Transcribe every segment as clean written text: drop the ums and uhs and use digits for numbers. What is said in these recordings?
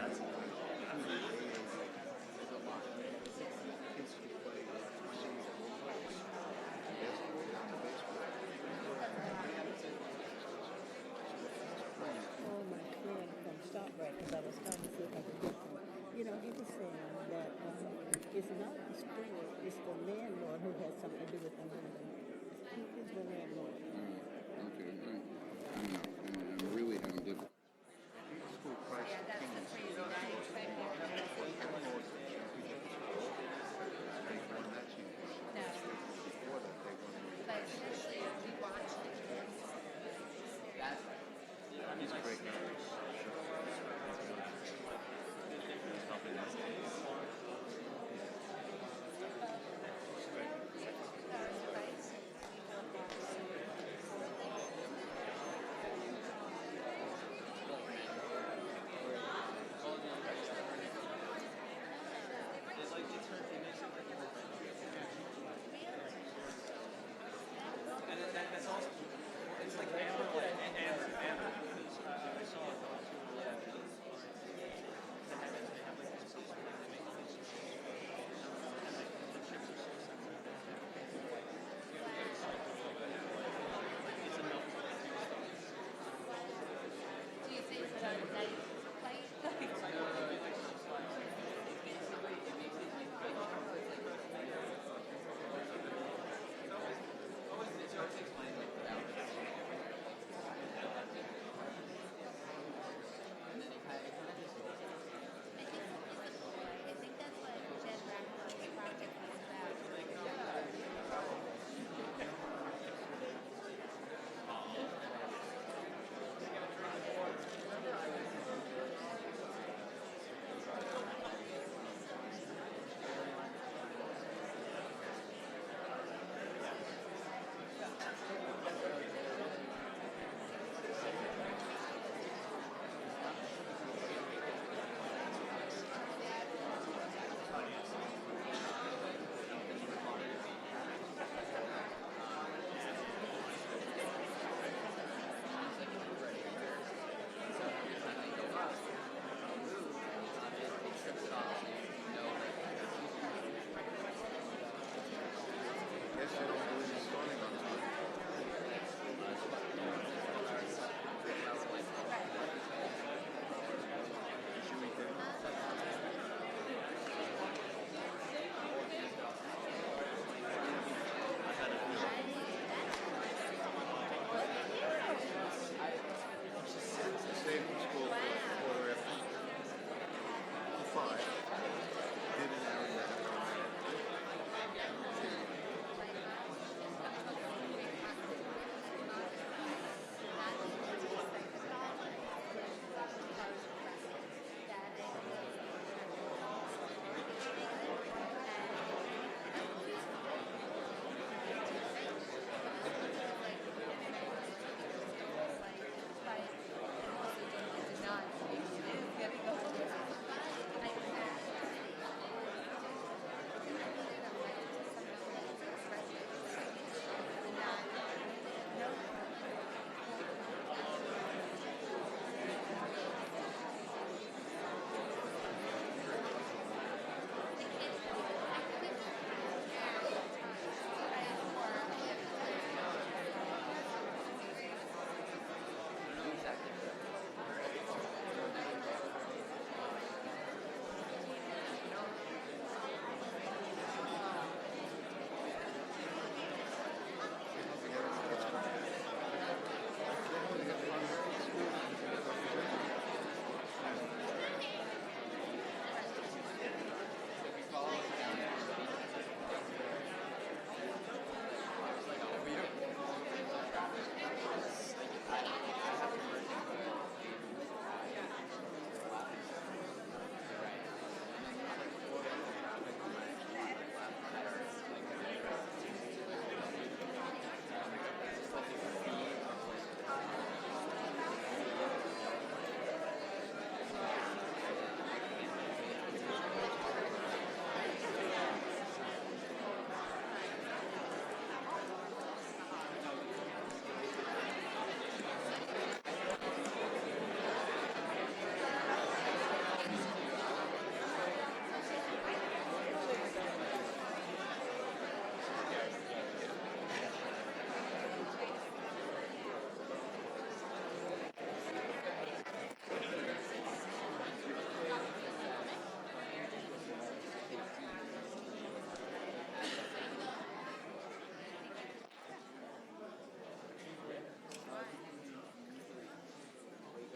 Oh, my friend from ShopRite, because I was trying to see if I could get some. He was saying that it's not the store, it's the landlord who has something to do with the building. He is the landlord. Okay, right. I'm really having difficulty. School price. Yeah, that's the crazy No. But essentially, we watched it. He's a great guy.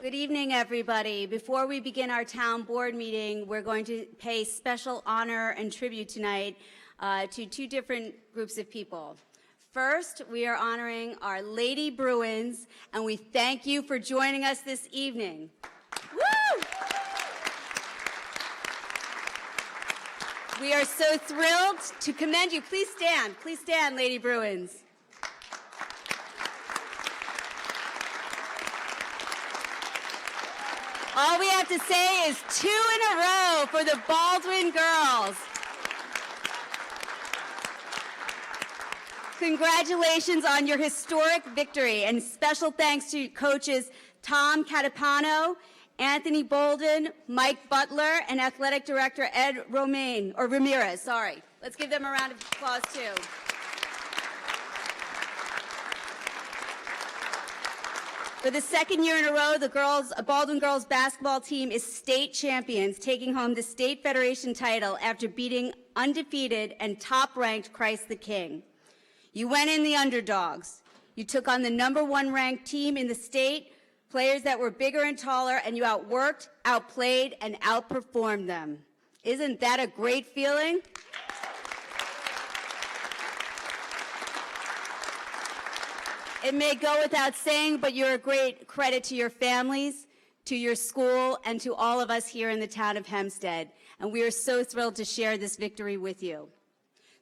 Good evening, everybody. Before we begin our town board meeting, we're going to pay special honor and tribute tonight to two different groups of people. First, we are honoring our Lady Bruins, and we thank you for joining us this evening. Woo! We are so thrilled to commend you. Please stand, Lady Bruins. All we have to say is 2 in a row for the Baldwin girls. Congratulations on your historic victory, and special thanks to coaches Tom Catapano, Anthony Bolden, Mike Butler, and athletic director Ed Ramirez. Sorry. Let's give them a round of applause too. For the second year in a row, the Baldwin girls basketball team is state champions, taking home the state federation title after beating undefeated and top-ranked Christ the King. You went in the underdogs. You took on the #1 ranked team in the state, players that were bigger and taller, and you outworked, outplayed, and outperformed them. Isn't that a great feeling? It may go without saying, but you're a great credit to your families, to your school, and to all of us here in the town of Hempstead. And we are so thrilled to share this victory with you.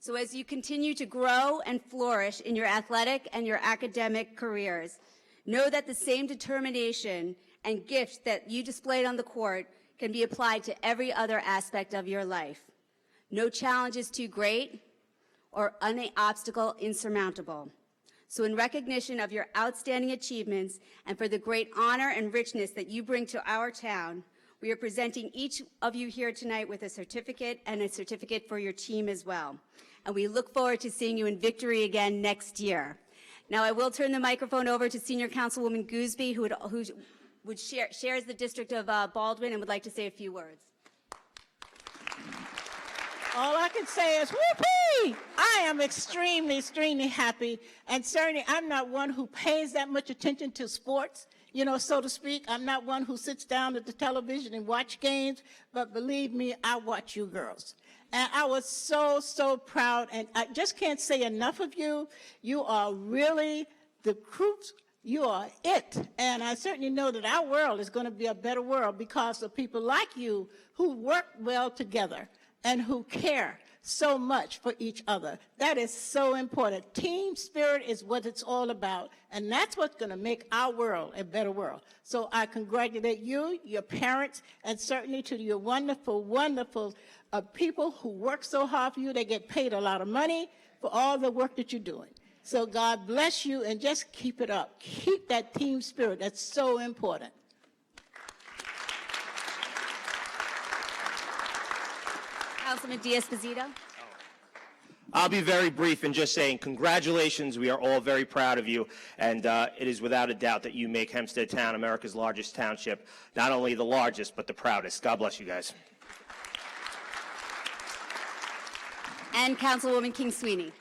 So as you continue to grow and flourish in your athletic and your academic careers, know that the same determination and gift that you displayed on the court can be applied to every other aspect of your life. No challenge is too great or any obstacle insurmountable. So in recognition of your outstanding achievements and for the great honor and richness that you bring to our town, we are presenting each of you here tonight with a certificate and a certificate for your team as well. And we look forward to seeing you in victory again next year. Now I will turn the microphone over to Senior Councilwoman Gooseby, who shares the district of Baldwin and would like to say a few words. All I can say is, whoopee! I am extremely, extremely happy. And certainly, I'm not one who pays that much attention to sports, so to speak. I'm not one who sits down at the television and watch games. But believe me, I watch you girls. And I was so, so proud. And I just can't say enough of you. You are really the troops. You are it. And I certainly know that our world is going to be a better world because of people like you who work well together and who care so much for each other. That is so important. Team spirit is what it's all about, and that's what's going to make our world a better world. So I congratulate you, your parents, and certainly to your wonderful, wonderful people who work so hard for you. They get paid a lot of money for all the work that you're doing. So God bless you, and just keep it up. Keep that team spirit. That's so important. Councilman Diaz-Pasito. I'll be very brief in just saying congratulations. We are all very proud of you, and it is without a doubt that you make Hempstead Town America's largest township, not only the largest, but the proudest. God bless you guys. And Councilwoman King-Sweeney.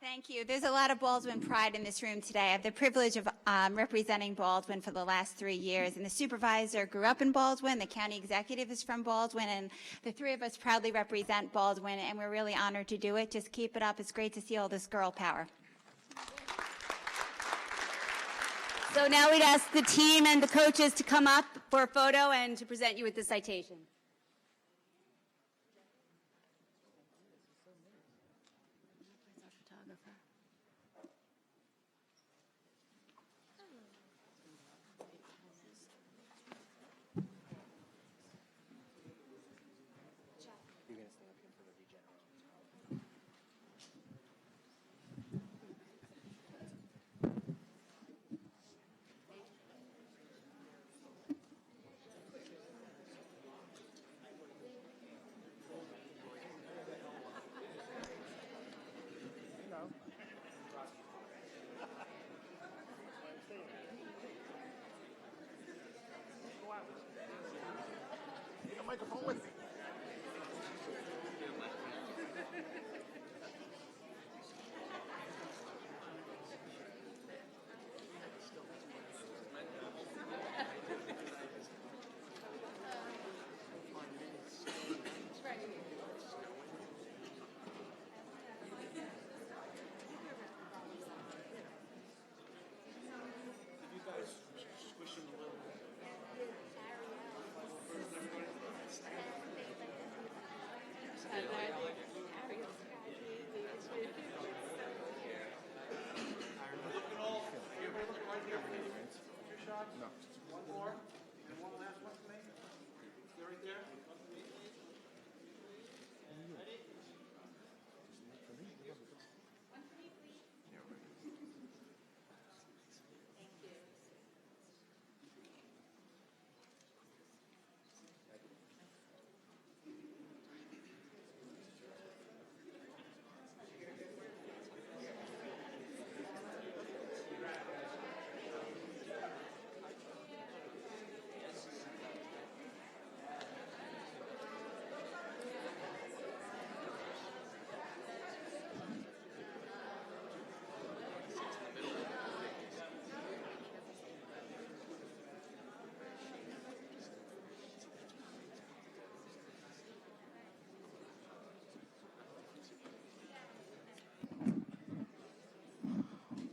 Thank you. There's a lot of Baldwin pride in this room today. I have the privilege of representing Baldwin for the last 3 years, and the supervisor grew up in Baldwin, the county executive is from Baldwin, and the three of us proudly represent Baldwin, and we're really honored to do it. Just keep it up. It's great to see all this girl power. So now we'd ask the team and the coaches to come up for a photo and to present you with the citation. Microphone with me.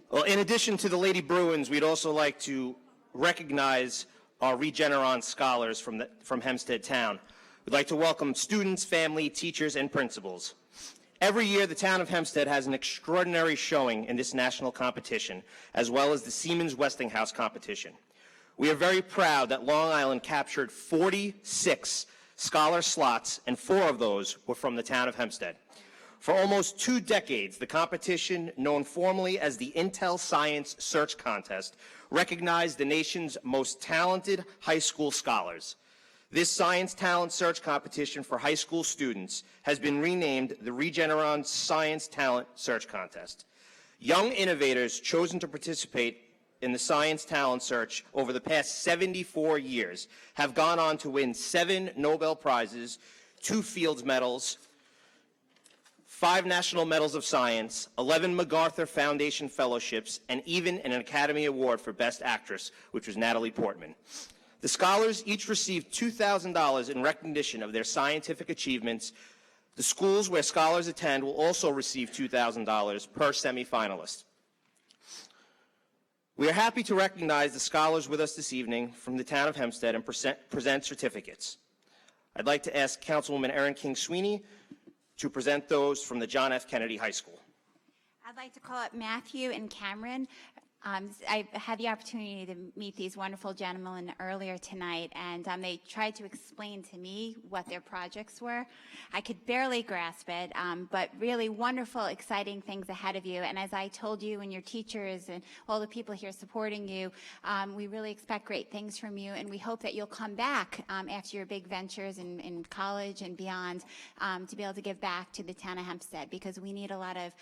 Well, in addition to the Lady Bruins, we'd also like to recognize our Regeneron scholars from Hempstead Town. We'd like to welcome students, family, teachers, and principals. Every year, the town of Hempstead has an extraordinary showing in this national competition, as well as the Siemens Westinghouse competition. We are very proud that Long Island captured 46 scholar slots, and 4 of those were from the town of Hempstead. For almost 2 decades, the competition, known formally as the Intel Science Search Contest, recognized the nation's most talented high school scholars. This science talent search competition for high school students has been renamed the Regeneron Science Talent Search Contest. Young innovators chosen to participate in the science talent search over the past 74 years have gone on to win 7 Nobel Prizes, 2 Fields Medals, 5 National Medals of Science, 11 MacArthur Foundation Fellowships, and even an Academy Award for Best Actress, which was Natalie Portman. The scholars each received $2,000 in recognition of their scientific achievements. The schools where scholars attend will also receive $2,000 per semifinalist. We are happy to recognize the scholars with us this evening from the town of Hempstead and present certificates. I'd like to ask Councilwoman Erin King Sweeney to present those from the John F. Kennedy High School. I'd like to call up Matthew and Cameron. I had the opportunity to meet these wonderful gentlemen earlier tonight, and they tried to explain to me what their projects were. I could barely grasp it, but really wonderful, exciting things ahead of you. And as I told you and your teachers and all the people here supporting you, we really expect great things from you, and we hope that you'll come back after your big ventures in college and beyond to be able to give back to the town of Hempstead, because we need a lot of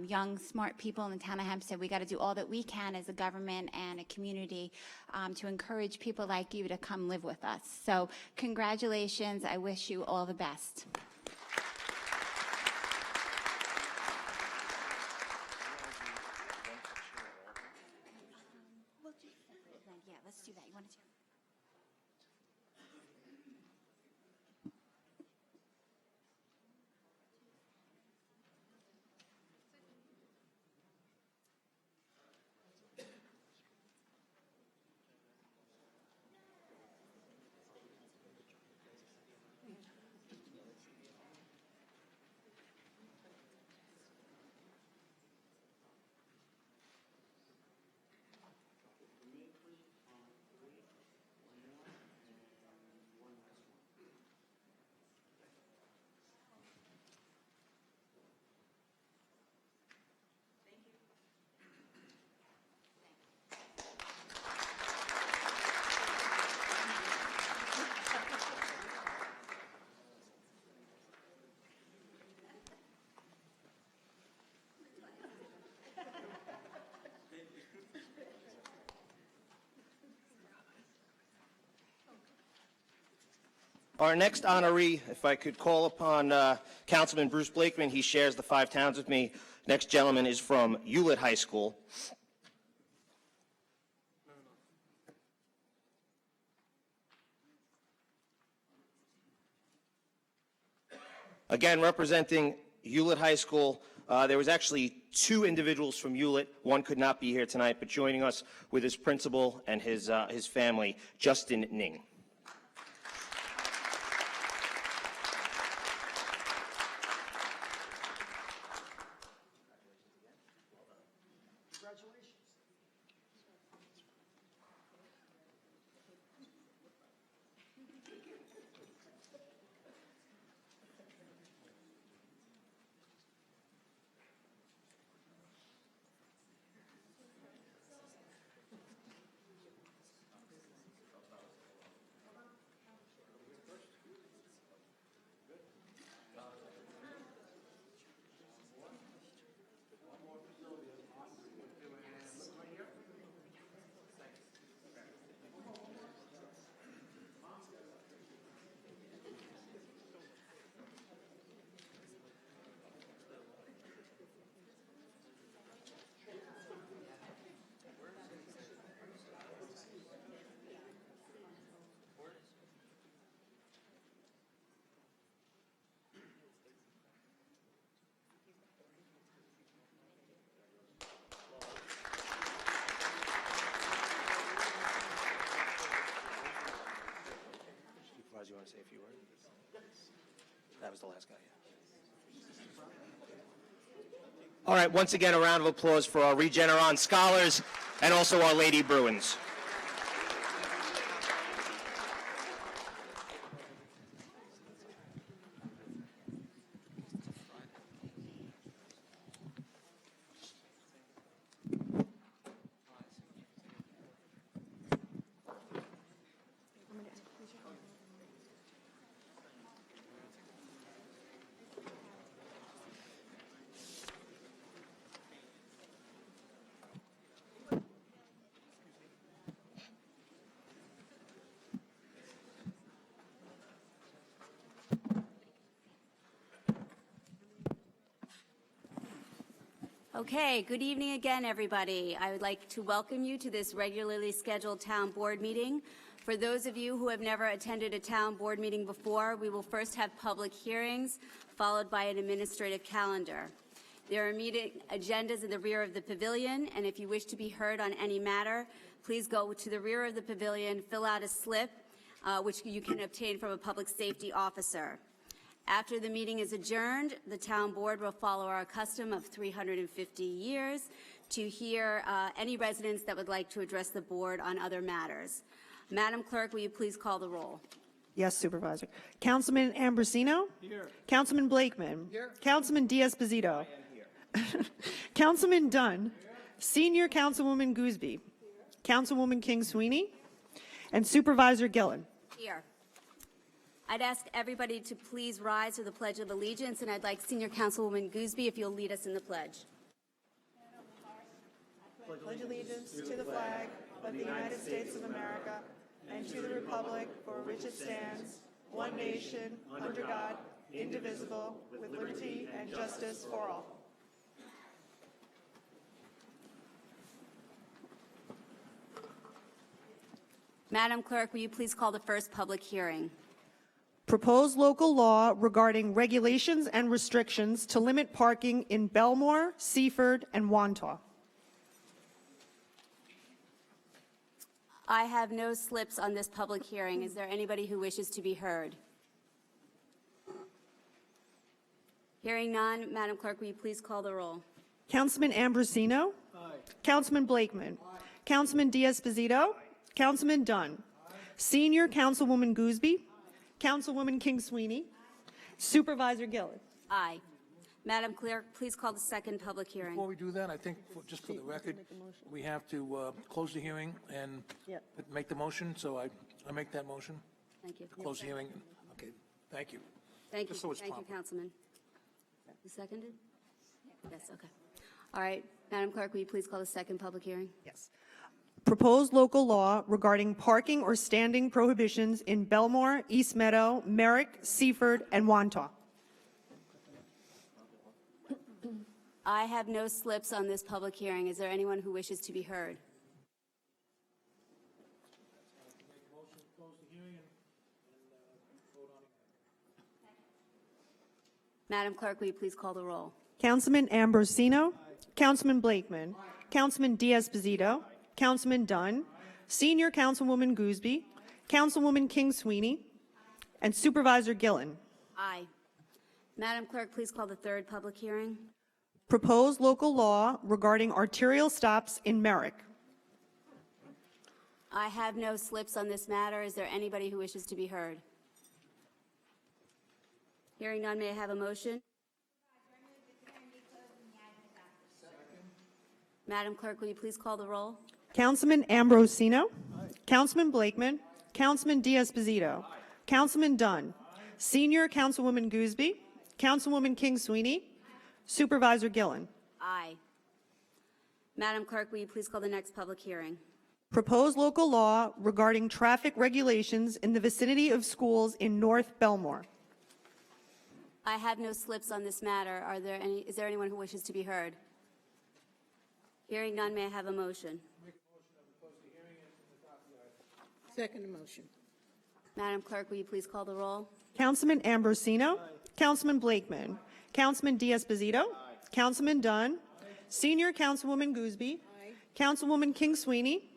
young, smart people in the town of Hempstead. We got to do all that we can as a government and a community to encourage people like you to come live with us. So congratulations. I wish you all the best. Yeah, let's do that. You want to do? Our next honoree, if I could call upon Councilman Bruce Blakeman, he shares the 5 towns with me. Next gentleman is from Hewlett High School. Again, representing Hewlett High School, there was actually 2 individuals from Hewlett. One could not be here tonight, but joining us with his principal and his family, Justin Ning. Supervisor, you want to say a few words? That was the last guy, yeah. All right, once again, a round of applause for our Regeneron scholars and also our Lady Bruins. Okay, good evening again, everybody. I would like to welcome you to this regularly scheduled town board meeting. For those of you who have never attended a town board meeting before, we will first have public hearings, followed by an administrative calendar. There are meeting agendas in the rear of the pavilion, and if you wish to be heard on any matter, please go to the rear of the pavilion, fill out a slip, which you can obtain from a public safety officer. After the meeting is adjourned, the town board will follow our custom of 350 years to hear any residents that would like to address the board on other matters. Madam Clerk, will you please call the roll? Yes, Supervisor. Councilman Ambrosino? Here. Councilman Blakeman? Here. Councilman Diaz-Bazito? I am here. Councilman Dunn? Here. Senior Councilwoman Gooseby? Councilwoman King-Sweeney? And Supervisor Gillen? Here. I'd ask everybody to please rise for the Pledge of Allegiance, and I'd like Senior Councilwoman Gooseby if you'll lead us in the pledge. Pledge allegiance to the flag of the United States of America and to the republic for which it stands, one nation, under God, indivisible, with liberty and justice for all. Madam Clerk, will you please call the first public hearing? Proposed local law regarding regulations and restrictions to limit parking in Belmore, Seaford, and Wantagh. I have no slips on this public hearing. Is there anybody who wishes to be heard? Hearing none, Madam Clerk, will you please call the roll? Councilman Ambrosino? Aye. Councilman Blakeman? Aye. Councilman Diaz-Bazito? Aye. Councilman Dunn? Aye. Senior Councilwoman Gooseby? Councilwoman King-Sweeney? Supervisor Gillen? Aye. Madam Clerk, please call the second public hearing. Before we do that, I think, just for the record, we have to close the hearing and make the motion, so I make that motion. Thank you. Close the hearing. Okay, thank you. Thank you. Just so it's Thank you, proper. Councilman. You seconded? Yes, okay. All right. Madam Clerk, will you please call the second public hearing? Yes. Proposed local law regarding parking or standing prohibitions in Belmore, East Meadow, Merrick, Seaford, and Wantagh. I have no slips on this public hearing. Is there anyone who wishes to be heard? Madam Clerk, will you please call the roll? Councilman Ambrosino? Councilman Blakeman? Councilman Diaz-Bazito? Councilman Dunn? Senior Councilwoman Gooseby? Councilwoman King-Sweeney? And Supervisor Gillen? Aye. Madam Clerk, please call the third public hearing. Proposed local law regarding arterial stops in Merrick. I have no slips on this matter. Is there anybody who wishes to be heard? Hearing none, may I have a motion? Madam Clerk, will you please call the roll? Councilman Ambrosino? Councilman Blakeman? Councilman Diaz-Bazito? Councilman Dunn? Senior Councilwoman Gooseby? Councilwoman King-Sweeney? Supervisor Gillen? Aye. Madam Clerk, will you please call the next public hearing? Proposed local law regarding traffic regulations in the vicinity of schools in North Belmore. I have no slips on this matter. Is there anyone who wishes to be heard? Hearing none, may I have a motion? Second motion. Madam Clerk, will you please call the roll? Councilman Ambrosino? Councilman Blakeman? Councilman Diaz-Bazito? Councilman Dunn? Senior Councilwoman Gooseby? Councilwoman King-Sweeney?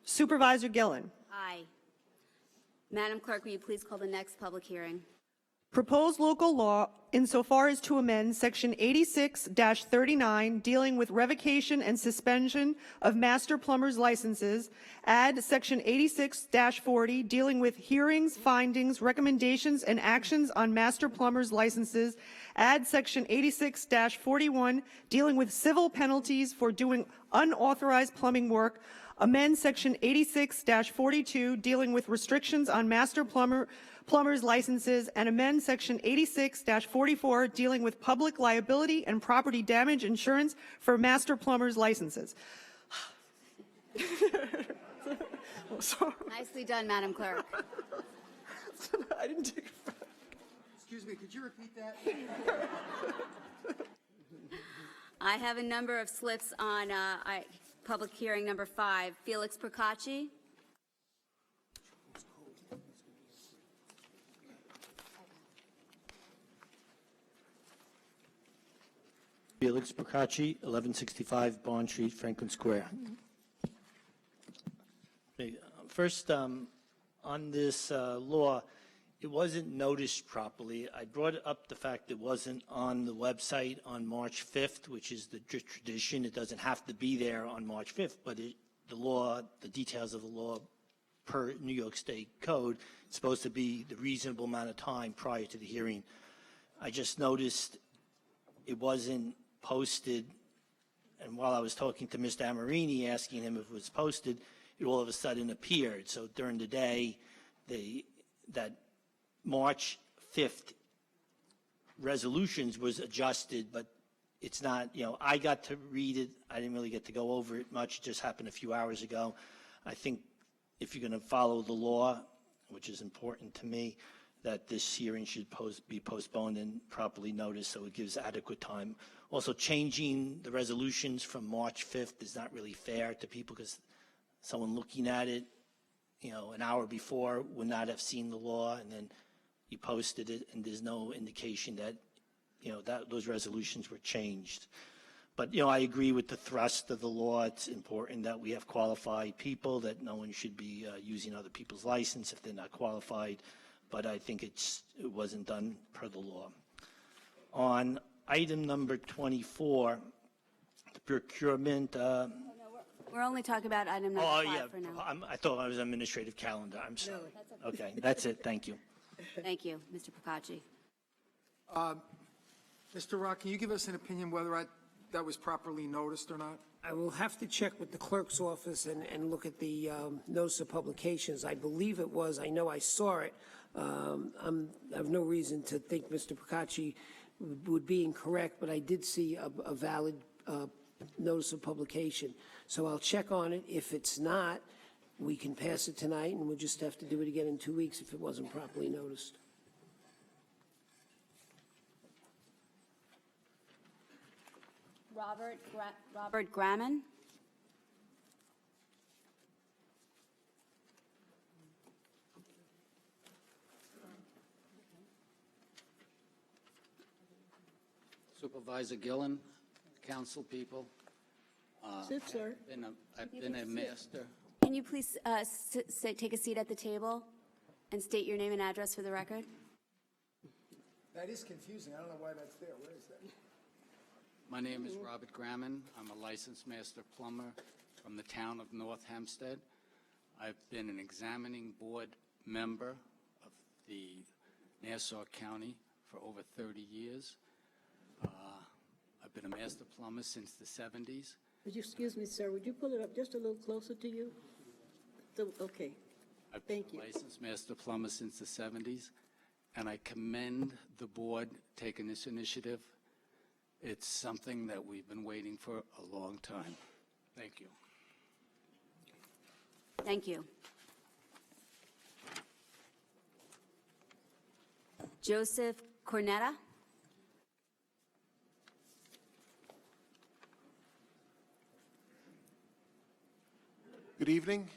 Supervisor Gillen? Aye. Madam Clerk, will you please call the next public hearing? Proposed local law insofar as to amend Section 86-39 dealing with revocation and suspension of master plumbers' licenses, add Section 86-40 dealing with hearings, findings, recommendations, and actions on master plumbers' licenses, add Section 86-41 dealing with civil penalties for doing unauthorized plumbing work, amend Section 86-42 dealing with restrictions on master plumbers' licenses, and amend Section 86-44 dealing with public liability and property damage insurance for master plumbers' licenses. Nicely done, Madam Clerk. I didn't take it back. Excuse me, could you repeat that? I have a number of slips on public hearing number 5. Felix Procacci. Felix Procacci, 1165 Bond Street, Franklin Square. Okay, first, on this law, it wasn't noticed properly. I brought up the fact it wasn't on the website on March 5th, which is the tradition. It doesn't have to be there on March 5th, but the law, the details of the law per New York State Code, it's supposed to be the reasonable amount of time prior to the hearing. I just noticed it wasn't posted, and while I was talking to Mr. Amarini, asking him if it was posted, it all of a sudden appeared. So during the day, that March 5th resolutions was adjusted, but it's not, I got to read it. I didn't really get to go over it much. It just happened a few hours ago. I think if you're going to follow the law, which is important to me, that this hearing should be postponed and properly noticed so it gives adequate time. Also, changing the resolutions from March 5th is not really fair to people because someone looking at it, an hour before would not have seen the law, and then you posted it, and there's no indication that, that those resolutions were changed. But, I agree with the thrust of the law. It's important that we have qualified people, that no one should be using other people's license if they're not qualified. But I think it wasn't done per the law. On item number 24, the procurement. We're only talking about item number 5 for now. I thought I was administrative calendar. I'm sorry. No, okay, that's it. Thank you. Thank you, Mr. Procacci. Mr. Rock, can you give us an opinion whether that was properly noticed or not? I will have to check with the clerk's office and look at the notice of publications. I believe it was. I know I saw it. I have no reason to think Mr. Procacci would be incorrect, but I did see a valid notice of publication. So I'll check on it. If it's not, we can pass it tonight, and we'll just have to do it again in 2 weeks if it wasn't properly noticed. Robert Graman. Supervisor Gillen, council people. Sit, sir. I've been a master. Can you please take a seat at the table and state your name and address for the record? That is confusing. I don't know why that's there. Where is that? My name is Robert Graman. I'm a licensed master plumber from the town of North Hempstead. I've been an examining board member of the Nassau County for over 30 years. I've been a master plumber since the 70s. Would you excuse me, sir? Would you pull it up just a little closer to you? Okay. I've been Thank you. a licensed master plumber since the 70s, and I commend the board taking this initiative. It's something that we've been waiting for a long time. Thank you. Thank you. Joseph Cornetta. Good evening.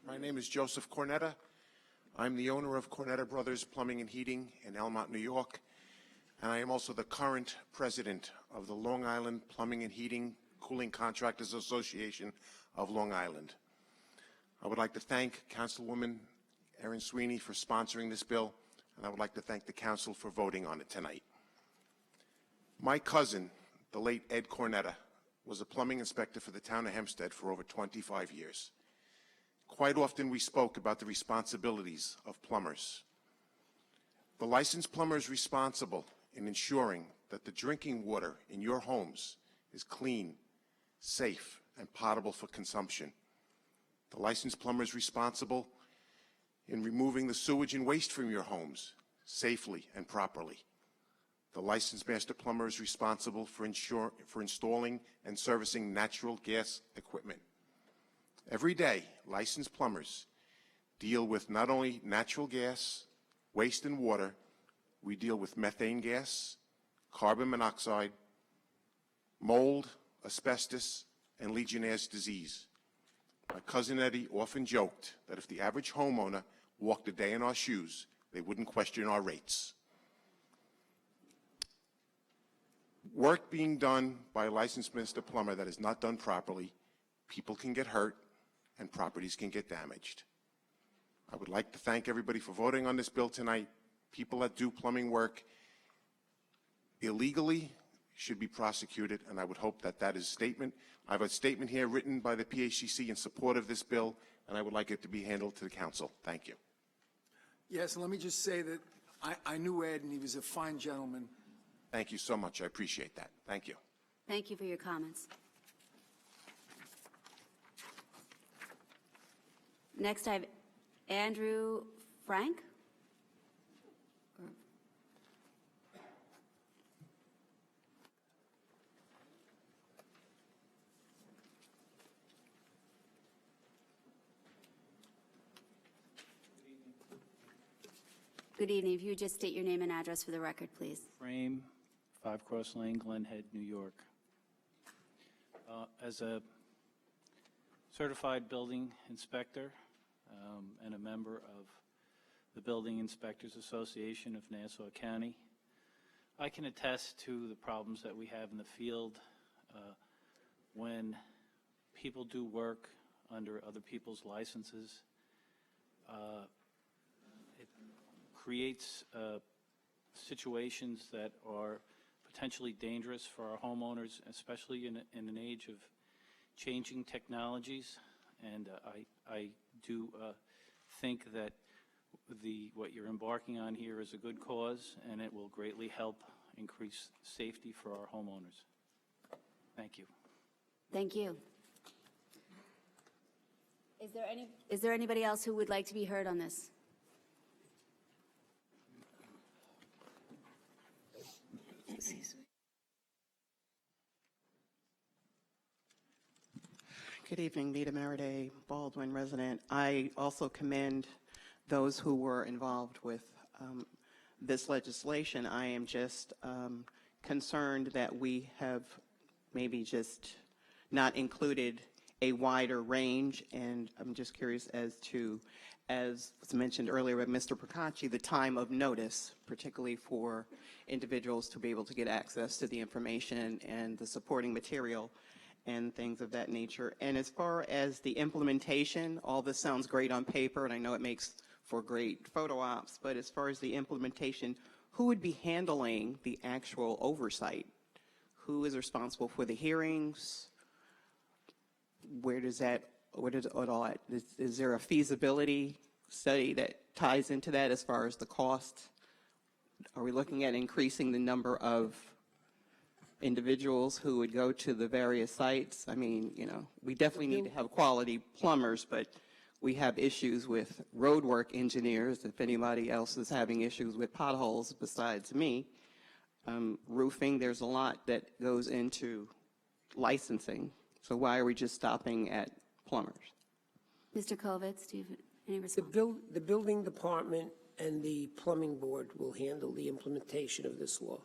My name is Joseph Cornetta. I'm the owner of Cornetta Brothers Plumbing and Heating in Elmont, New York, and I am also the current president of the Long Island Plumbing and Heating Cooling Contractors Association of Long Island. I would like to thank Councilwoman Erin Sweeney for sponsoring this bill, and I would like to thank the council for voting on it tonight. My cousin, the late Ed Cornetta, was a plumbing inspector for the town of Hempstead for over 25 years. Quite often we spoke about the responsibilities of plumbers. The licensed plumber is responsible in ensuring that the drinking water in your homes is clean, safe, and potable for consumption. The licensed plumber is responsible in removing the sewage and waste from your homes safely and properly. The licensed master plumber is responsible for installing and servicing natural gas equipment. Every day, licensed plumbers deal with not only natural gas, waste, and water, we deal with methane gas, carbon monoxide, mold, asbestos, and Legionnaire's disease. My cousin Eddie often joked that if the average homeowner walked a day in our shoes, they wouldn't question our rates. Work being done by a licensed master plumber that is not done properly, people can get hurt and properties can get damaged. I would like to thank everybody for voting on this bill tonight. People that do plumbing work illegally should be prosecuted, and I would hope that that is a statement. I have a statement here written by the PHCC in support of this bill, and I would like it to be handled to the council. Thank you. Yes, and let me just say that I knew Ed, and he was a fine gentleman. Thank you so much. I appreciate that. Thank you. Thank you for your comments. Next, I have Andrew Frank. Good evening. If you would just state your name and address for the record, please. Frame, 5 Cross Lane, Glen Head, New York. As a certified building inspector and a member of the Building Inspectors Association of Nassau County, I can attest to the problems that we have in the field when people do work under other people's licenses. It creates situations that are potentially dangerous for our homeowners, especially in an age of changing technologies. And I do think that what you're embarking on here is a good cause, and it will greatly help increase safety for our homeowners. Thank you. Thank you. Is there anybody else who would like to be heard on this? Good evening, Nita Maraday, Baldwin resident. I also commend those who were involved with this legislation. I am just concerned that we have maybe just not included a wider range, and I'm just curious as to, as was mentioned earlier by Mr. Procacci, the time of notice, particularly for individuals to be able to get access to the information and the supporting material and things of that nature. And as far as the implementation, all this sounds great on paper, and I know it makes for great photo ops, but as far as the implementation, who would be handling the actual oversight? Who is responsible for the hearings? Where does it all at? Is there a feasibility study that ties into that as far as the cost? Are we looking at increasing the number of individuals who would go to the various sites? I mean, you know, we definitely need to have quality plumbers, but we have issues with roadwork engineers, if anybody else is having issues with potholes besides me. Roofing, there's a lot that goes into licensing. So why are we just stopping at plumbers? Mr. Kovitz, do you have any response? The building department and the plumbing board will handle the implementation of this law.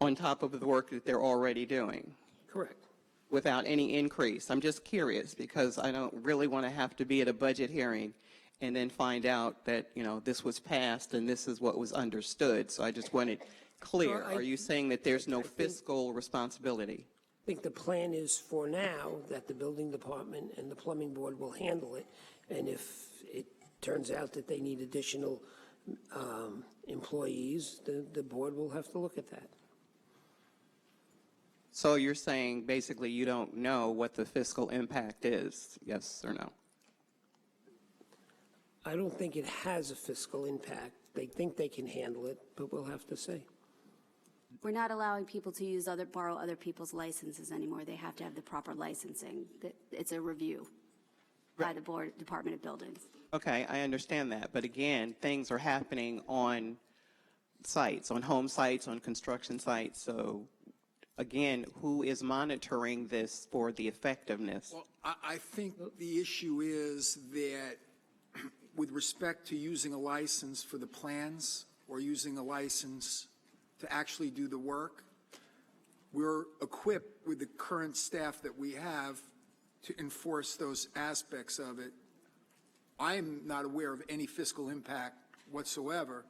On top of the work that they're already doing? Correct. Without any increase? I'm just curious because I don't really want to have to be at a budget hearing and then find out that, you know, this was passed and this is what was understood. So I just want it clear. Are you saying that there's no fiscal responsibility? I think the plan is for now that the building department and the plumbing board will handle it. And if it turns out that they need additional employees, the board will have to look at that. So you're saying basically you don't know what the fiscal impact is, yes or no? I don't think it has a fiscal impact. They think they can handle it, but we'll have to see. We're not allowing people to borrow other people's licenses anymore. They have to have the proper licensing. It's a review by the board, Department of Buildings. Okay, I understand that. But again, things are happening on sites, on home sites, on construction sites. So again, who is monitoring this for the effectiveness? Well, I think the issue is that with respect to using a license for the plans or using a license to actually do the work, we're equipped with the current staff that we have to enforce those aspects of it. I am not aware of any fiscal impact whatsoever,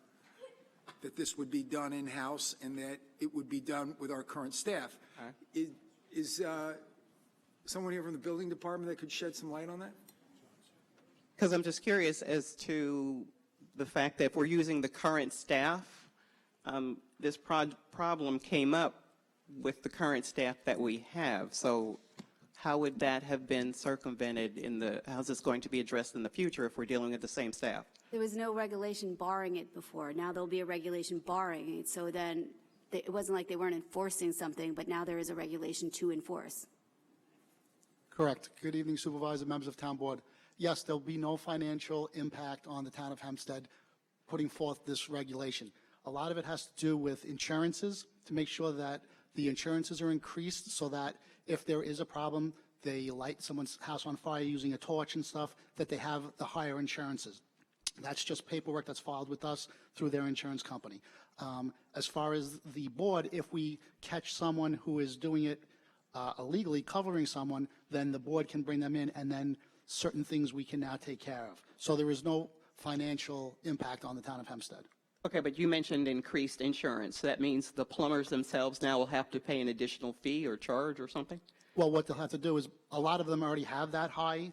that this would be done in-house and that it would be done with our current staff. Is someone here from the building department that could shed some light on that? Because I'm just curious as to the fact that if we're using the current staff, this problem came up with the current staff that we have. So how would that have been circumvented how's this going to be addressed in the future if we're dealing with the same staff? There was no regulation barring it before. Now there'll be a regulation barring it. So then it wasn't like they weren't enforcing something, but now there is a regulation to enforce. Correct. Good evening, Supervisor, members of Town Board. Yes, there'll be no financial impact on the town of Hempstead putting forth this regulation. A lot of it has to do with insurances, to make sure that the insurances are increased so that if there is a problem, they light someone's house on fire using a torch and stuff, that they have the higher insurances. That's just paperwork that's filed with us through their insurance company. As far as the board, if we catch someone who is doing it illegally, covering someone, then the board can bring them in, and then certain things we can now take care of. So there is no financial impact on the town of Hempstead. Okay, but you mentioned increased insurance. That means the plumbers themselves now will have to pay an additional fee or charge or something? Well, what they'll have to do is, a lot of them already have that high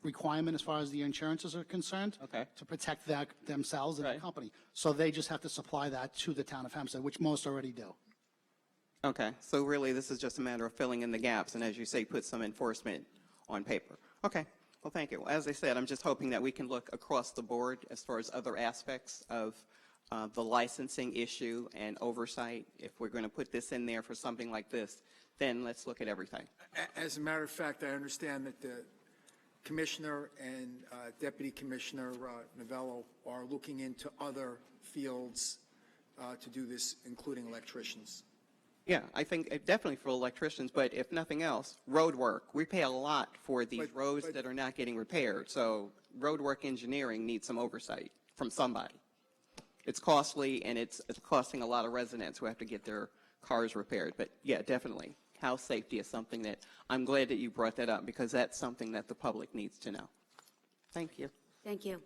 requirement as far as the insurances are concerned, to protect themselves and the company. So they just have to supply that to the town of Hempstead, which most already do. Okay, so really this is just a matter of filling in the gaps and, as you say, put some enforcement on paper. Okay, well, thank you. As I said, I'm just hoping that we can look across the board as far as other aspects of the licensing issue and oversight. If we're going to put this in there for something like this, then let's look at everything. As a matter of fact, I understand that the Commissioner and Deputy Commissioner Novello are looking into other fields to do this, including electricians. Yeah, I think definitely for electricians, but if nothing else, road work. We pay a lot for these roads that are not getting repaired, so road work engineering needs some oversight from somebody. It's costly, and it's costing a lot of residents who have to get their cars repaired. But yeah, definitely, house safety is something that I'm glad that you brought that up, because that's something that the public needs to know. Thank you. Thank you.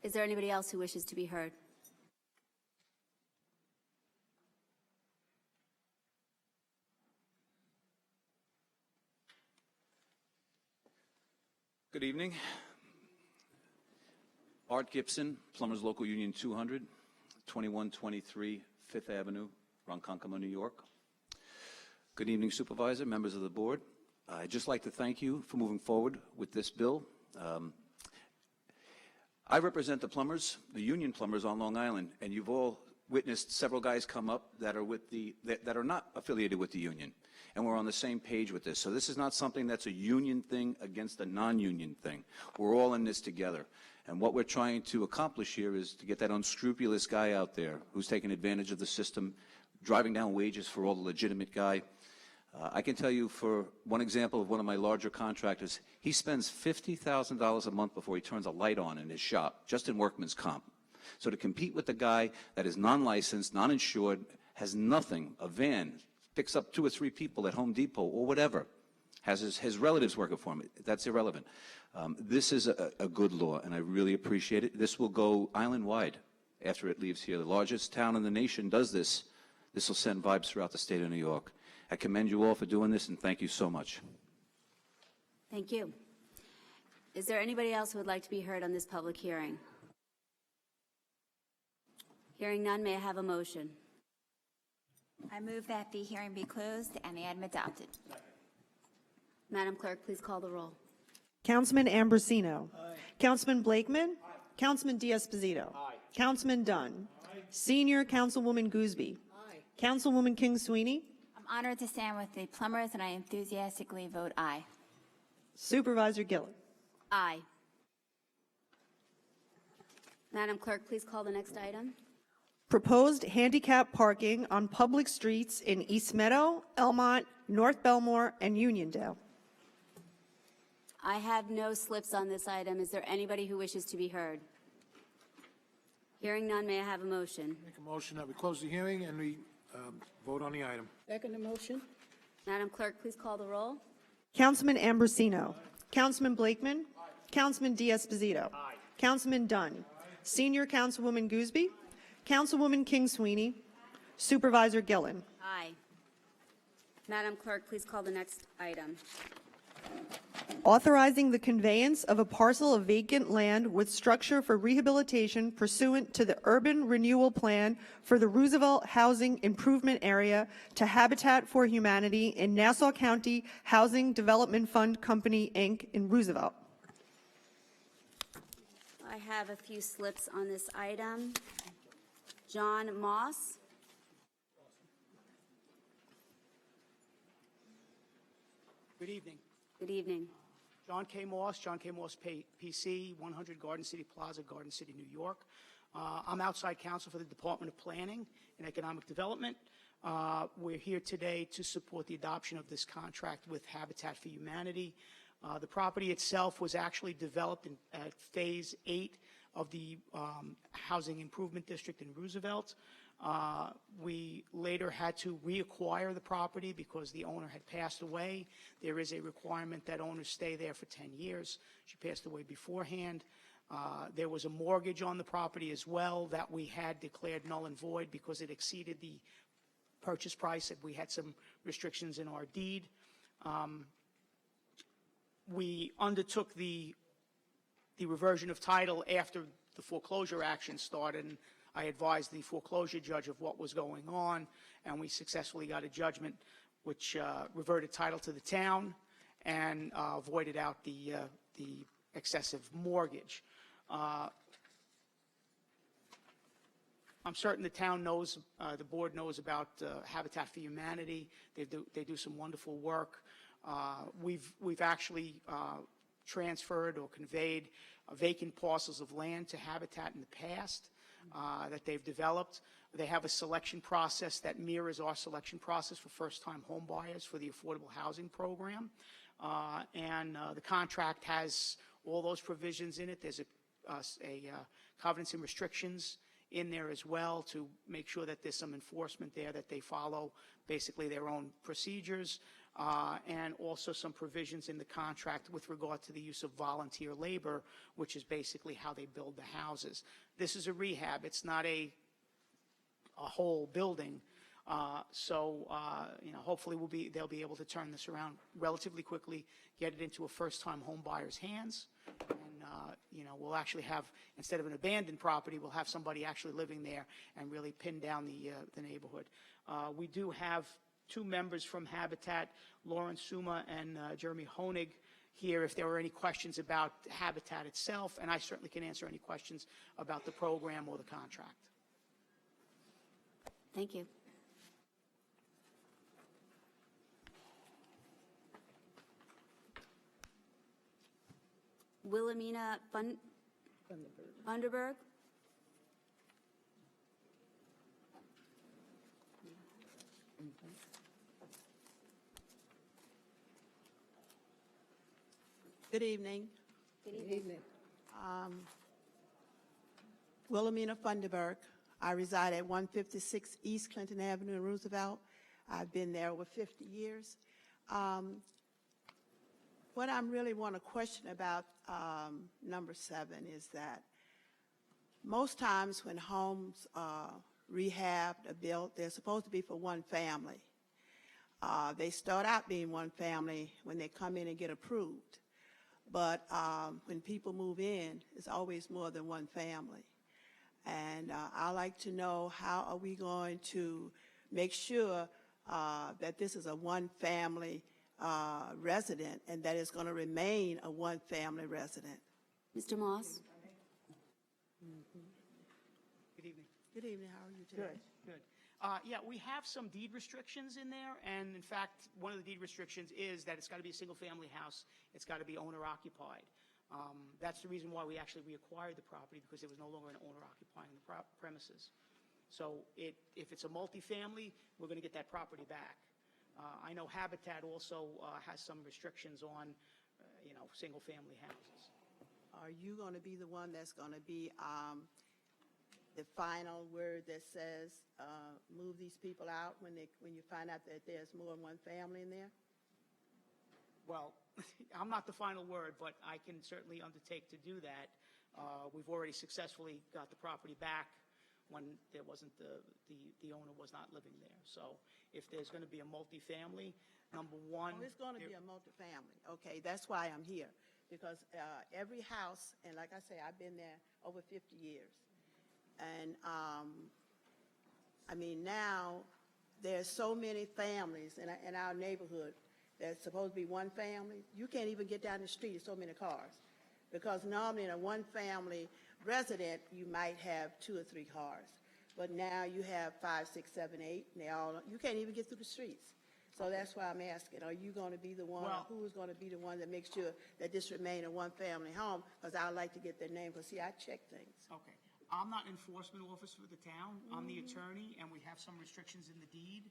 Is there anybody else who wishes to be heard? Good evening. Art Gibson, Plumbers Local Union 200, 2123 Fifth Avenue, Ronkonkoma, New York. Good evening, Supervisor, members of the board. I'd just like to thank you for moving forward with this bill. I represent the plumbers, the union plumbers on Long Island, and you've all witnessed several guys come up that are that are not affiliated with the union, and we're on the same page with this. So this is not something that's a union thing against a non-union thing. We're all in this together. And what we're trying to accomplish here is to get that unscrupulous guy out there who's taking advantage of the system, driving down wages for all the legitimate guy. I can tell you, for one example of one of my larger contractors, he spends $50,000 a month before he turns a light on in his shop, just in workman's comp. So to compete with the guy that is non-licensed, non-insured, has nothing, a van, picks up 2 or 3 people at Home Depot or whatever, has his relatives working for him, that's irrelevant. This is a good law, and I really appreciate it. This will go island-wide after it leaves here. The largest town in the nation does this. This will send vibes throughout the state of New York. I commend you all for doing this, and thank you so much. Thank you. Is there anybody else who would like to be heard on this public hearing? Hearing none, may I have a motion? I move that the hearing be closed and the item adopted. Madam Clerk, please call the roll. Councilman Ambrosino. Councilman Blakeman. Councilman Diaz-Esposito. Councilman Dunn. Senior Councilwoman Gooseby. Councilwoman King Sweeney. I'm honored to stand with the plumbers, and I enthusiastically vote aye. Supervisor Gillen. Aye. Madam Clerk, please call the next item. Proposed handicap parking on public streets in East Meadow, Elmont, North Belmore, and Uniondale. I have no slips on this item. Is there anybody who wishes to be heard? Hearing none, may I have a motion? Make a motion that we close the hearing and we vote on the item. Second the motion? Madam Clerk, please call the roll. Councilman Ambrosino. Councilman Blakeman. Councilman Diaz-Esposito. Councilman Dunn. Senior Councilwoman Gooseby. Councilwoman King Sweeney. Supervisor Gillen. Aye. Madam Clerk, please call the next item. Authorizing the conveyance of a parcel of vacant land with structure for rehabilitation pursuant to the Urban Renewal Plan for the Roosevelt Housing Improvement Area to Habitat for Humanity in Nassau County Housing Development Fund Company, Inc. in Roosevelt. I have a few slips on this item. John Moss. Good evening. Good evening. John K. Moss, PC, 100 Garden City Plaza, Garden City, New York. I'm outside counsel for the Department of Planning and Economic Development. We're here today to support the adoption of this contract with Habitat for Humanity. The property itself was actually developed at Phase 8 of the Housing Improvement District in Roosevelt. We later had to reacquire the property because the owner had passed away. There is a requirement that owners stay there for 10 years. She passed away beforehand. There was a mortgage on the property as well that we had declared null and void because it exceeded the purchase price, and we had some restrictions in our deed. We undertook the reversion of title after the foreclosure action started, and I advised the foreclosure judge of what was going on, and we successfully got a judgment which reverted title to the town and voided out the excessive mortgage. I'm certain the town knows, the board knows about Habitat for Humanity. They do some wonderful work. We've actually transferred or conveyed vacant parcels of land to Habitat in the past that they've developed. They have a selection process that mirrors our selection process for first-time home buyers for the affordable housing program. The contract has all those provisions in it. There's a covenants and restrictions in there as well to make sure that there's some enforcement there, that they follow basically their own procedures, and also some provisions in the contract with regard to the use of volunteer labor, which is basically how they build the houses. This is a rehab. It's not a whole building. Hopefully they'll be able to turn this around relatively quickly, get it into a first-time home buyer's hands, and we'll actually have, instead of an abandoned property, we'll have somebody actually living there and really pin down the neighborhood. We do have two members from Habitat, Lauren Suma and Jeremy Honig, here if there were any questions about Habitat itself, and I certainly can answer any questions about the program or the contract. Thank you. Wilhelmina Funderburg. Good evening. Good evening. Wilhelmina Funderburg. I reside at 156 East Clinton Avenue in Roosevelt. I've been there over 50 years. What I really want to question about number 7 is that most times when homes are rehabbed or built, they're supposed to be for one family. They start out being one family when they come in and get approved. but when people move in, it's always more than one family. And I like to know, how are we going to make sure that this is a one-family resident and that it's going to remain a one-family resident? Mr. Moss? Good evening. Good evening. How are you today? Good. Yeah, we have some deed restrictions in there, and in fact, one of the deed restrictions is that it's got to be a single-family house. It's got to be owner-occupied. That's the reason why we acquired the property, because there was no longer an owner occupying the premises. So if it's a multifamily, we're going to get that property back. I know Habitat also has some restrictions on, single-family houses. Are you going to be the one that's going to be the final word that says move these people out when you find out that there's more than one family in there? Well, I'm not the final word, but I can certainly undertake to do that. We've already successfully got the property back when there wasn't the owner was not living there. So if there's going to be a multifamily, number one. Oh, it's going to be a multifamily. Okay, that's why I'm here, because every house, and like I say, I've been there over 50 years. And I mean, now there's so many families in our neighborhood that's supposed to be one family. You can't even get down the street, there's so many cars. Because normally in a one-family resident, you might have 2 or 3 cars. But now you have 5, 6, 7, 8, and you can't even get through the streets. So that's why I'm asking, are you going to be the one, who is going to be the one that makes sure that this remain a one-family home? Because I like to get their name, because see, I check things. Okay. I'm not enforcement officer for the town. I'm the attorney, and we have some restrictions in the deed.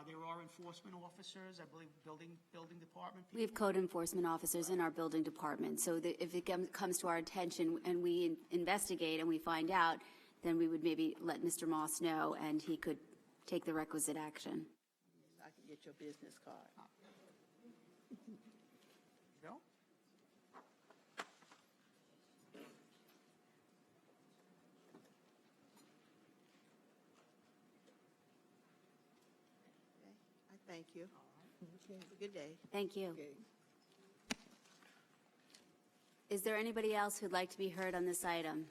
There are enforcement officers, I believe, building department people. We have code enforcement officers in our building department, so that if it comes to our attention and we investigate and we find out, then we would maybe let Mr. Moss know, and he could take the requisite action. I can get your business card. No? Thank you. Okay. Have a good day. Thank you. Okay. Is there anybody else who'd like to be heard on this item?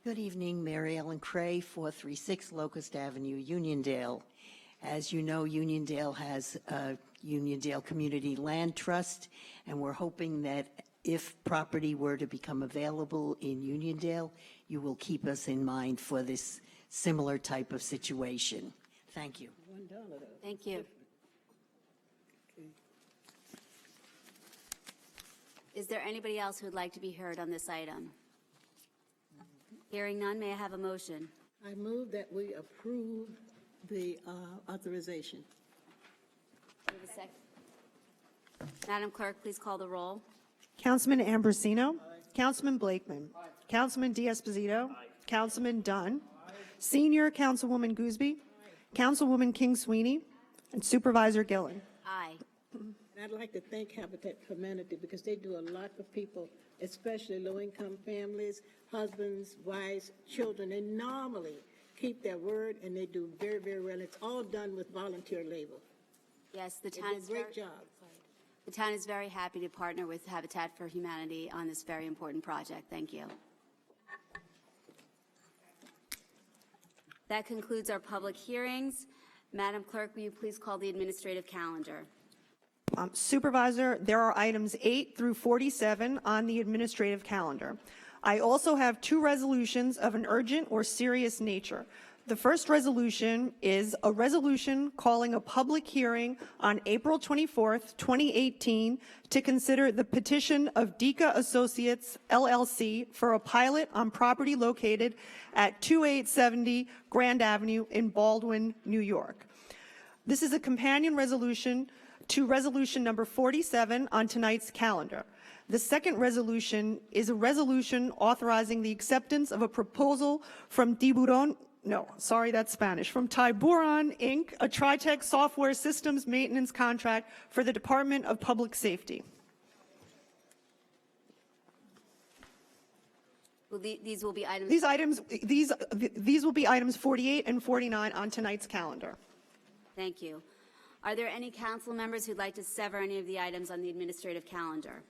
Good evening, Mary Ellen Cray, 436 Locust Avenue, Uniondale. As you know, Uniondale has a Uniondale Community Land Trust, and we're hoping that if property were to become available in Uniondale, you will keep us in mind for this similar type of situation. Thank you. Thank you. Is there anybody else who'd like to be heard on this item? Hearing none, may I have a motion? I move that we approve the authorization. Madam Clerk, please call the roll. Councilman Ambrosino. Councilman Blakeman. Councilman D'Esposito. Councilman Dunn. Senior Councilwoman Gooseby. Councilwoman King Sweeney. And Supervisor Gillen. Aye. And I'd like to thank Habitat for Humanity, because they do a lot for people, especially low-income families, husbands, wives, children. They normally keep their word, and they do very, very well. It's all done with volunteer labor. Yes, the They town do a is great job. The town is very happy to partner with Habitat for Humanity on this very important project. Thank you. That concludes our public hearings. Madam Clerk, will you please call the administrative calendar? Supervisor, there are items 8 through 47 on the administrative calendar. I also have 2 resolutions of an urgent or serious nature. The first resolution is a resolution calling a public hearing on April 24th, 2018 to consider the petition of Dika Associates, LLC for a pilot on property located at 2870 Grand Avenue in Baldwin, New York. This is a companion resolution to resolution number 47 on tonight's calendar. The second resolution is a resolution authorizing the acceptance of a proposal from Tiburon, from Tiburon, Inc., a Tritech software systems maintenance contract for the Department of Public Safety. Well, these will be items. These will be items 48 and 49 on tonight's calendar. Thank you. Are there any council members who'd like to sever any of the items on the administrative calendar?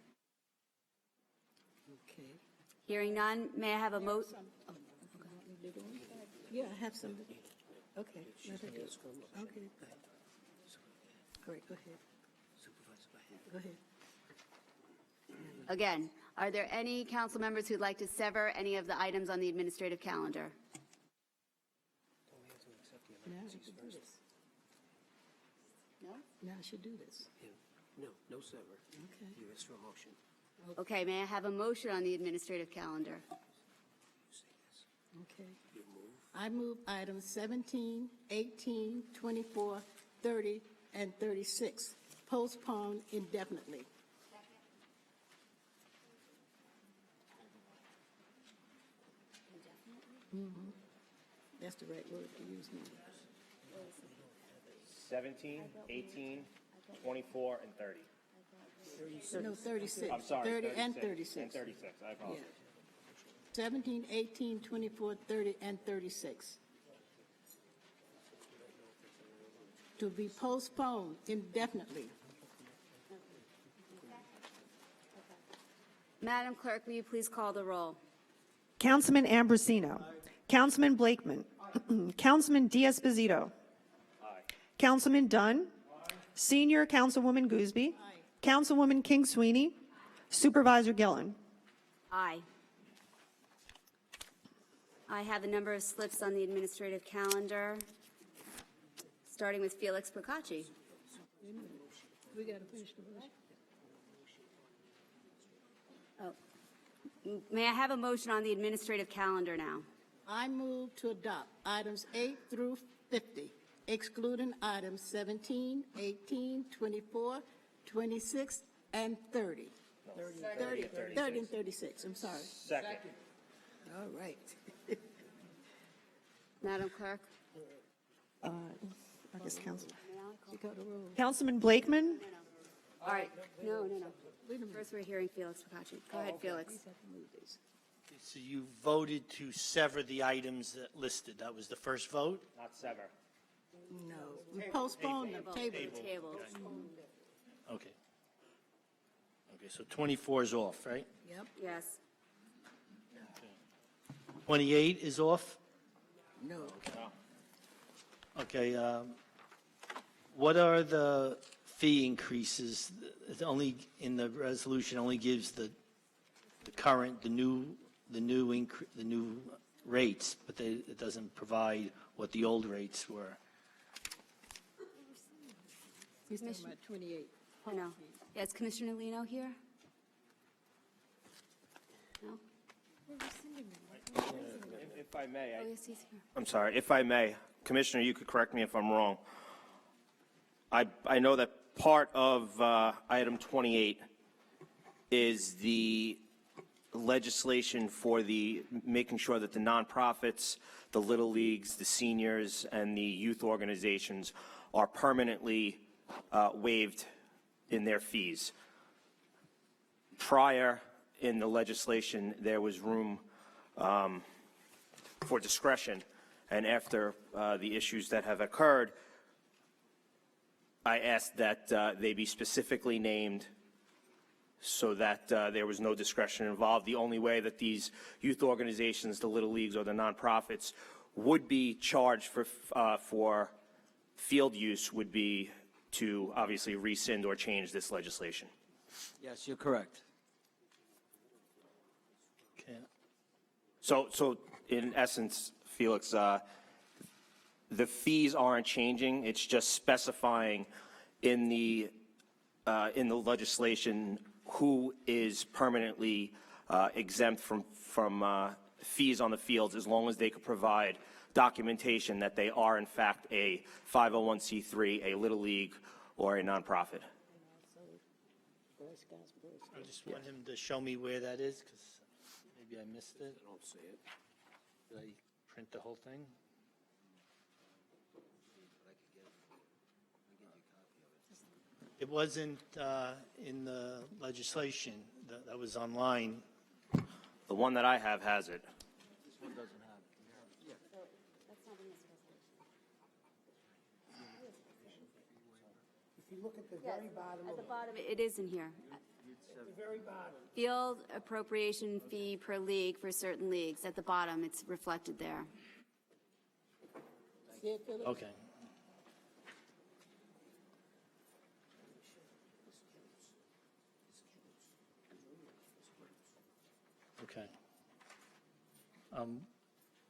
Okay. Hearing none, may I have a motion? Yeah, I have some. Okay. Let her do it. Okay. Great, go ahead. Go ahead. Again, are there any council members who'd like to sever any of the items on the administrative calendar? Now I should do this. No? Now I should do this. No sever. Okay. You asked for a motion. Okay, may I have a motion on the administrative calendar? Okay. I move items 17, 18, 24, 30, and 36 postponed indefinitely. Mm-hmm. That's the right word to use now. 17, 18, 24, and 30. No, 36. I'm sorry. 30 and 36. 36. And 36. I apologize. Yeah. 17, 18, 24, 30, and 36. To be postponed indefinitely. Madam Clerk, will you please call the roll? Councilman Ambrosino. Councilman Blakeman. Councilman Diaz-Bazito. Councilman Dunn. Senior Councilwoman Gooseby. Councilwoman King Sweeney. Supervisor Gillen. Aye. I have a number of slips on the administrative calendar, starting with Felix Procacci. We got to finish the motion. Oh. May I have a motion on the administrative calendar now? I move to adopt items 8 through 50, excluding items 17, 18, 24, 26, and 30. 30 and 36, I'm sorry. Second. All right. Madam Clerk? I guess Roll. Councilman Blakeman. All right. No. First, we're hearing Felix Procacci. Go ahead, Felix. So you voted to sever the items that listed. That was the first vote? Not sever. No, we postponed them, table. Okay. Okay, so 24 is off, right? Yep. Yes. 28 is off? No. Okay, what are the fee increases? It only, in the resolution, only gives the current, the new rates, but it doesn't provide what the old rates were. He's talking about 28. No. Is Commissioner Lino here? No? If I may, Oh, yes, he's here. I'm sorry. If I may, Commissioner, you could correct me if I'm wrong. I know that part of item 28 is the legislation for the making sure that the nonprofits, the little leagues, the seniors, and the youth organizations are permanently waived in their fees. Prior in the legislation, there was room for discretion, and after the issues that have occurred, I asked that they be specifically named so that there was no discretion involved. The only way that these youth organizations, the little leagues, or the nonprofits would be charged for field use would be to obviously rescind or change this legislation. Yes, you're correct. Okay. So in essence, Felix, the fees aren't changing. It's just specifying in the legislation who is permanently exempt from fees on the fields, as long as they could provide documentation that they are in fact a 501c3, a little league, or a nonprofit. I just want him to show me where that is, because maybe I missed it. I don't see it. Did I print the whole thing? It wasn't in the legislation that was online. The one that I have has it. This one doesn't have it. If you look at the very bottom At of the bottom, it is in here. the very bottom. Field appropriation fee per league for certain leagues. At the bottom, it's reflected there. See it, Philip? Okay. Okay.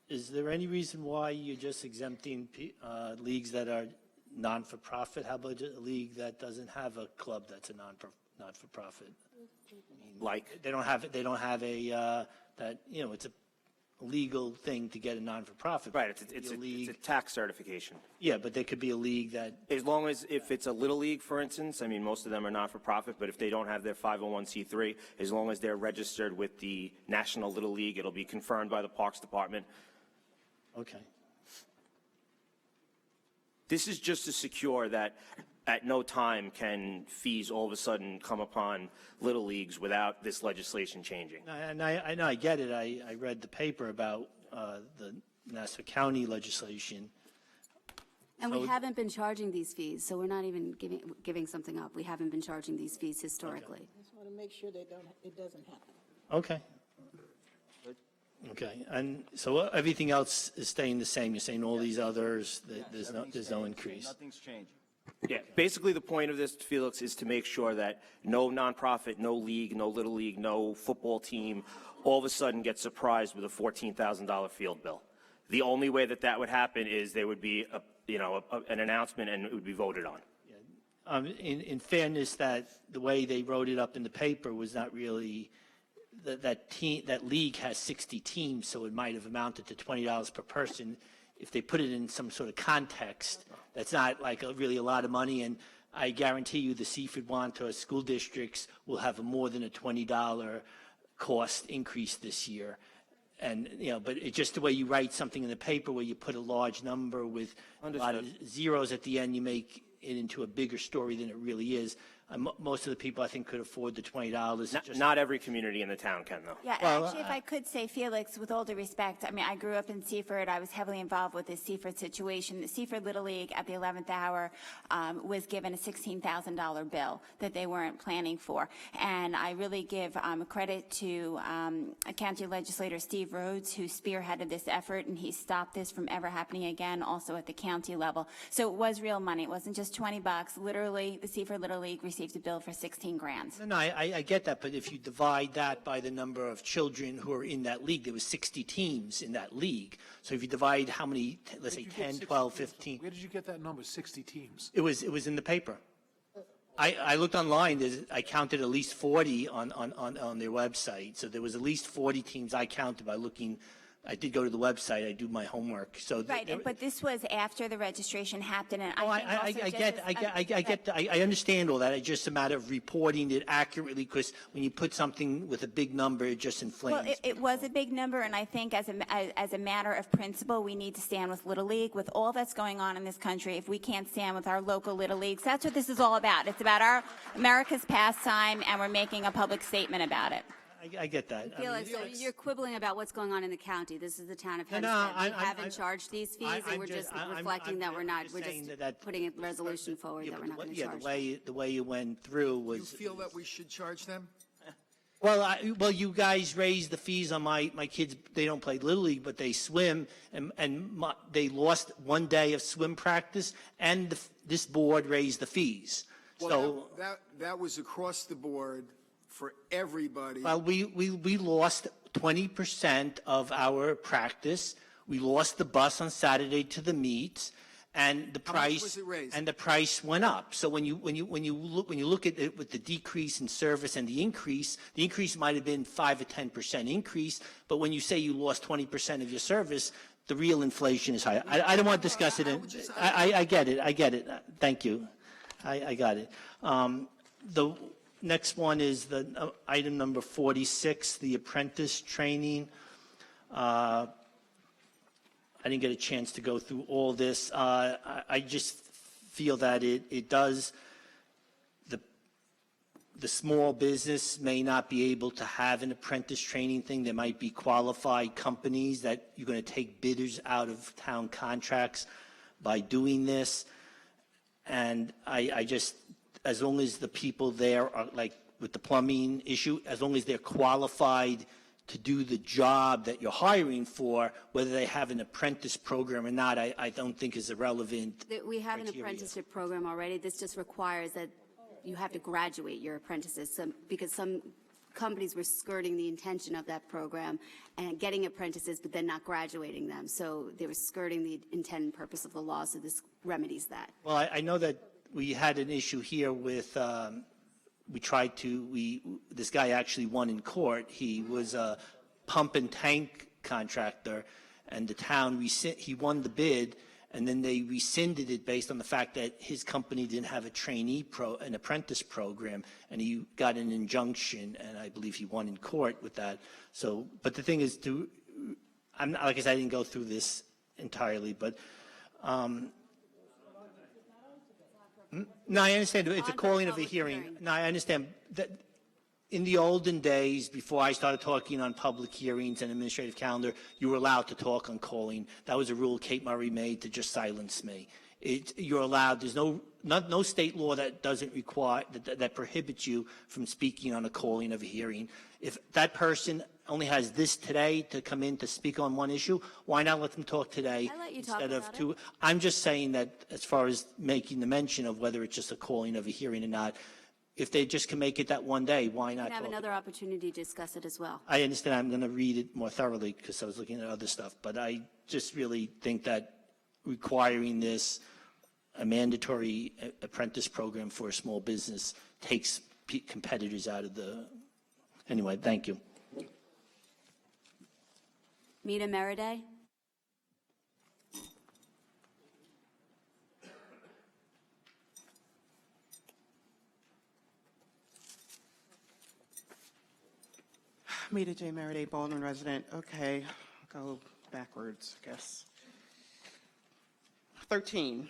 Is there any reason why you're just exempting leagues that are non-for-profit? How about a league that doesn't have a club that's a not-for-profit? Like? They don't have a, that, you know, it's a legal thing to get a non-for-profit. Right, it's a tax certification. Yeah, but there could be a league that, As long as, if it's a little league, for instance, I mean, most of them are not-for-profit, but if they don't have their 501c3, as long as they're registered with the National Little League, it'll be confirmed by the Parks Department. okay. This is just to secure that at no time can fees all of a sudden come upon little leagues without this legislation changing. And I know, I get it. I read the paper about the Nassau County legislation. And So- we haven't been charging these fees, so we're not even giving something up. We haven't been charging these fees historically. Just want to make sure it doesn't happen. Okay. Okay, and so everything else is staying the same? You're saying all these others, there's no increase? Nothing's changing. Yeah, basically the point of this, Felix, is to make sure that no nonprofit, no league, no little league, no football team all of a sudden gets surprised with a $14,000 field bill. The only way that that would happen is there would be an announcement and it would be voted on. In fairness, that the way they wrote it up in the paper was not really, that league has 60 teams, so it might have amounted to $20 per person. If they put it in some sort of context, that's not like really a lot of money. And I guarantee you the Seaford Wantagh school districts will have more than a $20 cost increase this year. And, you know, but it's just the way you write something in the paper where you put a large number with a lot of zeros at the end, you make it into a bigger story than it really is. Most of the people, I think, could afford the $20. Not every community in the town can, though. Yeah, actually, if I could say, Felix, with all due respect, I mean, I grew up in Seaford. I was heavily involved with the Seaford situation. The Seaford Little League at the 11th hour was given a $16,000 bill that they weren't planning for. And I really give credit to County Legislator Steve Rhodes, who spearheaded this effort, and he stopped this from ever happening again, also at the county level. So it was real money. It wasn't just $20. Literally, the Seaford Little League received a bill for 16 grand. No, I get that, but if you divide that by the number of children who are in that league, there was 60 teams in that league. So if you divide how many, let's say 10, 12, 15. Where did you get that number, 60 teams? It was in the paper. I looked online, I counted at least 40 on their website. So there was at least 40 teams I counted by looking. I did go to the website. I do my homework. So Right, but this was after the registration happened, and I understand all that. It's just a matter of reporting it accurately, because when you put something with a big number, it just inflames. Well, it was a big number, and I think as a matter of principle, we need to stand with Little League. With all that's going on in this country, if we can't stand with our local Little Leagues, that's what this is all about. It's about our America's pastime, and we're making a public statement about it. I get that. Felix, so you're quibbling about what's going on in the county. This is the town of No, Hempstead. no, We haven't charged these fees, and we're just reflecting that we're not, we're just putting a resolution forward that we're not going to charge. The way you went through was. You feel that we should charge them? Well, you guys raised the fees on my kids. They don't play Little League, but they swim, and they lost one day of swim practice, and this board raised the fees. Well, that was across the board for everybody. Well, we lost 20% of our practice. We lost the bus on Saturday to the meets, and the How price much was it raised? and the price went up. So when you look at it with the decrease in service and the increase might have been 5 or 10% increase. But when you say you lost 20% of your service, the real inflation is higher. I don't want to discuss it. I get it. Thank you. I got it. The next one is the item number 46, the apprentice training. I didn't get a chance to go through all this. I just feel that it does, the small business may not be able to have an apprentice training thing. There might be qualified companies that you're going to take bidders out of town contracts by doing this. And I just, as long as the people there are, like with the plumbing issue, as long as they're qualified to do the job that you're hiring for, whether they have an apprentice program or not, I don't think is irrelevant. We have an criteria. apprenticeship program already. This just requires that you have to graduate your apprentices, because some companies were skirting the intention of that program and getting apprentices, but then not graduating them. So they were skirting the intent and purpose of the law, so this remedies that. Well, I know that we had an issue here with, this guy actually won in court. He was a pump and tank contractor, and the town, he won the bid, and then they rescinded it based on the fact that his company didn't have an apprentice program, and he got an injunction, and I believe he won in court with that. So, but the thing is, I'm not, like I said, I didn't go through this entirely, but no, I understand. It's a calling of a hearing. No, I understand that in the olden days, before I started talking on public hearings and administrative calendar, you were allowed to talk on calling. That was a rule Kate Murray made to just silence me. You're allowed. There's no state law that doesn't require, that prohibits you from speaking on a calling of a hearing. If that person only has this today to come in to speak on one issue, why not let them talk today I let you talk instead of about two? it. I'm just saying that as far as making the mention of whether it's just a calling of a hearing or not, if they just can make it that one day, why You not can have talk? another opportunity to discuss it as well. I understand. I'm going to read it more thoroughly because I was looking at other stuff, but I just really think that requiring this, a mandatory apprentice program for a small business, takes competitors out of the. Anyway, thank you. Mita Meriday? Mita J. Meriday, Baldwin resident. Okay, go backwards, I guess. 13.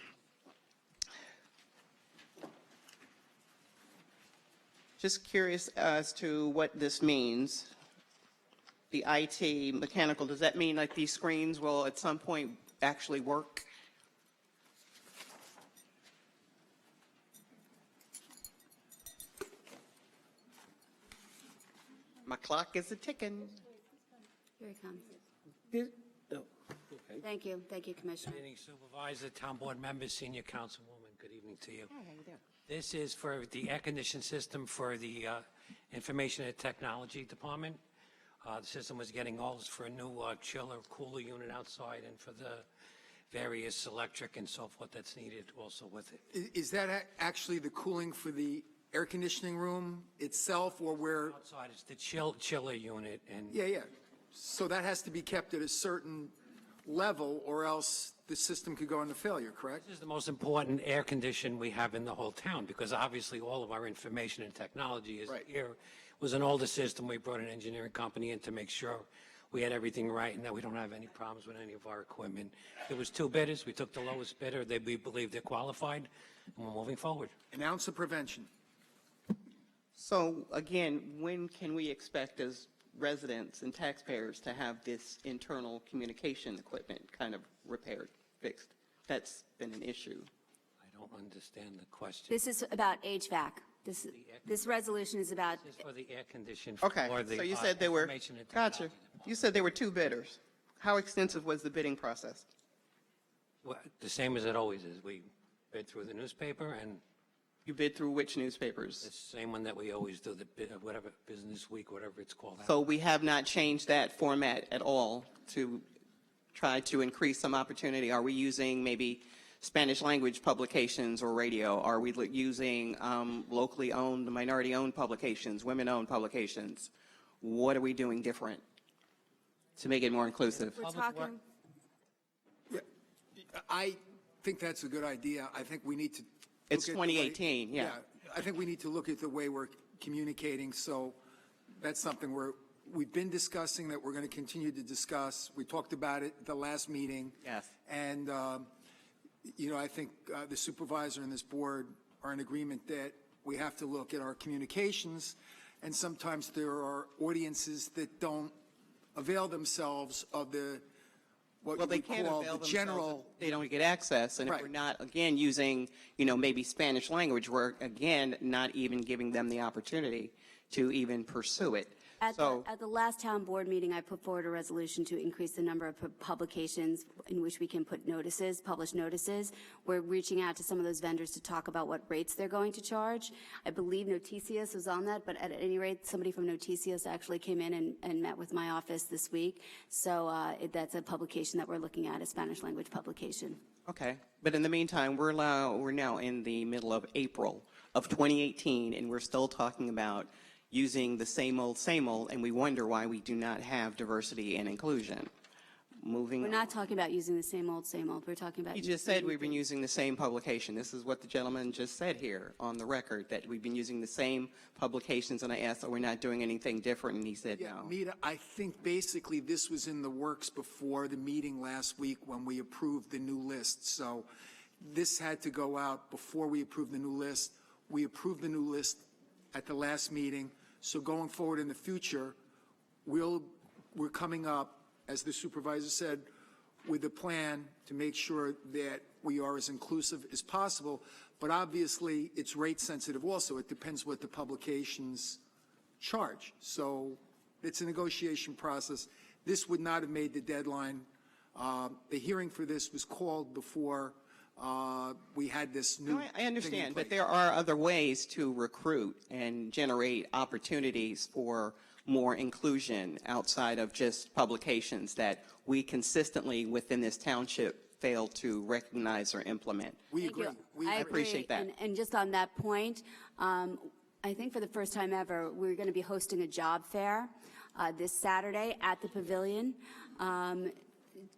Just curious as to what this means. The IT, mechanical, does that mean like these screens will at some point actually work? My clock is a-ticking. Here he comes. Okay. Thank you. Thank you, Commissioner. Good evening, Supervisor, Town Board members, Senior Councilwoman. Good evening to you. Hi, how you doing? This is for the air conditioning system for the Information and Technology Department. The system was getting old for a new chiller, cooler unit outside, and for the various electric and so forth that's needed also with it. Is that actually the cooling for the air conditioning room itself, or where? Outside is the chiller unit, and Yeah. So that has to be kept at a certain level, or else the system could go into failure, correct? this is the most important air condition we have in the whole town, because obviously all of our information and technology is here. It was an older system. We brought an engineering company in to make sure we had everything right and that we don't have any problems with any of our equipment. There was 2 bidders. We took the lowest bidder. We believe they're qualified, and we're moving forward. An ounce of prevention. So again, when can we expect as residents and taxpayers to have this internal communication equipment kind of repaired, fixed? That's been an issue. I don't understand the question. This is about HVAC. This resolution is about. This is for the air condition. Okay, for the, so you said there were, Information and gotcha. Technology You said there were 2 bidders. How extensive was the bidding process? Well, the same as it always is. We bid through the newspaper, and You bid through which newspapers? the same one that we always do, the whatever, Business Week, whatever it's called. So we have not changed that format at all to try to increase some opportunity? Are we using maybe Spanish language publications or radio? Are we using locally owned, minority-owned publications, women-owned publications? What are we doing different to make it more inclusive? We're talking. Yeah, I think that's a good idea. I think we need to. It's look at the way- 2018, yeah. I think we need to look at the way we're communicating. So that's something we've been discussing, that we're going to continue to discuss. We talked about it at the last meeting. Yes. And, I think the supervisor and this board are in agreement that we have to look at our communications, and sometimes there are audiences that don't avail themselves of the, what Well, we they can't call avail the themselves general. if they don't get access. And Right. if we're not, again, using, maybe Spanish language, we're, again, not even giving them the opportunity to even pursue it. At the last town board meeting, I put forward a resolution to increase the number of publications in which we can put notices, publish notices. We're reaching out to some of those vendors to talk about what rates they're going to charge. I believe Noticias was on that, but at any rate, somebody from Noticias actually came in and met with my office this week. So that's a publication that we're looking at, a Spanish language publication. Okay. But in the meantime, we're now in the middle of April of 2018, and we're still talking about using the same old, and we wonder why we do not have diversity and inclusion. Moving We're on. not talking about using the same old. We're talking about. You just said we've been using the same publication. This is what the gentleman just said here on the record, that we've been using the same publications, and I asked, are we not doing anything different? And he said Yeah, no. Mita, I think basically this was in the works before the meeting last week when we approved the new list. So this had to go out before we approved the new list. We approved the new list at the last meeting. So going forward in the future, we're coming up, as the supervisor said, with a plan to make sure that we are as inclusive as possible. But obviously, it's rate sensitive also. It depends what the publications charge. So it's a negotiation process. This would not have made the deadline. The hearing for this was called before we had this new. No, I understand, but there are other ways to recruit and generate opportunities for more inclusion outside of just publications that we consistently within this township fail to recognize or implement. We Thank agree. you. I appreciate that. And just on that point, I think for the first time ever, we're going to be hosting a job fair this Saturday at the Pavilion.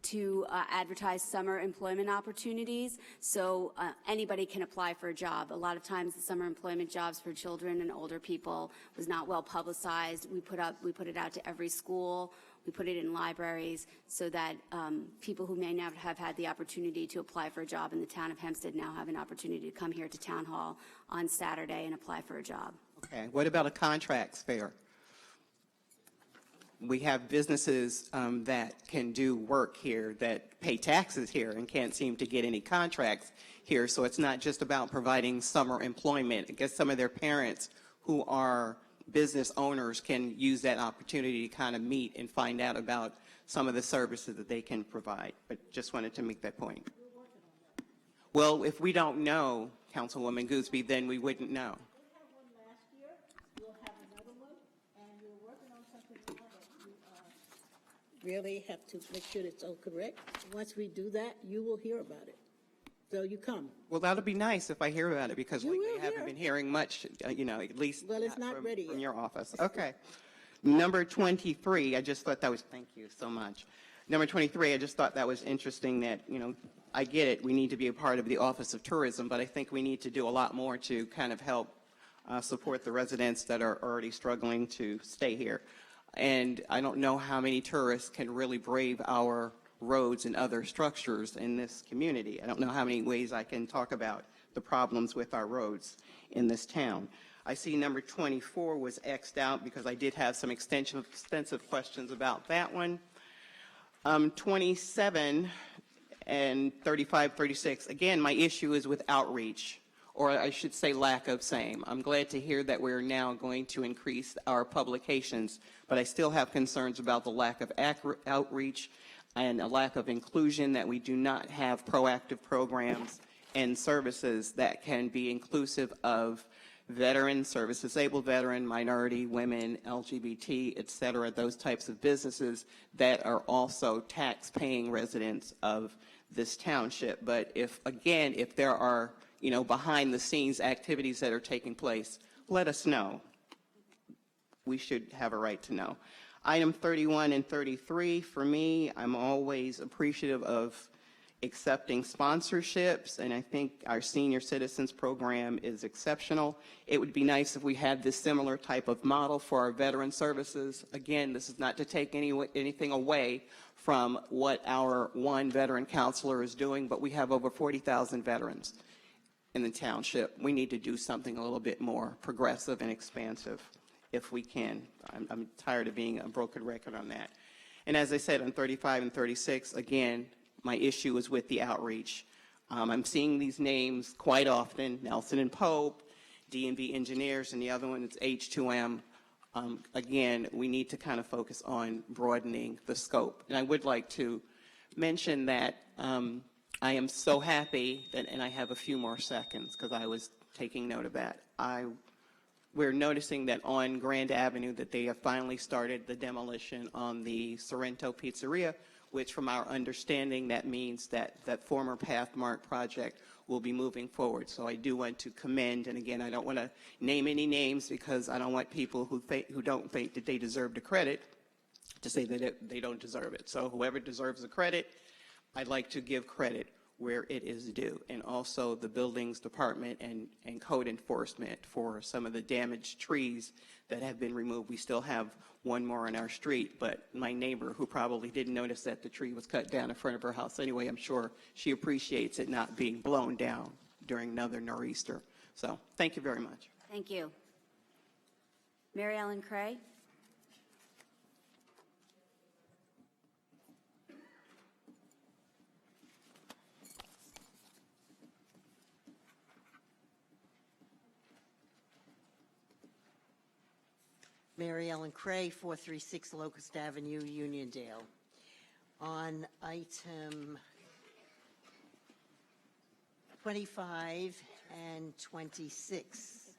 To advertise summer employment opportunities, so anybody can apply for a job. A lot of times the summer employment jobs for children and older people was not well publicized. We put it out to every school. We put it in libraries so that people who may not have had the opportunity to apply for a job in the town of Hempstead now have an opportunity to come here to Town Hall on Saturday and apply for a job. Okay, what about a contracts fair? We have businesses that can do work here, that pay taxes here, and can't seem to get any contracts here. So it's not just about providing summer employment. I guess some of their parents who are business owners can use that opportunity to kind of meet and find out about some of the services that they can provide. But just wanted to make that point. Well, if we don't know, Councilwoman Gooseby, then we wouldn't know. Really have to make sure it's all correct. Once we do that, you will hear about it. So you come. Well, that'll be nice if I hear about it, because You lately will I haven't hear. been hearing much, at least Well, it's not from, ready from yet. your office. Okay. Number 23, I just thought that was, thank you so much. Number 23, I just thought that was interesting that, I get it, we need to be a part of the Office of Tourism, but I think we need to do a lot more to kind of help support the residents that are already struggling to stay here. And I don't know how many tourists can really brave our roads and other structures in this community. I don't know how many ways I can talk about the problems with our roads in this town. I see number 24 was X'd out because I did have some extensive questions about that one. 27 and 35, 36, again, my issue is with outreach, or I should say lack of same. I'm glad to hear that we're now going to increase our publications, but I still have concerns about the lack of outreach and a lack of inclusion, that we do not have proactive programs and services that can be inclusive of veteran, service disabled veteran, minority, women, LGBT, et cetera, those types of businesses that are also tax-paying residents of this township. But if there are, behind-the-scenes activities that are taking place, let us know. We should have a right to know. Item 31 and 33, for me, I'm always appreciative of accepting sponsorships, and I think our senior citizens program is exceptional. It would be nice if we had this similar type of model for our veteran services. Again, this is not to take anything away from what our one veteran counselor is doing, but we have over 40,000 veterans. in the township, we need to do something a little bit more progressive and expansive if we can. I'm tired of being a broken record on that. And as I said, on 35 and 36, again, my issue is with the outreach. I'm seeing these names quite often, Nelson and Pope, D&B Engineers, and the other one is H2M. Again, we need to kind of focus on broadening the scope. And I would like to mention that I am so happy that, and I have a few more seconds because I was taking note of that. We're noticing that on Grand Avenue that they have finally started the demolition on the Sorrento Pizzeria, which from our understanding, that means that that former Pathmark project will be moving forward. So I do want to commend, and again, I don't want to name any names because I don't want people who don't think that they deserve the credit to say that they don't deserve it. So whoever deserves the credit, I'd like to give credit where it is due, and also the buildings department and code enforcement for some of the damaged trees that have been removed. We still have one more on our street, but my neighbor, who probably didn't notice that the tree was cut down in front of her house anyway, I'm sure she appreciates it not being blown down during another nor'easter. So thank you very much. Thank you. Mary Ellen Cray? Mary Ellen Cray, 436 Locust Avenue, Uniondale. On item 25 and 26,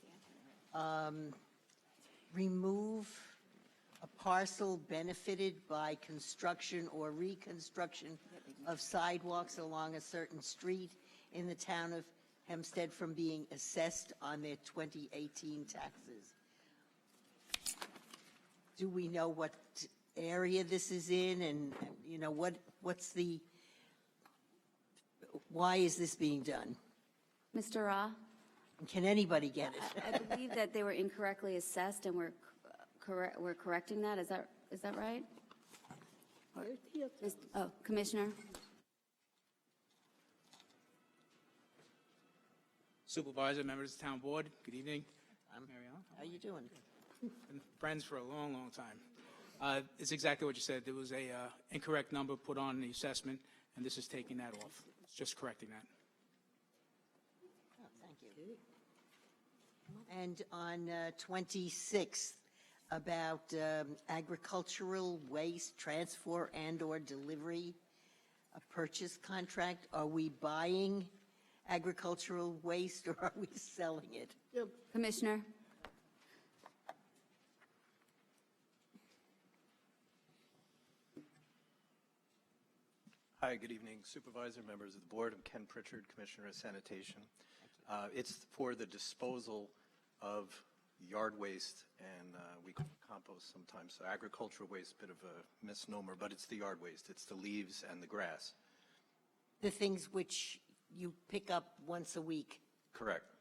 remove a parcel benefited by construction or reconstruction of sidewalks along a certain street in the town of Hempstead from being assessed on their 2018 taxes. Do we know what area this is in, and you know why is this being done? Mr. Ra? Can anybody get it? I believe that they were incorrectly assessed, and we're correcting that. Is that right? Oh, Commissioner? Supervisor, members of the town board, good evening. I'm Mary Ellen. How you doing? Been friends for a long, long time. It's exactly what you said. There was a incorrect number put on the assessment, and this is taking that off. It's just correcting that. Oh, thank you. And on 26th, about agricultural waste transfer and/or delivery, a purchase contract. Are we buying agricultural waste or are we selling it? Commissioner? Hi, good evening, Supervisor, members of the board. I'm Ken Pritchard, Commissioner of Sanitation. It's for the disposal of yard waste, and we call it compost sometimes. So agricultural waste, bit of a misnomer, but it's the yard waste. It's the leaves and the grass. The things which you pick up once a week. Correct.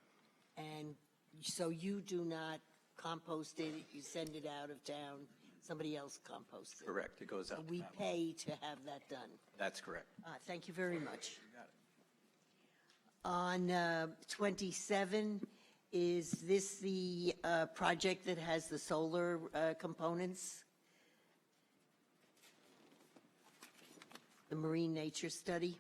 And so you do not compost it, you send it out of town, somebody else composts it. Correct. It goes out. So we pay to have that done. That's correct. Thank you very much. You got it. On 27, is this the project that has the solar components? The marine nature study?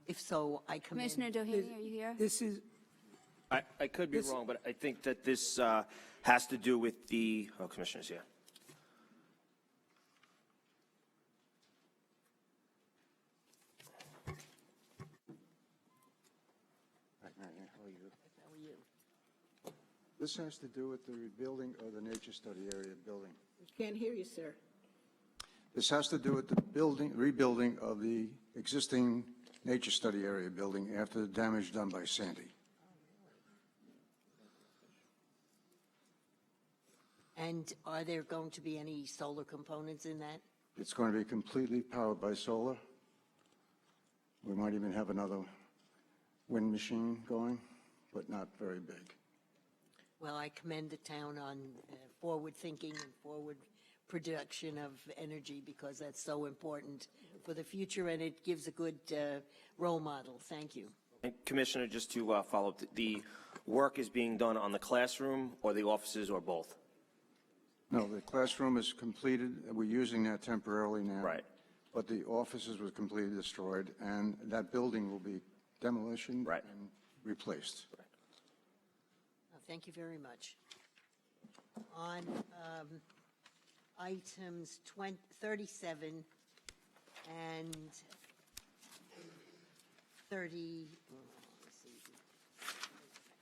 If so, I commend. Commissioner Doheny, are you here? This is, I could be wrong, but I think that this has to do with the, Commissioners, yeah. This has to do with the rebuilding of the nature study area building. Can't hear you, sir. This has to do with the rebuilding of the existing nature study area building after the damage done by Sandy. And are there going to be any solar components in that? It's going to be completely powered by solar. We might even have another wind machine going, but not very big. Well, I commend the town on forward thinking and forward production of energy, because that's so important for the future, and it gives a good role model. Thank you. And Commissioner, just to follow up, the work is being done on the classroom or the offices or both? No, the classroom is completed. We're using that temporarily now. Right. But the offices were completely destroyed, and that building will be demolition and replaced. Thank you very much. On items 37 and 30, let's see.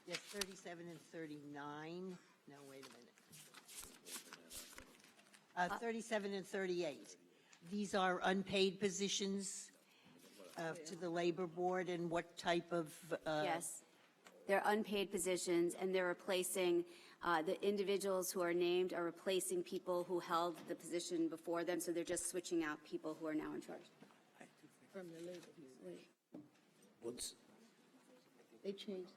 Yes, 37 and 39. No, wait a minute. 37 and 38. These are unpaid positions to the Labor Board, and what type of? Yes, they're unpaid positions, and they're replacing, the individuals who are named are replacing people who held the position before them, so they're just switching out people who are now in charge. From the labor, wait, What's, they changed.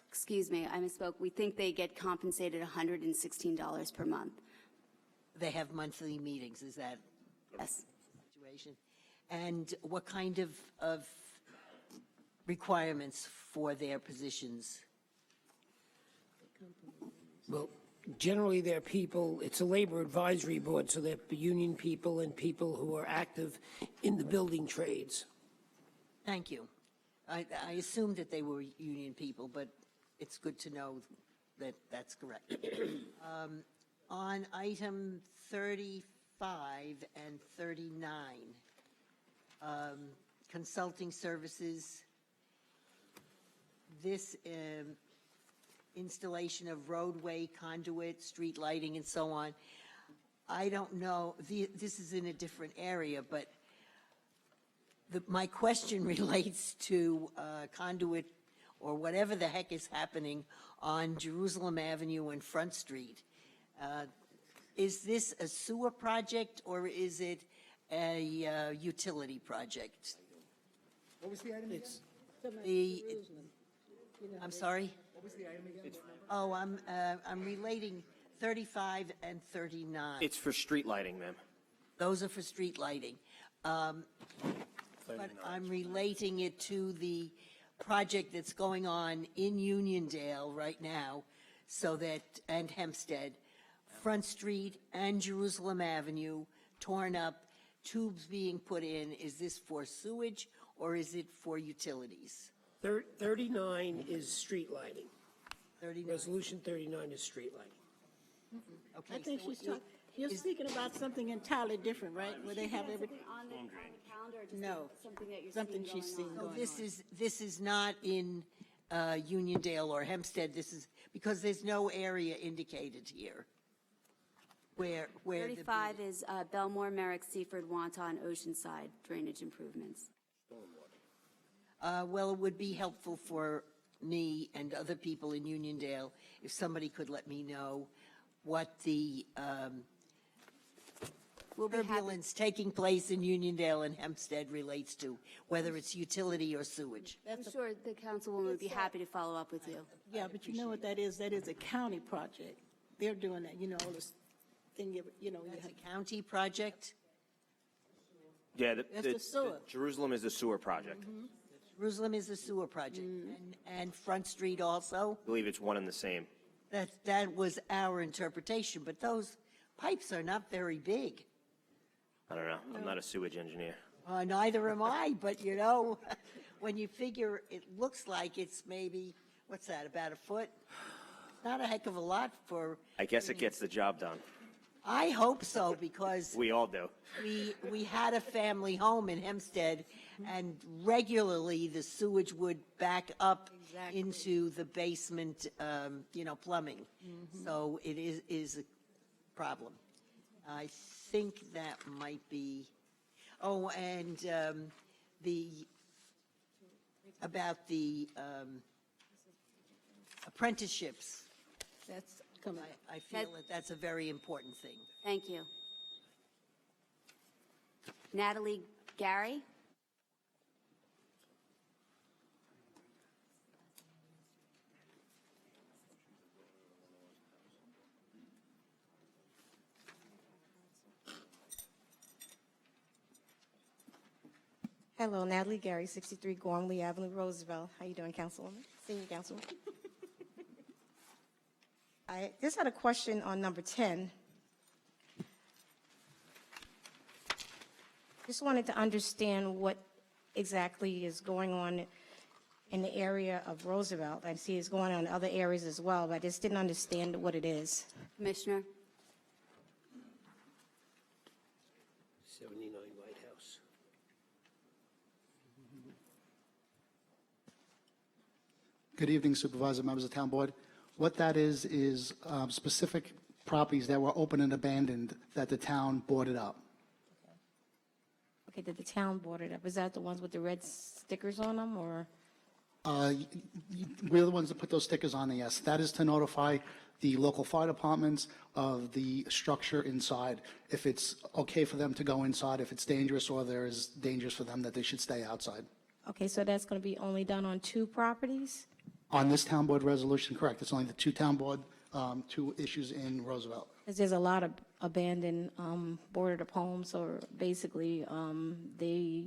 Excuse me, I misspoke. We think they get compensated $116 per month. They have monthly meetings, is that? Yes. Situation? And what kind of requirements for their positions? well, generally they're people, it's a labor advisory board, so they're union people and people who are active in the building trades. Thank you. I assumed that they were union people, but it's good to know that that's correct. On item 35 and 39, consulting services, this installation of roadway, conduit, street lighting, and so on, I don't know, this is in a different area, but my question relates to conduit or whatever the heck is happening on Jerusalem Avenue and Front Street. Is this a sewer project or is it a utility project? What was the item again? I'm sorry? What was the item again? Oh, I'm relating 35 and 39. It's for street lighting, ma'am. Those are for street lighting. But I'm relating it to the project that's going on in Uniondale right now, so that, and Hempstead, Front Street and Jerusalem Avenue torn up, tubes being put in. Is this for sewage or is it for utilities? 39 is street lighting. 39. Resolution 39 is street lighting. Okay, I think so she's talking, you're speaking about something entirely different, right? Where they have everything. On the calendar, or just No, something that you're something seeing she's going seen on? going So on. this is not in Uniondale or Hempstead. This is because there's no area indicated here. Where 35 is Belmore, Merrick, Seaford, Wanton, Oceanside drainage improvements. Well, it would be helpful for me and other people in Uniondale if somebody could let me know what the turbulence taking place in Uniondale and Hempstead relates to, whether it's utility or sewage. I'm sure the councilwoman would be happy to follow up with you. Yeah, but you know what that is? That is a county project. They're doing that, all this thing, you know. That's a county project? Yeah, That's the sewer. Jerusalem is the sewer project. Jerusalem is a sewer project, and Front Street also? I believe it's one and the same. That was our interpretation, but those pipes are not very big. I don't know. I'm not a sewage engineer. Neither am I, but when you figure it looks like it's maybe, what's that, about a foot? Not a heck of a lot for. I guess it gets the job done. I hope so, because We all do. we had a family home in Hempstead, and regularly the sewage would back up into the basement, plumbing. So it is a problem. I think that might be, and about the apprenticeships. That's coming. I feel that that's a very important thing. Thank you. Natalie Gary? Hello, Natalie Gary, 63 Gormley Avenue, Roosevelt. How you doing, Councilwoman? Senior Councilwoman. I just had a question on number 10. Just wanted to understand what exactly is going on in the area of Roosevelt. I see it's going on in other areas as well, but I just didn't understand what it is. Commissioner? 79 White House. Good evening, Supervisor, members of Town Board. What that is specific properties that were open and abandoned that the town boarded up. Okay, did the town board it up? Is that the ones with the red stickers on them, or? We're the ones that put those stickers on there, yes. That is to notify the local fire departments of the structure inside, if it's okay for them to go inside, if it's dangerous or there is dangers for them that they should stay outside. Okay, so that's going to be only done on 2 properties? On this town board resolution, correct. It's only the 2 town board, 2 issues in Roosevelt. Because there's a lot of abandoned boarded up homes, or basically they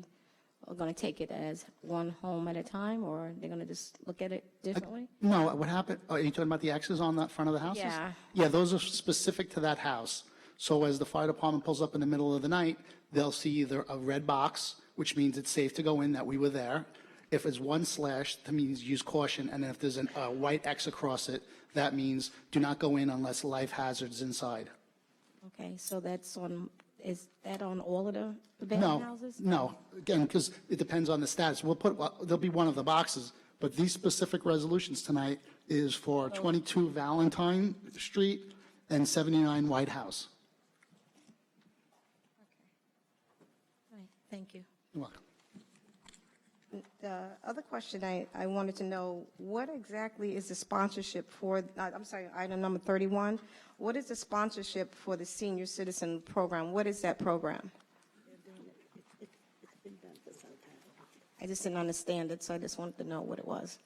are going to take it as one home at a time, or they're going to just look at it differently? No, what happened, are you talking about the X's on the front of the houses? Yeah. Yeah, those are specific to that house. So as the fire department pulls up in the middle of the night, they'll see either a red box, which means it's safe to go in, that we were there. If it's 1 slash, that means use caution, and then if there's a white X across it, that means do not go in unless life hazards inside. Okay, so that's on, is that on all of the abandoned houses? No, again, because it depends on the status. We'll put, there'll be one of the boxes, but these specific resolutions tonight is for 22 Valentine Street and 79 White House. All right, thank you. You're welcome. The other question I wanted to know, what exactly is the sponsorship for, I'm sorry, item number 31, what is the sponsorship for the senior citizen program? What is that program? It's been done for some time. I just didn't understand it, so I just wanted to know what it was.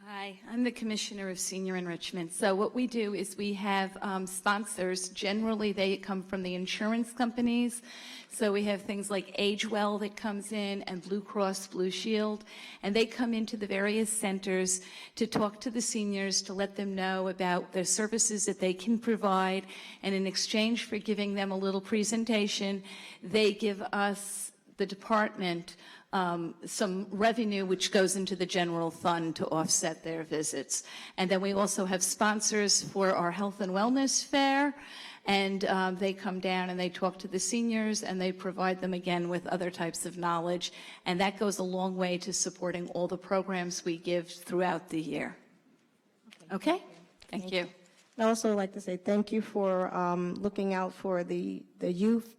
Hi, I'm the Commissioner of Senior Enrichment. So what we do is we have sponsors. Generally, they come from the insurance companies. So we have things like AgeWell that comes in, and Blue Cross Blue Shield, and they come into the various centers to talk to the seniors, to let them know about the services that they can provide, and in exchange for giving them a little presentation, they give us, the department, some revenue which goes into the general fund to offset their visits. And then we also have sponsors for our health and wellness fair, and they come down and they talk to the seniors, and they provide them again with other types of knowledge, and that goes a long way to supporting all the programs we give throughout the year. Okay? Thank you. I'd also like to say thank you for looking out for the youth,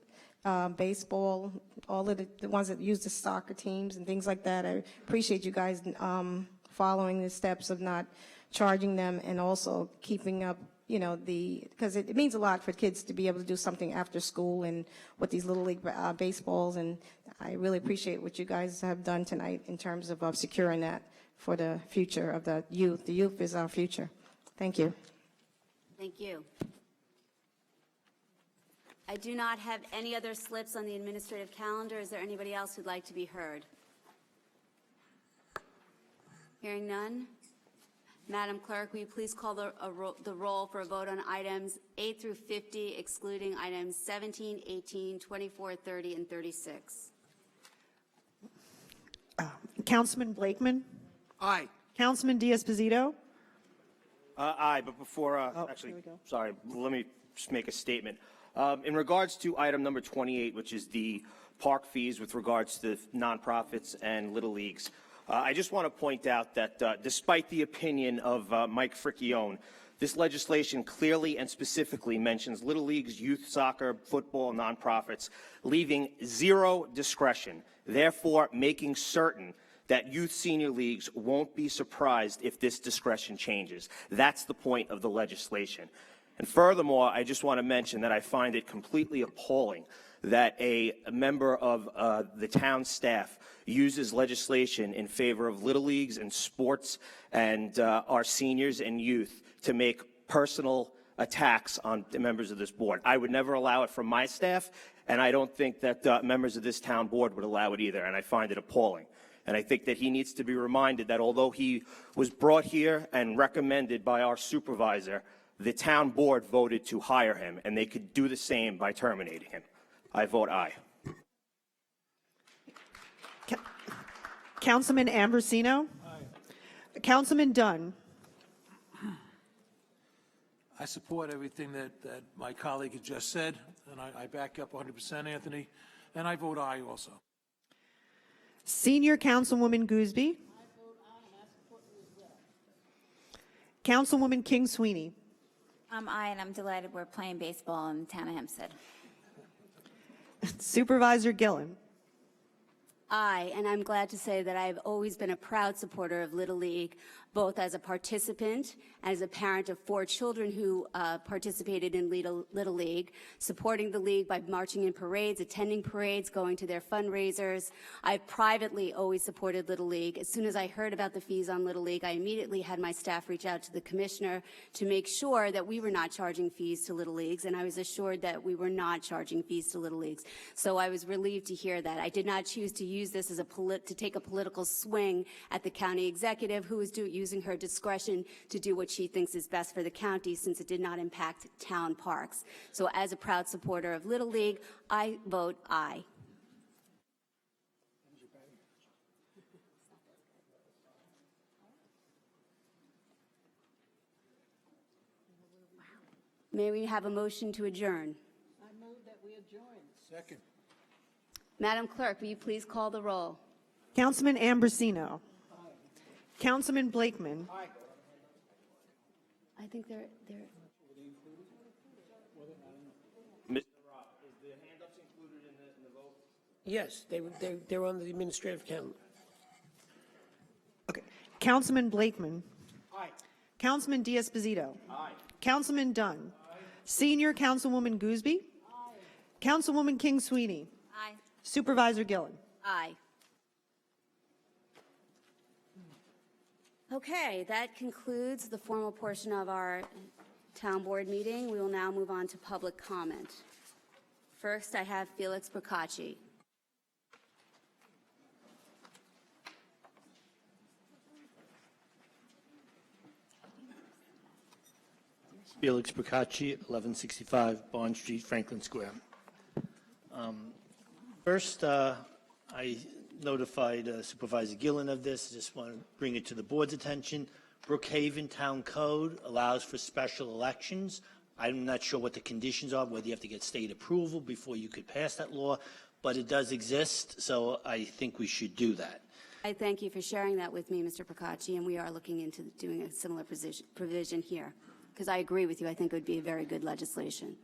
baseball, all of the ones that use the soccer teams and things like that. I appreciate you guys following the steps of not charging them, and also keeping up, you know, because it means a lot for kids to be able to do something after school and with these little league baseballs, and I really appreciate what you guys have done tonight in terms of securing that for the future of the youth. The youth is our future. Thank you. Thank you. I do not have any other slips on the administrative calendar. Is there anybody else who'd like to be heard? Hearing none. Madam Clerk, will you please call the roll for a vote on items 8 through 50, excluding items 17, 18, 24, 30, and 36? Councilman Blakeman? Aye. Councilman Diaz-Pizito? Aye, but before, actually, sorry, let me just make a statement. In regards to item number 28, which is the park fees with regards to nonprofits and little leagues, I just want to point out that despite the opinion of Mike Friccione, this legislation clearly and specifically mentions little leagues, youth soccer, football, nonprofits, leaving zero discretion, therefore making certain that youth senior leagues won't be surprised if this discretion changes. That's the point of the legislation. And furthermore, I just want to mention that I find it completely appalling that a member of the town staff uses legislation in favor of little leagues and sports and our seniors and youth to make personal attacks on the members of this board. I would never allow it from my staff, and I don't think that members of this town board would allow it either, and I find it appalling. And I think that he needs to be reminded that although he was brought here and recommended by our supervisor, the town board voted to hire him, and they could do the same by terminating him. I vote aye. Councilman Ambrosino? Aye. Councilman Dunn? I support everything that my colleague has just said, and I back up 100%, Anthony, and I vote aye also. Senior Councilwoman Gooseby? Councilwoman King Sweeney? I'm aye, and I'm delighted we're playing baseball in the town of Hempstead. Supervisor Gillen? Aye, and I'm glad to say that I've always been a proud supporter of Little League, both as a participant and as a parent of 4 children who participated in Little League, supporting the league by marching in parades, attending parades, going to their fundraisers. I've privately always supported Little League. As soon as I heard about the fees on Little League, I immediately had my staff reach out to the commissioner to make sure that we were not charging fees to Little Leagues, and I was assured that we were not charging fees to Little Leagues. So I was relieved to hear that. I did not choose to use this as to take a political swing at the county executive, who is using her discretion to do what she thinks is best for the county, since it did not impact town parks. So as a proud supporter of Little League, I vote aye. May we have a motion to adjourn? I move that we adjourn. Second. Madam Clerk, will you please call the roll? Councilman Ambrosino? Aye. Councilman Blakeman? Aye. I think they're Mr. Yes, they're on the administrative calendar. Okay. Councilman Blakeman? Aye. Councilman Diaz-Bazito? Aye. Councilman Dunn? Aye. Senior Councilwoman Gooseby? Aye. Councilwoman King Sweeney? Aye. Supervisor Gillen? aye. Okay, that concludes the formal portion of our town board meeting. We will now move on to public comment. First, I have Felix Procacci. Felix Procacci, 1165 Bond Street, Franklin Square. First, I notified Supervisor Gillen of this. I just want to bring it to the board's attention. Brookhaven Town Code allows for special elections. I'm not sure what the conditions are, whether you have to get state approval before you could pass that law, but it does exist, so I think we should do that. I thank you for sharing that with me, Mr. Procacci, and we are looking into doing a similar provision here, because I agree with you. I think it would be a very good legislation.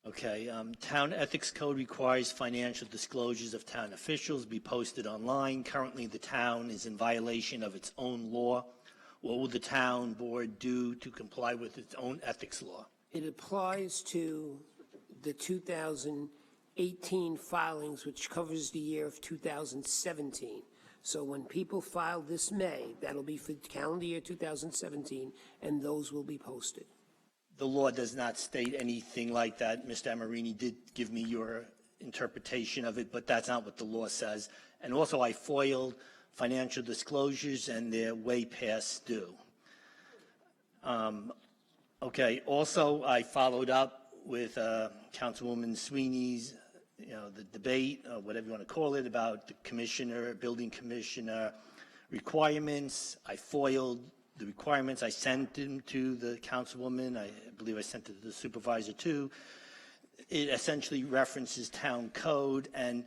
Okay, Town Ethics Code requires financial disclosures of town officials be posted online. Currently, the town is in violation of its own law. What will the town board do to comply with its own ethics law? It applies to the 2018 filings, which covers the year of 2017. So when people file this May, that'll be for calendar year 2017, and those will be posted. The law does not state anything like that. Mr. Amarini did give me your interpretation of it, but that's not what the law says. And also, I foiled financial disclosures, and they're way past due. Okay, also, I followed up with Councilwoman Sweeney's, the debate, whatever you want to call it, about the building commissioner requirements. I foiled the requirements. I sent them to the councilwoman. I believe I sent it to the supervisor too. It essentially references town code, and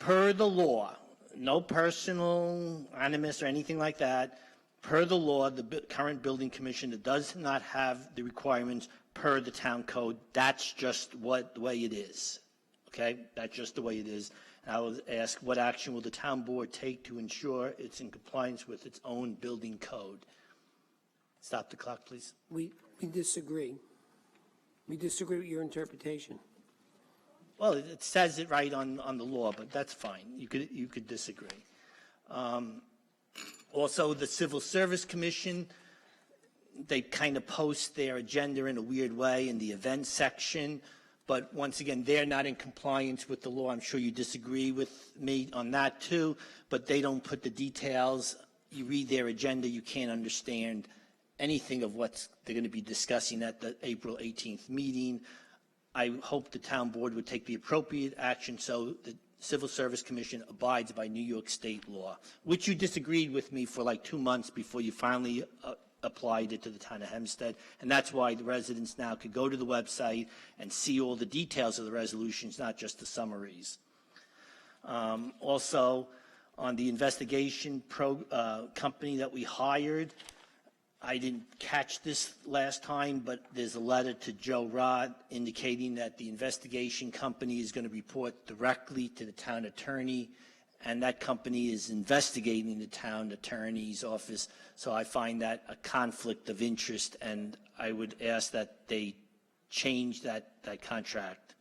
per the law, no personal animus or anything like that, per the law, the current building commissioner does not have the requirements per the town code. That's just the way it is. Okay, that's just the way it is. And I will ask, what action will the town board take to ensure it's in compliance with its own building code? Stop the clock, please. We disagree. We disagree with your interpretation. Well, it says it right on the law, but that's fine. You could disagree. Also, the Civil Service Commission, they kind of post their agenda in a weird way in the events section. But once again, they're not in compliance with the law. I'm sure you disagree with me on that too, but they don't put the details. You read their agenda, you can't understand anything of what they're going to be discussing at the April 18th meeting. I hope the town board would take the appropriate action so the Civil Service Commission abides by New York State law, which you disagreed with me for like 2 months before you finally applied it to the town of Hempstead. And that's why the residents now could go to the website and see all the details of the resolutions, not just the summaries. Also, on the investigation company that we hired, I didn't catch this last time, but there's a letter to Joe Rod indicating that the investigation company is going to report directly to the town attorney, and that company is investigating the town attorney's office. So I find that a conflict of interest, and I would ask that they change that contract.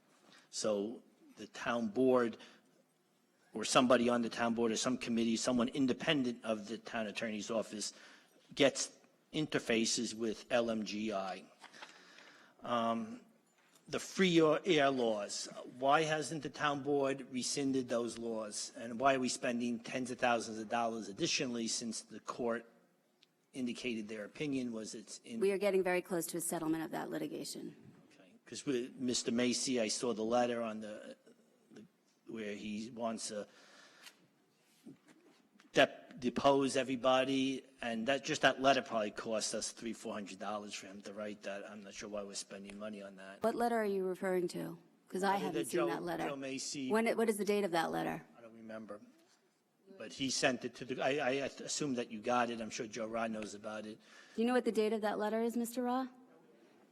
So the town board or somebody on the town board or some committee, someone independent of the town attorney's office gets interfaces with LMGI. The free air laws. Why hasn't the town board rescinded those laws? And why are we spending tens of thousands of dollars additionally since the court indicated their opinion was it's in... We are getting very close to a settlement of that litigation. Because with Mr. Macy, I saw the letter on where he wants to depose everybody, and that letter probably cost us $300-400 for him to write that. I'm not sure why we're spending money on that. What letter are you referring to? Because I haven't seen that letter. Joe Macy. What is the date of that letter? I don't remember, but he sent it to the. I assume that you got it. I'm sure Joe Rod knows about it. Do you know what the date of that letter is, Mr. Ra?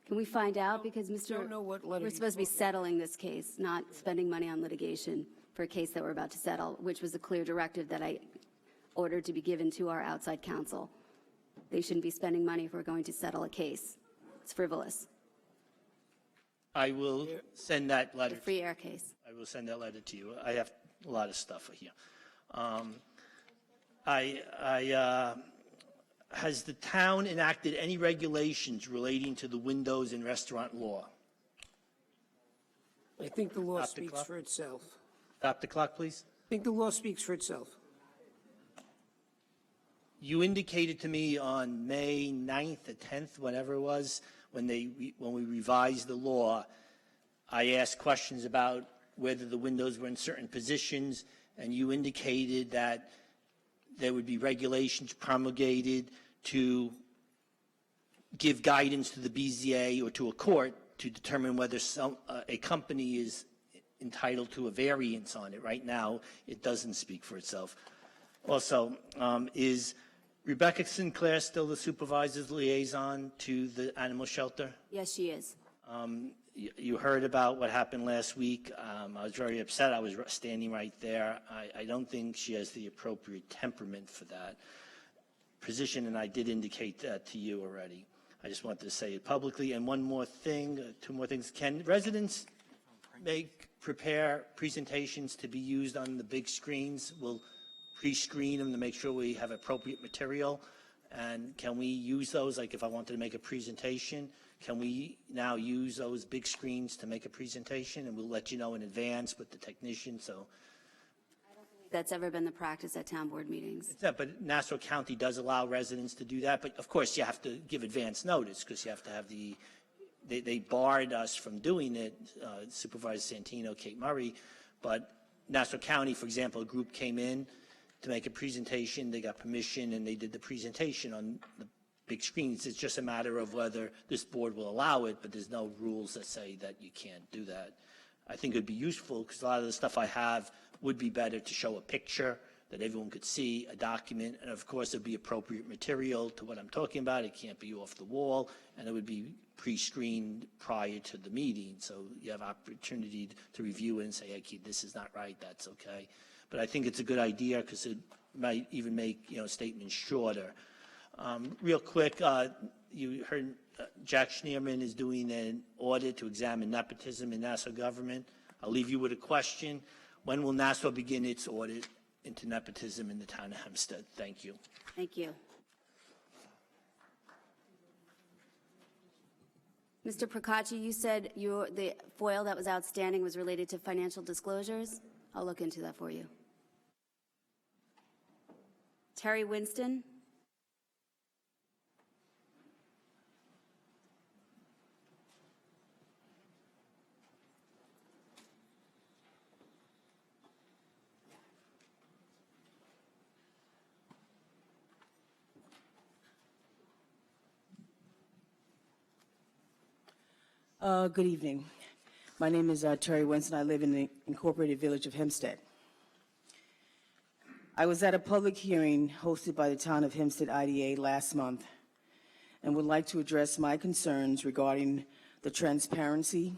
Can we find out? Because don't know what letter we're supposed to be settling this case, not spending money on litigation for a case that we're about to settle, which was a clear directive that I ordered to be given to our outside counsel. They shouldn't be spending money if we're going to settle a case. It's frivolous. I will send that letter. The free air case. I will send that letter to you. I have a lot of stuff here. Has the town enacted any regulations relating to the windows in restaurant law? I think the law Stop the speaks clock. for itself. Stop the clock, please. I think the law speaks for itself. You indicated to me on May 9th or 10th, whatever it was, when we revised the law, I asked questions about whether the windows were in certain positions, and you indicated that there would be regulations promulgated to give guidance to the BZA or to a court to determine whether a company is entitled to a variance on it. Right now, it doesn't speak for itself. Also, is Rebecca Sinclair still the supervisor's liaison to the animal shelter? Yes, she is. You heard about what happened last week. I was very upset. I was standing right there. I don't think she has the appropriate temperament for that position, and I did indicate that to you already. I just wanted to say it publicly. And one more thing, two more things. Can residents prepare presentations to be used on the big screens? We'll pre-screen them to make sure we have appropriate material. And can we use those, like if I wanted to make a presentation, can we now use those big screens to make a presentation? And we'll let you know in advance with the technician. So That's ever been the practice at town board meetings. yeah, but Nassau County does allow residents to do that. But of course, you have to give advance notice because you have to have they barred us from doing it, Supervisor Santino, Kate Murray. But Nassau County, for example, a group came in to make a presentation. They got permission and they did the presentation on the big screens. It's just a matter of whether this board will allow it, but there's no rules that say that you can't do that. I think it would be useful because a lot of the stuff I have would be better to show a picture that everyone could see, a document, and of course it'd be appropriate material to what I'm talking about. It can't be off the wall, and it would be pre-screened prior to the meeting, so you have opportunity to review it and say, hey, this is not right, that's okay. But I think it's a good idea because it might even make statements shorter. Real quick, you heard Jack Schneerman is doing an audit to examine nepotism in Nassau government. I'll leave you with a question. When will Nassau begin its audit into nepotism in the town of Hempstead? Thank you. Thank you. Mr. Procacci, you said the FOIL that was outstanding was related to financial disclosures. I'll look into that for you. Terry Winston. Good evening. My name is Terry Winston. I live in the incorporated village of Hempstead. I was at a public hearing hosted by the Town of Hempstead IDA last month and would like to address my concerns regarding the transparency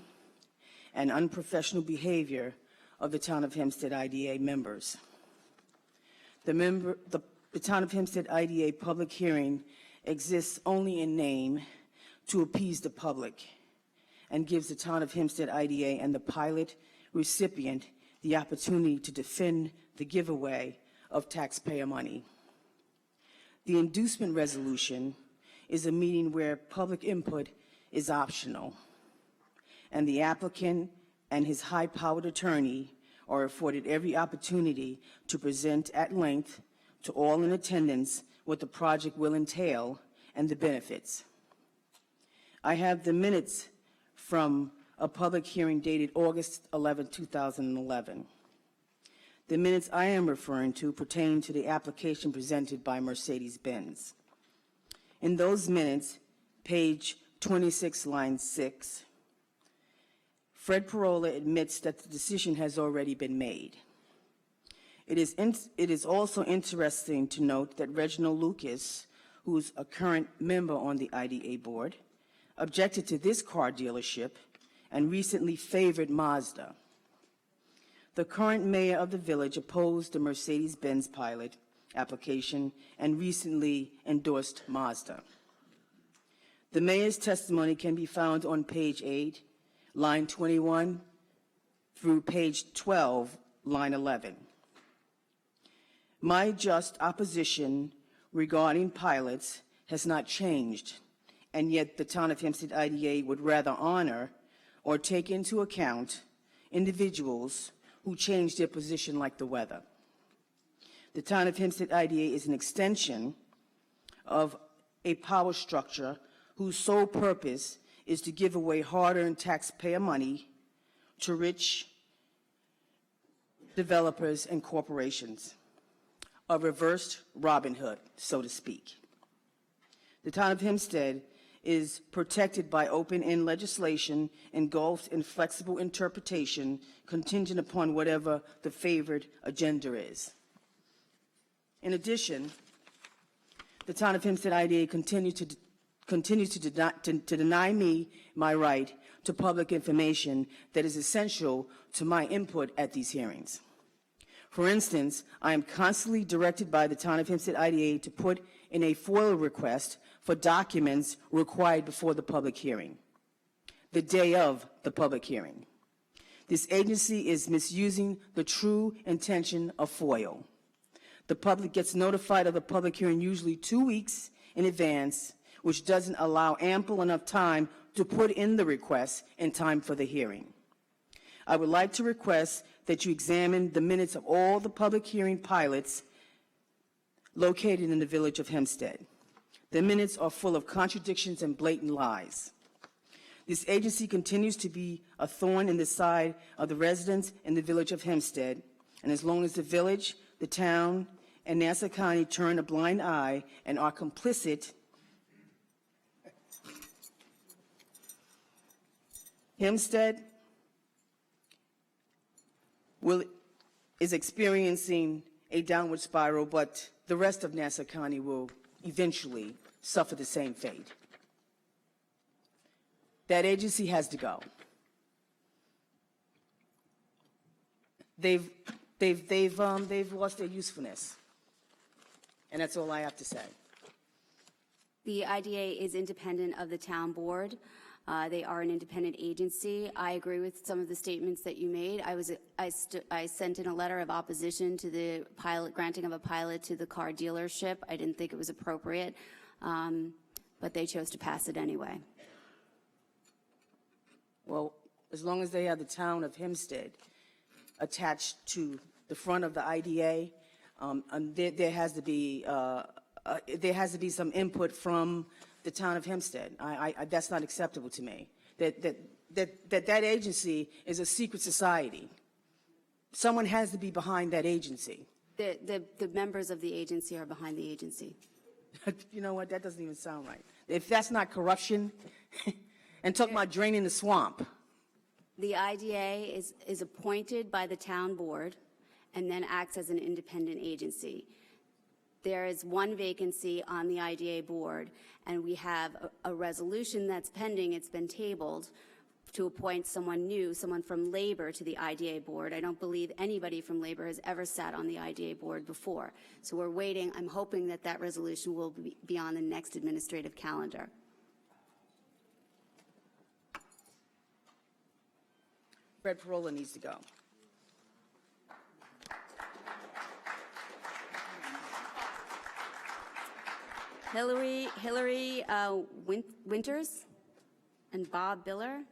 and unprofessional behavior of the Town of Hempstead IDA members. The Town of Hempstead IDA public hearing exists only in name to appease the public and gives the Town of Hempstead IDA and the pilot recipient the opportunity to defend the giveaway of taxpayer money. The inducement resolution is a meeting where public input is optional, and the applicant and his high-powered attorney are afforded every opportunity to present at length to all in attendance what the project will entail and the benefits. I have the minutes from a public hearing dated August 11, 2011. The minutes I am referring to pertain to the application presented by Mercedes-Benz. In those minutes, page 26, line 6, Fred Parola admits that the decision has already been made. It is also interesting to note that Reginald Lucas, who's a current member on the IDA board, objected to this car dealership and recently favored Mazda. The current mayor of the village opposed the Mercedes-Benz pilot application and recently endorsed Mazda. The mayor's testimony can be found on page 8, line 21 through page 12, line 11. My just opposition regarding pilots has not changed, and yet the Town of Hempstead IDA would rather honor or take into account individuals who change their position like the weather. The Town of Hempstead IDA is an extension of a power structure whose sole purpose is to give away hard-earned taxpayer money to rich developers and corporations, a reversed Robin Hood, so to speak. The Town of Hempstead is protected by open-end legislation engulfed in flexible interpretation contingent upon whatever the favored agenda is. In addition, the Town of Hempstead IDA continues to deny me my right to public information that is essential to my input at these hearings. For instance, I am constantly directed by the Town of Hempstead IDA to put in a FOIL request for documents required before the public hearing, the day of the public hearing. This agency is misusing the true intention of FOIL. The public gets notified of the public hearing usually 2 weeks in advance, which doesn't allow ample enough time to put in the request in time for the hearing. I would like to request that you examine the minutes of all the public hearing pilots located in the village of Hempstead. The minutes are full of contradictions and blatant lies. This agency continues to be a thorn in the side of the residents in the village of Hempstead, and as long as the village, the town, and Nassau County turn a blind eye and are complicit, Hempstead is experiencing a downward spiral, but the rest of Nassau County will eventually suffer the same fate. That agency has to go. They've lost their usefulness, and that's all I have to say. The IDA is independent of the town board. They are an independent agency. I agree with some of the statements that you made. I sent in a letter of opposition to the granting of a pilot to the car dealership. I didn't think it was appropriate, but they chose to pass it anyway. Well, as long as they have the town of Hempstead attached to the front of the IDA, and there has to be some input from the town of Hempstead. That's not acceptable to me. That agency is a secret society. Someone has to be behind that agency. The members of the agency are behind the agency. You know what? That doesn't even sound right. If that's not corruption, and talk about draining the swamp. The IDA is appointed by the town board and then acts as an independent agency. There is one vacancy on the IDA board, and we have a resolution that's pending. It's been tabled to appoint someone new, someone from labor, to the IDA board. I don't believe anybody from labor has ever sat on the IDA board before. So we're waiting. I'm hoping that that resolution will be on the next administrative calendar. Fred Parola needs to go. Hillary Winters and Bob Biller.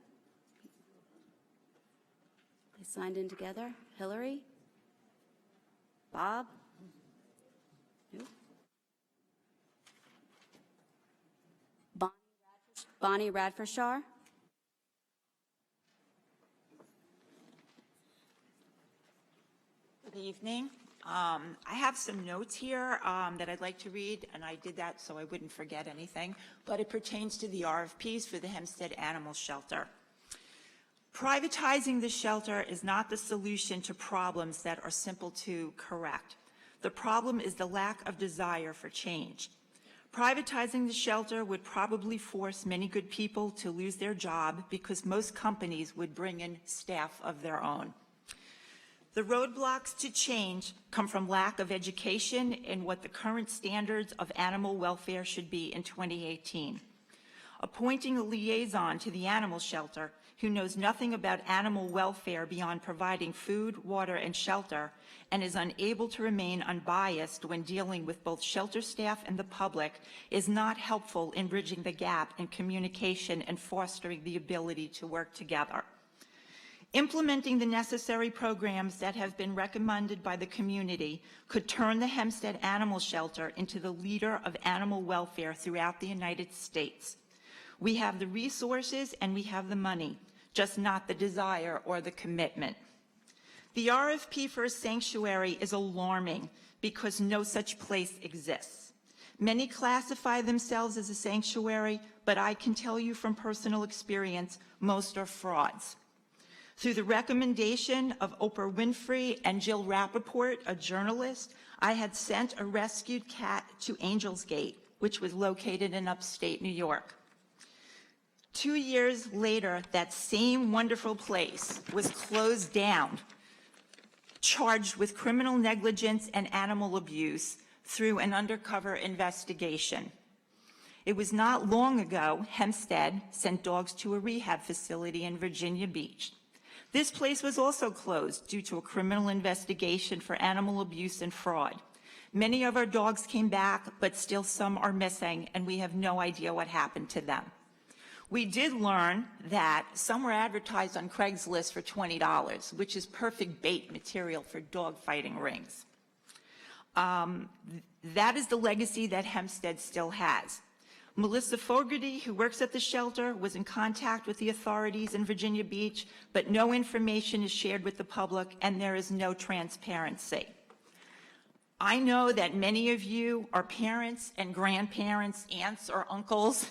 They signed in together. Hillary? Bob? Who? Bonnie Radfordshire? Good evening. I have some notes here that I'd like to read, and I did that so I wouldn't forget anything, but it pertains to the RFPs for the Hempstead Animal Shelter. Privatizing the shelter is not the solution to problems that are simple to correct. The problem is the lack of desire for change. Privatizing the shelter would probably force many good people to lose their job because most companies would bring in staff of their own. The roadblocks to change come from lack of education in what the current standards of animal welfare should be in 2018. Appointing a liaison to the animal shelter who knows nothing about animal welfare beyond providing food, water, and shelter, and is unable to remain unbiased when dealing with both shelter staff and the public is not helpful in bridging the gap in communication and fostering the ability to work together. Implementing the necessary programs that have been recommended by the community could turn the Hempstead Animal Shelter into the leader of animal welfare throughout the United States. We have the resources and we have the money, just not the desire or the commitment. The RFP for a sanctuary is alarming because no such place exists. Many classify themselves as a sanctuary, but I can tell you from personal experience, most are frauds. Through the recommendation of Oprah Winfrey and Jill Rappaport, a journalist, I had sent a rescued cat to Angel's Gate, which was located in upstate New York. 2 years later, that same wonderful place was closed down, charged with criminal negligence and animal abuse through an undercover investigation. It was not long ago Hempstead sent dogs to a rehab facility in Virginia Beach. This place was also closed due to a criminal investigation for animal abuse and fraud. Many of our dogs came back, but still some are missing, and we have no idea what happened to them. We did learn that some were advertised on Craigslist for $20, which is perfect bait material for dog fighting rings. That is the legacy that Hempstead still has. Melissa Fogarty, who works at the shelter, was in contact with the authorities in Virginia Beach, but no information is shared with the public and there is no transparency. I know that many of you are parents and grandparents, aunts or uncles,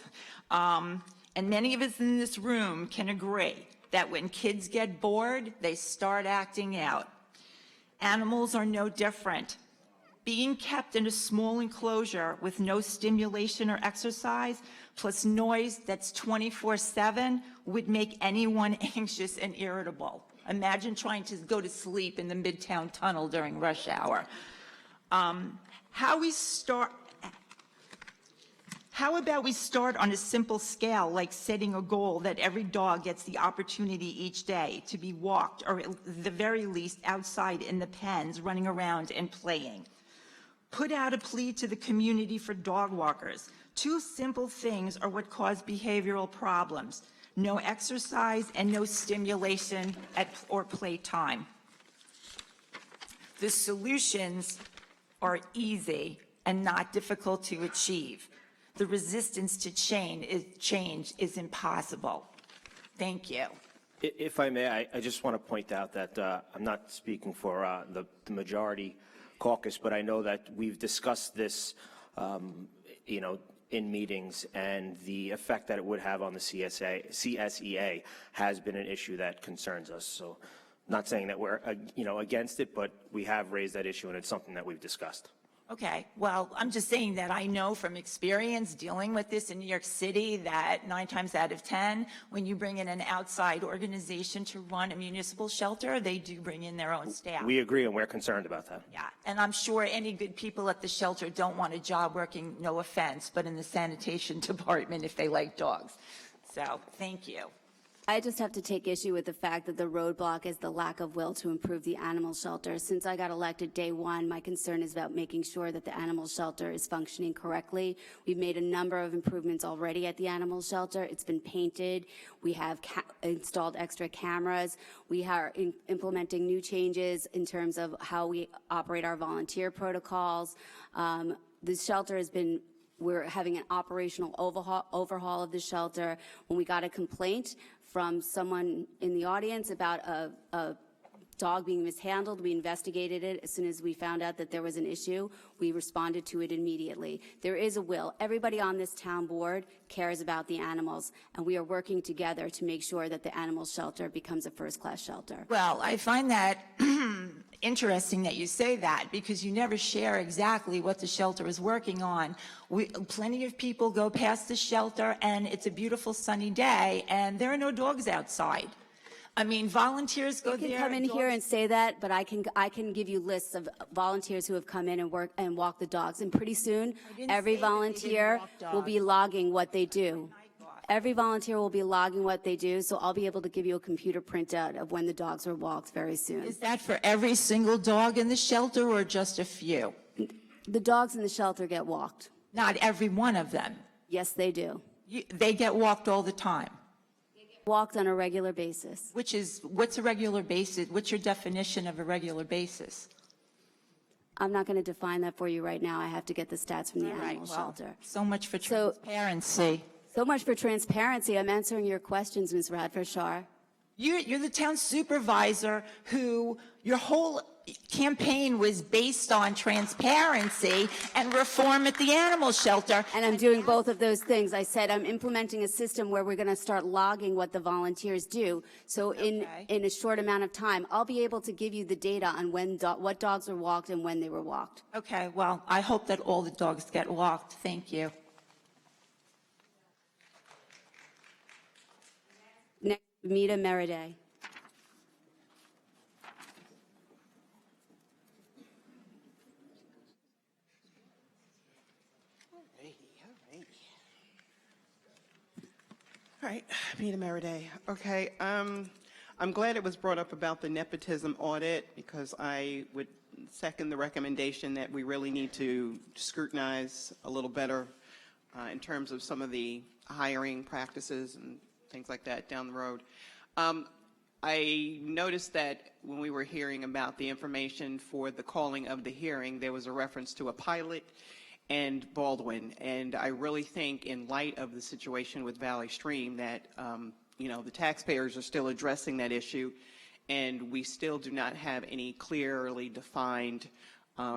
and many of us in this room can agree that when kids get bored, they start acting out. Animals are no different. Being kept in a small enclosure with no stimulation or exercise, plus noise that's 24/7, would make anyone anxious and irritable. Imagine trying to go to sleep in the Midtown Tunnel during rush hour. How about we start on a simple scale, like setting a goal that every dog gets the opportunity each day to be walked, or at the very least outside in the pens, running around and playing. Put out a plea to the community for dog walkers. Two simple things are what cause behavioral problems: no exercise and no stimulation or play time. The solutions are easy and not difficult to achieve. The resistance to change is impossible. Thank you. If I may, I just want to point out that I'm not speaking for the majority caucus, but I know that we've discussed this, in meetings, and the effect that it would have on the CSEA has been an issue that concerns us. So, not saying that we're against it, but we have raised that issue, and it's something that we've discussed. Okay, well, I'm just saying that I know from experience dealing with this in New York City that 9 times out of 10, when you bring in an outside organization to run a municipal shelter, they do bring in their own staff. We agree, and we're concerned about that. Yeah, and I'm sure any good people at the shelter don't want a job working, no offense, but in the sanitation department if they like dogs. So, thank you. I just have to take issue with the fact that the roadblock is the lack of will to improve the animal shelter. Since I got elected day one, my concern is about making sure that the animal shelter is functioning correctly. We've made a number of improvements already at the animal shelter. It's been painted. We have installed extra cameras. We are implementing new changes in terms of how we operate our volunteer protocols. The shelter has been We're having an operational overhaul of the shelter. When we got a complaint from someone in the audience about a dog being mishandled, we investigated it. As soon as we found out that there was an issue, we responded to it immediately. There is a will. Everybody on this town board cares about the animals, and we are working together to make sure that the animal shelter becomes a first-class shelter. Well, I find that interesting that you say that, because you never share exactly what the shelter is working on. Plenty of people go past the shelter and it's a beautiful sunny day and there are no dogs outside. I mean, volunteers go there. You can come in here and say that, but I can give you lists of volunteers who have come in and walk the dogs. And pretty soon, every volunteer will be logging what they do. Every volunteer will be logging what they do, so I'll be able to give you a computer printout of when the dogs were walked very soon. Is that for every single dog in the shelter or just a few? The dogs in the shelter get walked. Not every one of them. Yes, they do. They get walked all the time. Walked on a regular basis. What's a regular basis? What's your definition of a regular basis? I'm not going to define that for you right now. I have to get the stats from the animal shelter. So much for transparency. So much for transparency. I'm answering your questions, Ms. Radford-Shar. You're the town supervisor who your whole campaign was based on transparency and reform at the animal shelter. And I'm doing both of those things. I said I'm implementing a system where we're going to start logging what the volunteers do. So in a short amount of time, I'll be able to give you the data on what dogs were walked and when they were walked. Okay, well, I hope that all the dogs get walked. Thank you. Next, Mita Meriday. All right, Peter Meriday. Okay, I'm glad it was brought up about the nepotism audit, because I would second the recommendation that we really need to scrutinize a little better in terms of some of the hiring practices and things like that down the road. I noticed that when we were hearing about the information for the calling of the hearing, there was a reference to a pilot and Baldwin. And I really think, in light of the situation with Valley Stream, that the taxpayers are still addressing that issue, and we still do not have any clearly defined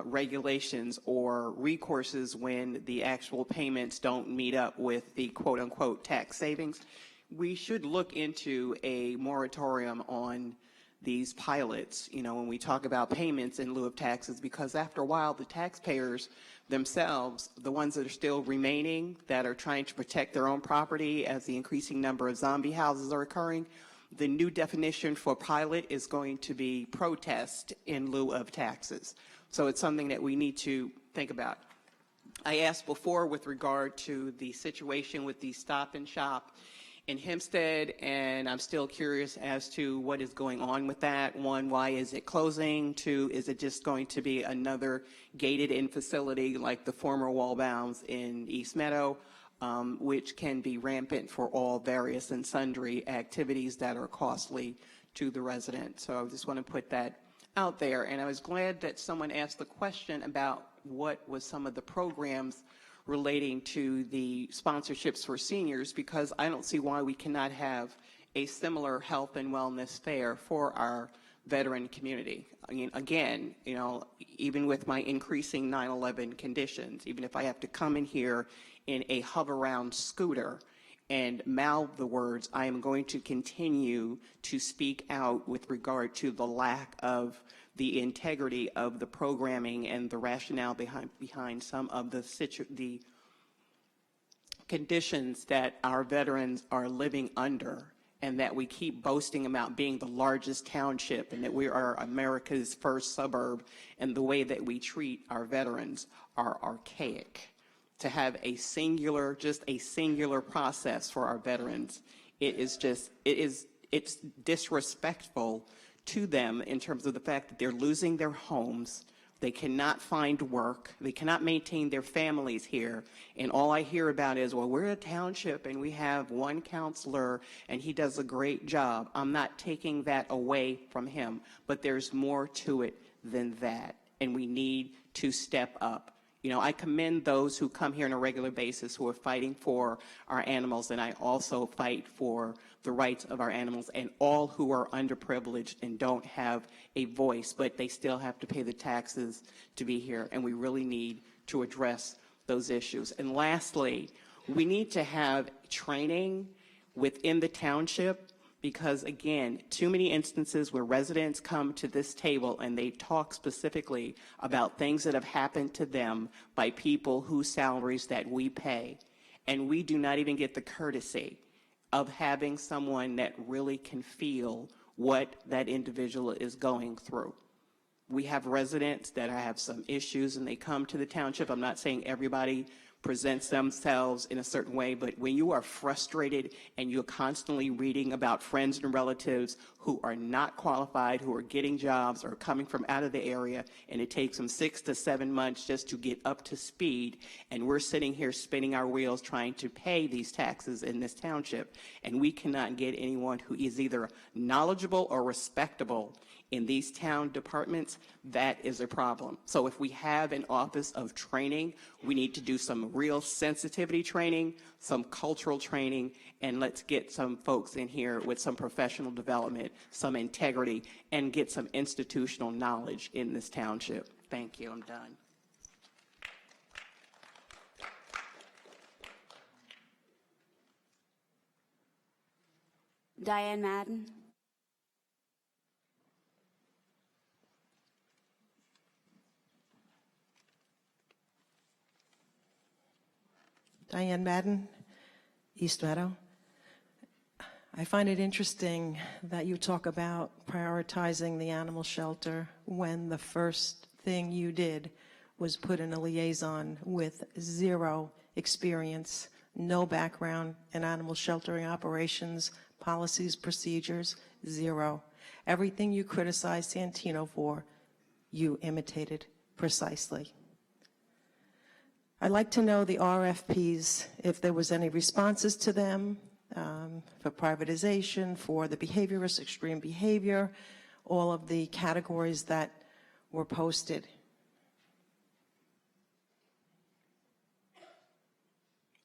regulations or recourses when the actual payments don't meet up with the quote-unquote tax savings. We should look into a moratorium on these pilots, when we talk about payments in lieu of taxes, because after a while, the taxpayers themselves, the ones that are still remaining, that are trying to protect their own property as the increasing number of zombie houses are occurring, the new definition for pilot is going to be protest in lieu of taxes. So it's something that we need to think about. I asked before with regard to the situation with the Stop and Shop in Hempstead, and I'm still curious as to what is going on with that. One, why is it closing? Two, is it just going to be another gated-in facility like the former Wallbounds in East Meadow, which can be rampant for all various and sundry activities that are costly to the resident. So I just want to put that out there. And I was glad that someone asked the question about what was some of the programs relating to the sponsorships for seniors, because I don't see why we cannot have a similar health and wellness fair for our veteran community. I mean, again, you know, even with my increasing 9/11 conditions, even if I have to come in here in a hover-round scooter and mouth the words, I am going to continue to speak out with regard to the lack of the integrity of the programming and the rationale behind some of the conditions that our veterans are living under, and that we keep boasting about being the largest township and that we are America's first suburb, and the way that we treat our veterans are archaic. To have a singular, just a singular process for our veterans, it's disrespectful to them in terms of the fact that they're losing their homes, they cannot find work, they cannot maintain their families here, and all I hear about is, well, we're a township and we have one counselor and he does a great job. I'm not taking that away from him, but there's more to it than that, and we need to step up. You know, I commend those who come here on a regular basis who are fighting for our animals, and I also fight for the rights of our animals and all who are underprivileged and don't have a voice, but they still have to pay the taxes to be here, and we really need to address those issues. And lastly, we need to have training within the township, because again, too many instances where residents come to this table and they talk specifically about things that have happened to them by people whose salaries that we pay. And we do not even get the courtesy of having someone that really can feel what that individual is going through. We have residents that have some issues and they come to the township. I'm not saying everybody presents themselves in a certain way, but when you are frustrated and you're constantly reading about friends and relatives who are not qualified, who are getting jobs or coming from out of the area, and it takes them 6 to 7 months just to get up to speed, and we're sitting here spinning our wheels trying to pay these taxes in this township, and we cannot get anyone who is either knowledgeable or respectable in these town departments, that is a problem. So if we have an office of training, we need to do some real sensitivity training, some cultural training, and let's get some folks in here with some professional development, some integrity, and get some institutional knowledge in this township. Thank you, I'm done. Diane Madden. Diane Madden, East Meadow. I find it interesting that you talk about prioritizing the animal shelter when the first thing you did was put in a liaison with zero experience, no background in animal sheltering operations, policies, procedures, zero. Everything you criticized Santino for, you imitated precisely. I'd like to know the RFPs, if there was any responses to them for privatization, for the behaviorist, extreme behavior, all of the categories that were posted.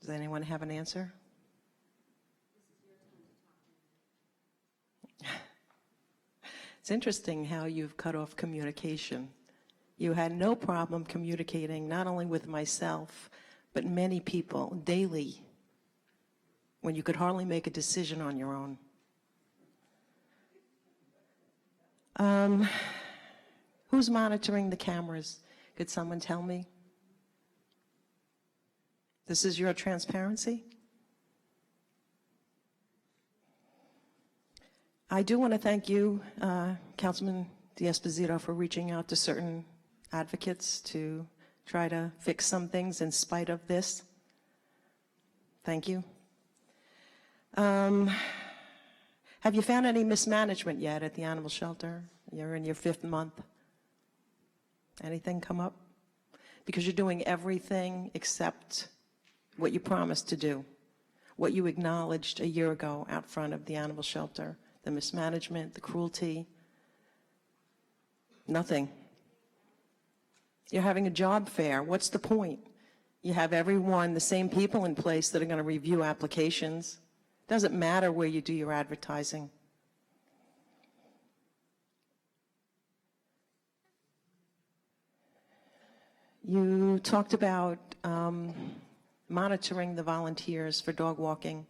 Does anyone have an answer? It's interesting how you've cut off communication. You had no problem communicating not only with myself, but many people daily when you could hardly make a decision on your own. Who's monitoring the cameras? Could someone tell me? This is your transparency? I do want to thank you, Councilman D'Esposito, for reaching out to certain advocates to try to fix some things in spite of this. Thank you. Have you found any mismanagement yet at the animal shelter? You're in your 5th month. Anything come up? Because you're doing everything except what you promised to do, what you acknowledged a year ago out front of the animal shelter, the mismanagement, the cruelty. Nothing. You're having a job fair. What's the point? You have everyone, the same people in place that are going to review applications. Doesn't matter where you do your advertising. You talked about monitoring the volunteers for dog walking.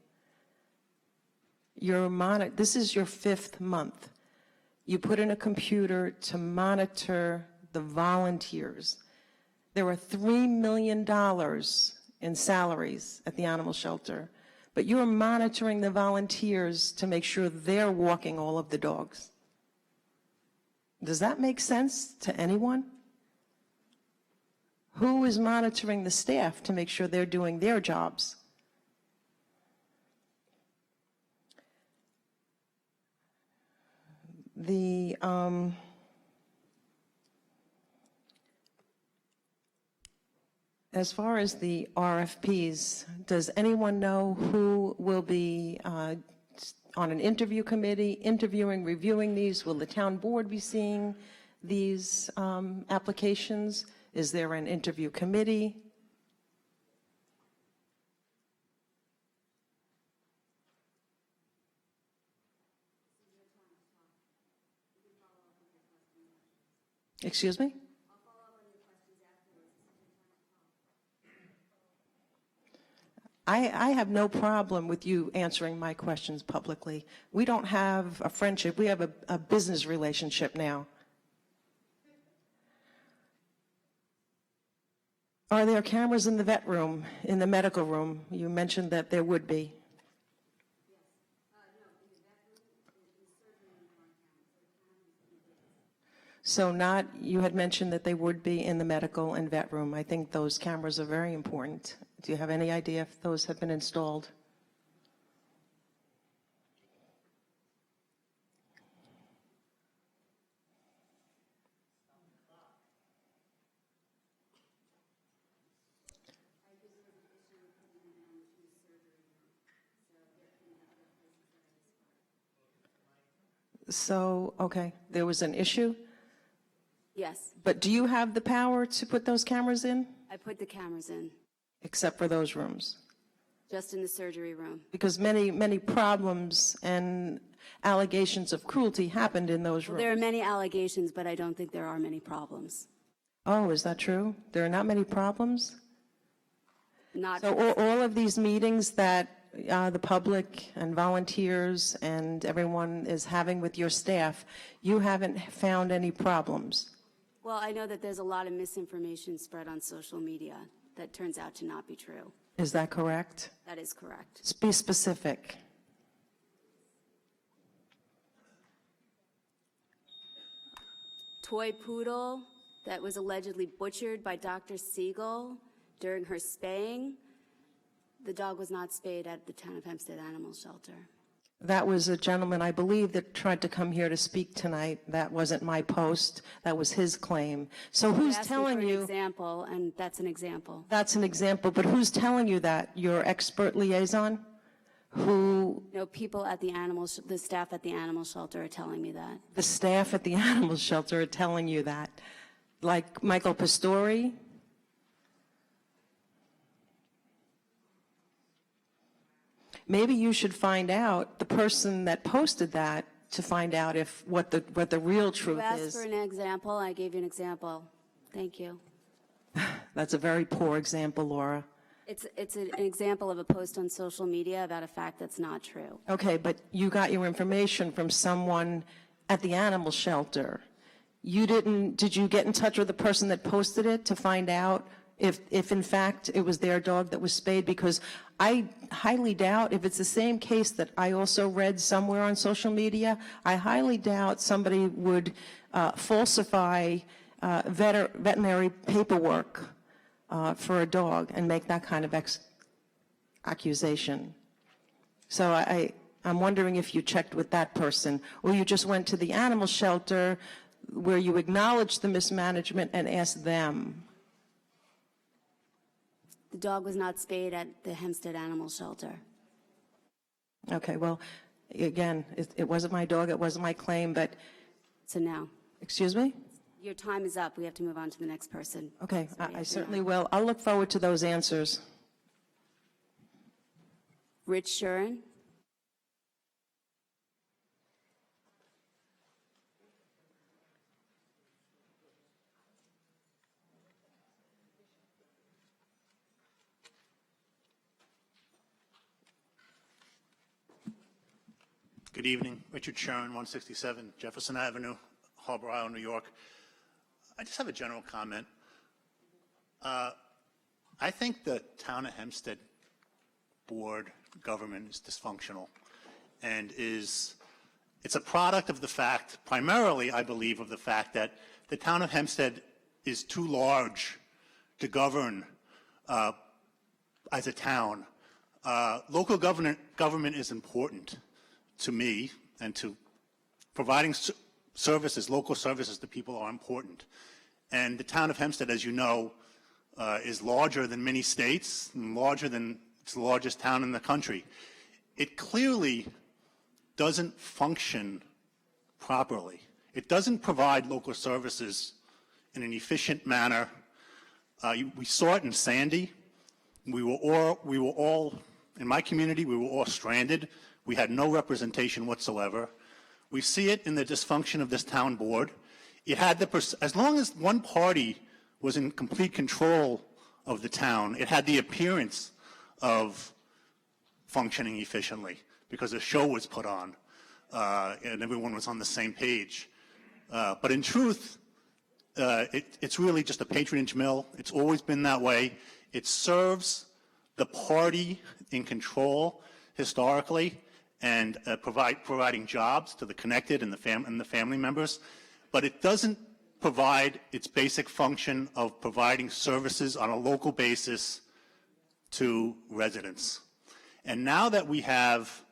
This is your 5th month. You put in a computer to monitor the volunteers. There are $3 million in salaries at the animal shelter, but you're monitoring the volunteers to make sure they're walking all of the dogs. Does that make sense to anyone? Who is monitoring the staff to make sure they're doing their jobs? As far as the RFPs, does anyone know who will be on an interview committee, interviewing, reviewing these? Will the town board be seeing these applications? Is there an interview committee? Excuse me? I have no problem with you answering my questions publicly. We don't have a friendship. We have a business relationship now. Are there cameras in the vet room, in the medical room? You mentioned that there would be. So you had mentioned that they would be in the medical and vet room. I think those cameras are very important. Do you have any idea if those have been installed? So, okay, there was an issue, Yes, but do you have the power to put those cameras in, I put the cameras in, except for those rooms? just in the surgery room. Because many problems and allegations of cruelty happened in those Well, rooms. there are many allegations, but I don't think there are many problems. Oh, is that true? There are not many problems? Not So all of these meetings that the public and volunteers and everyone is having with your staff, you haven't found any problems? Well, I know that there's a lot of misinformation spread on social media that turns out to not be true. Is that correct? That is correct. Be specific. Toy poodle that was allegedly butchered by Dr. Siegel during her spaying. The dog was not spayed at the Town of Hempstead Animal Shelter. That was a gentleman, I believe, that tried to come here to speak tonight. That wasn't my post. That was his claim. So who's telling you? An example, and that's an example. That's an example, but who's telling you that? Your expert liaison? Who? No, people at the staff at the animal shelter are telling me that. The staff at the animal shelter are telling you that. Like Michael Pastori? Maybe you should find out the person that posted that to find out if what the real truth You asked is. for an example. I gave you an example. Thank you. That's a very poor example, Laura. It's an example of a post on social media about a fact that's not true. Okay, but you got your information from someone at the animal shelter. Did you get in touch with the person that posted it to find out if in fact it was their dog that was spayed? Because I highly doubt, if it's the same case that I also read somewhere on social media, I highly doubt somebody would falsify veterinary paperwork for a dog and make that kind of accusation. So I'm wondering if you checked with that person, or you just went to the animal shelter where you acknowledged the mismanagement and asked them. The dog was not spayed at the Hempstead Animal Shelter. Okay, well, again, it wasn't my dog, it wasn't my claim, but... So now, Excuse me? your time is up. We have to move on to the next person. Okay, So we I have to certainly now. will. I'll look forward to those answers. Rich Shuren. Good evening. Richard Shuren, 167 Jefferson Avenue, Harbor Island, New York. I just have a general comment. I think the town of Hempstead board government is dysfunctional and it's a product of the fact, primarily, I believe, of the fact that the town of Hempstead is too large to govern as a town. Local government is important to me, and to providing services, local services to people are important. And the town of Hempstead, as you know, is larger than many states, and larger than it's the largest town in the country. It clearly doesn't function properly. It doesn't provide local services in an efficient manner. We saw it in Sandy. We were all, in my community, we were all stranded. We had no representation whatsoever. We see it in the dysfunction of this town board. It had as long as one party was in complete control of the town, it had the appearance of functioning efficiently because a show was put on and everyone was on the same page. But in truth, it's really just a patronage mill. It's always been that way. It serves the party in control historically, and providing jobs to the connected and the family members, but it doesn't provide its basic function of providing services on a local basis to residents. And now that we have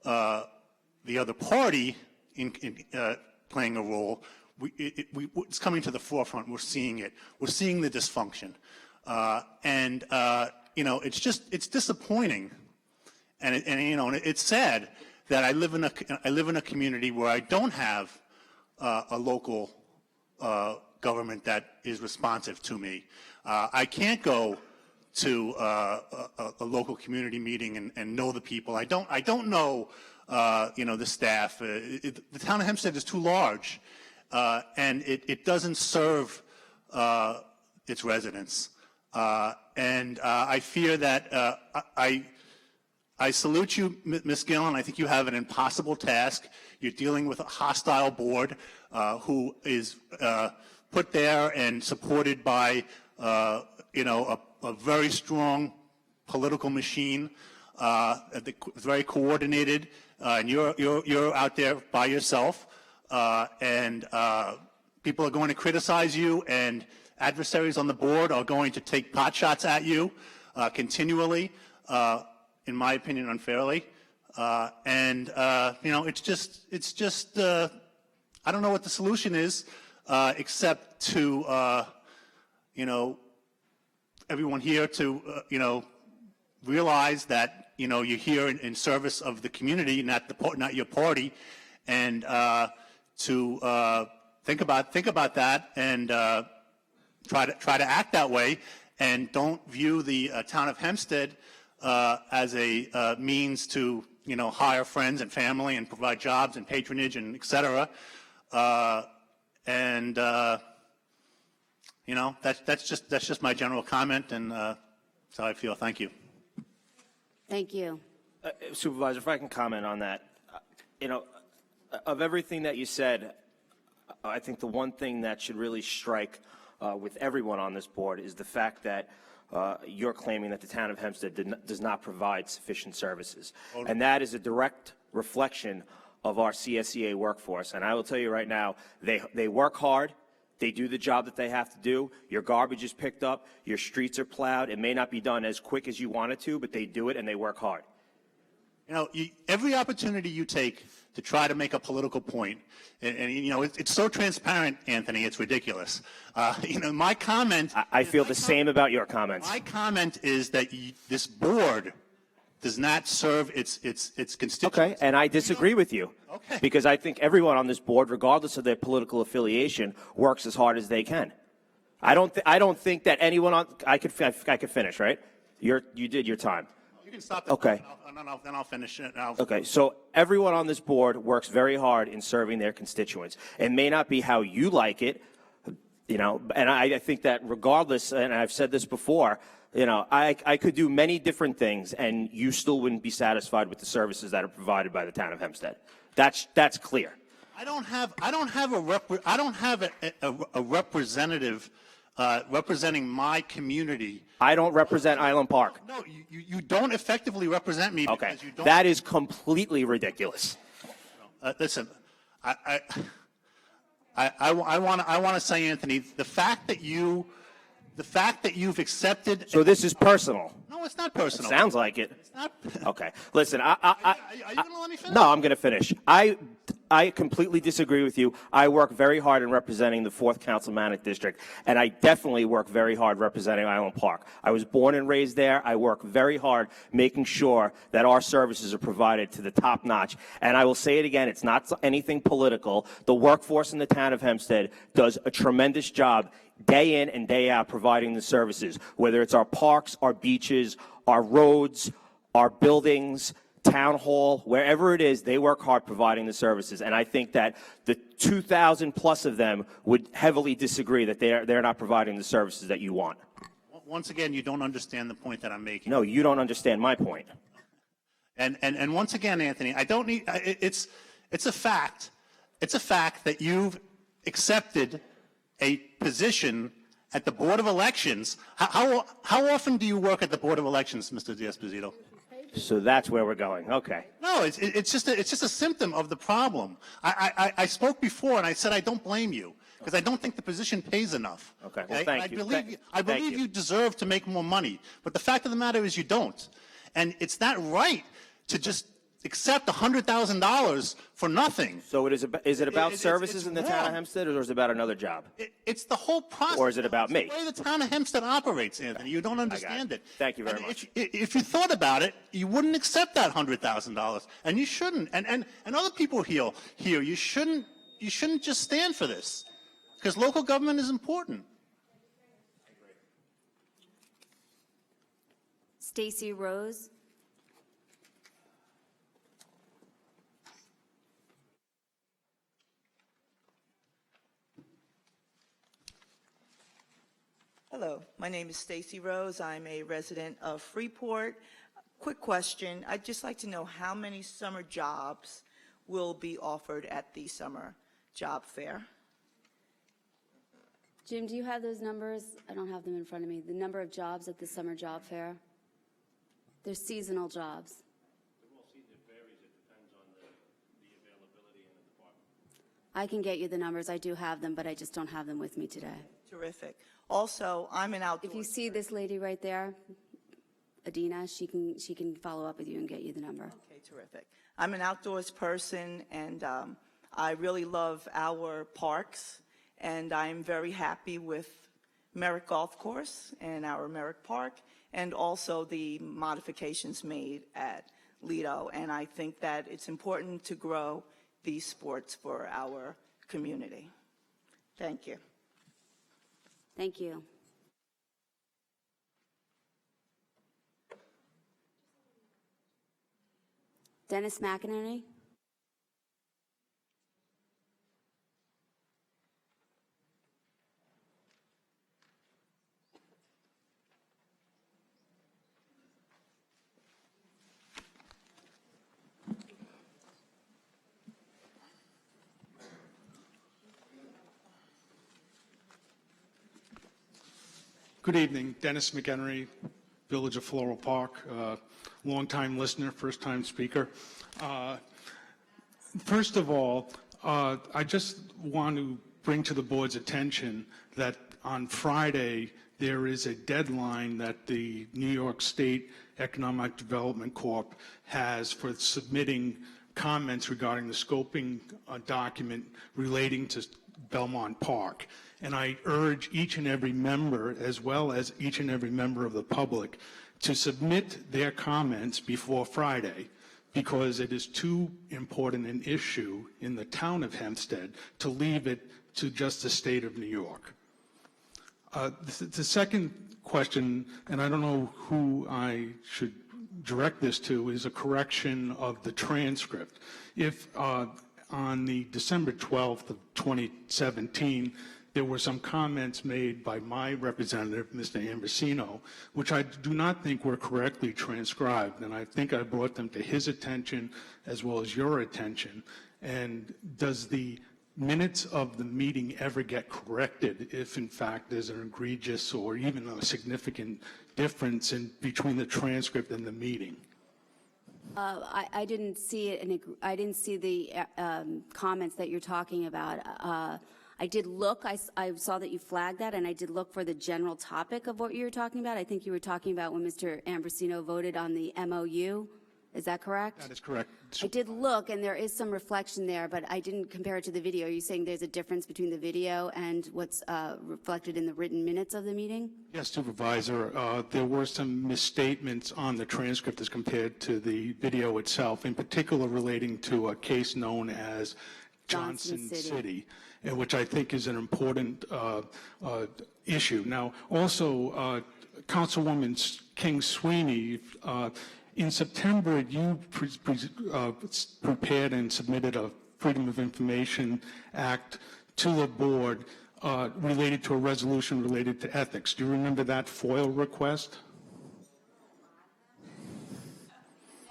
the other party playing a role, it's coming to the forefront. We're seeing it. We're seeing the dysfunction, it's disappointing. And it's sad that I live in a community where I don't have a local government that is responsive to me. I can't go to a local community meeting and know the people. I don't know the staff. The town of Hempstead is too large, and it doesn't serve its residents. And I fear that I salute you, Ms. Gillen. I think you have an impossible task. You're dealing with a hostile board who is put there and supported by, a very strong political machine, very coordinated, and you're out there by yourself, and people are going to criticize you, and adversaries on the board are going to take pot shots at you continually. In my opinion, unfairly, it's just I don't know what the solution is, except to everyone here to realize that you're here in service of the community, not your party, and to think about that and try to act that way, and don't view the town of Hempstead as a means to hire friends and family and provide jobs and patronage and et cetera. That's just my general comment, and that's how I feel. Thank you. Thank you. Supervisor, if I can comment on that. Of everything that you said, I think the one thing that should really strike with everyone on this board is the fact that you're claiming that the town of Hempstead does not provide sufficient services. And that is a direct reflection of our CSEA workforce. And I will tell you right now, they work hard. They do the job that they have to do. Your garbage is picked up. Your streets are plowed. It may not be done as quick as you want it to, but they do it and they work hard. Every opportunity you take to try to make a political point, and it's so transparent, Anthony, it's ridiculous. My comment... I feel the same about your comments. My comment is that this board does not serve its constituents. Okay, and I disagree with you. Okay. Because I think everyone on this board, regardless of their political affiliation, works as hard as they can. I don't think that anyone on... I could finish, right? You did your time. You can stop. Okay. Then I'll finish it. Okay, so everyone on this board works very hard in serving their constituents. It may not be how you like it, and I think that regardless, and I've said this before, I could do many different things, and you still wouldn't be satisfied with the services that are provided by the town of Hempstead. That's clear. I don't have a representative representing my community. I don't represent Island Park. No, you don't effectively represent me. Okay, because you don't. that is completely ridiculous. Listen, I want to say, Anthony, the fact that you've accepted. So this is personal. No, it's not personal. It sounds like it. It's not. Okay, listen. Are you going to let me finish? No, I'm going to finish. I completely disagree with you. I work very hard in representing the 4th Councilmanic District, and I definitely work very hard representing Island Park. I was born and raised there. I work very hard making sure that our services are provided to the top notch. And I will say it again, it's not anything political. The workforce in the town of Hempstead does a tremendous job day in and day out providing the services, whether it's our parks, our beaches, our roads, our buildings, town hall, wherever it is, they work hard providing the services. And I think that the 2,000 plus of them would heavily disagree that they're not providing the services that you want. Once again, you don't understand the point that I'm making. No, you don't understand my point. And once again, Anthony, I don't need. It's a fact. It's a fact that you've accepted a position at the Board of Elections. How often do you work at the Board of Elections, Mr. D'Esposito? So that's where we're going. Okay. No, it's just a symptom of the problem. I spoke before and I said I don't blame you because I don't think the position pays enough. Okay. Well, thank you. I believe you deserve to make more money, but the fact of the matter is you don't, and it's not right to just accept $100,000 for nothing. So is it about services in the town of Hempstead, or is it about another job? It's the whole process. Or is it about me? It's the way the town of Hempstead operates, Anthony. You don't understand it. Thank you very much. If you thought about it, you wouldn't accept that $100,000, and you shouldn't. And other people here, you shouldn't just stand for this, because local government is important. Stacy Rose. Hello, my name is Stacy Rose. I'm a resident of Freeport. Quick question. I'd just like to know how many summer jobs will be offered at the summer job fair? Jim, do you have those numbers? I don't have them in front of me. The number of jobs at the summer job fair? They're seasonal jobs. I can get you the numbers. I do have them, but I just don't have them with me today. Terrific. Also, I'm an outdoor. If you see this lady right there, Adina, she can follow up with you and get you the number. Okay, terrific. I'm an outdoors person, and I really love our parks, and I'm very happy with Merrick Golf Course and our Merrick Park, and also the modifications made at Lido. And I think that it's important to grow these sports for our community. Thank you. Thank you. Dennis McInerney. Good evening, Dennis McHenry, Village of Floral Park, longtime listener, first-time speaker. First of all, I just want to bring to the board's attention that on Friday, there is a deadline that the New York State Economic Development Corp has for submitting comments regarding the scoping document relating to Belmont Park. And I urge each and every member, as well as each and every member of the public, to submit their comments before Friday, because it is too important an issue in the town of Hempstead to leave it to just the state of New York. The second question, and I don't know who I should direct this to, is a correction of the transcript. If on the December 12th of 2017, there were some comments made by my representative, Mr. Ambrosino, which I do not think were correctly transcribed, and I think I brought them to his attention as well as your attention. And does the minutes of the meeting ever get corrected if, in fact, there's an egregious or even a significant difference between the transcript and the meeting? I didn't see it, I didn't see the comments that you're talking about. I did look, I saw that you flagged that, and I did look for the general topic of what you were talking about. I think you were talking about when Mr. Ambrosino voted on the MOU. Is that correct? That is correct. I did look, and there is some reflection there, but I didn't compare it to the video. Are you saying there's a difference between the video and what's reflected in the written minutes of the meeting? Yes, Supervisor. There were some misstatements on the transcript as compared to the video itself, in particular relating to a case known as Johnson City, which I think is an important issue. Now, also, Councilwoman King Sweeney, in September, you prepared and submitted a Freedom of Information Act to the board related to a resolution related to ethics. Do you remember that FOIL request?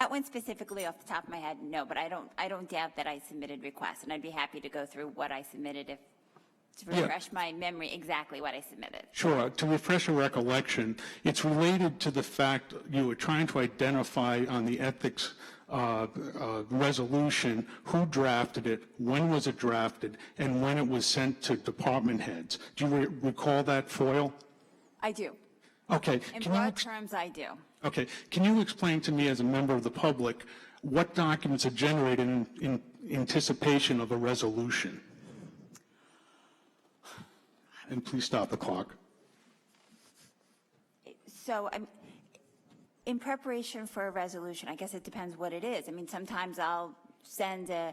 That one specifically off the top of my head, no, but I don't doubt that I submitted requests, and I'd be happy to go through what I submitted to refresh my memory exactly what I submitted. Sure. To refresh your recollection, it's related to the fact you were trying to identify on the ethics resolution who drafted it, when was it drafted, and when it was sent to department heads. Do you recall that FOIL? I do. Okay. In broad terms, I do. Okay. Can you explain to me as a member of the public what documents are generated in anticipation of a resolution? And please stop the clock. So in preparation for a resolution, I guess it depends what it is. I mean, sometimes I'll send an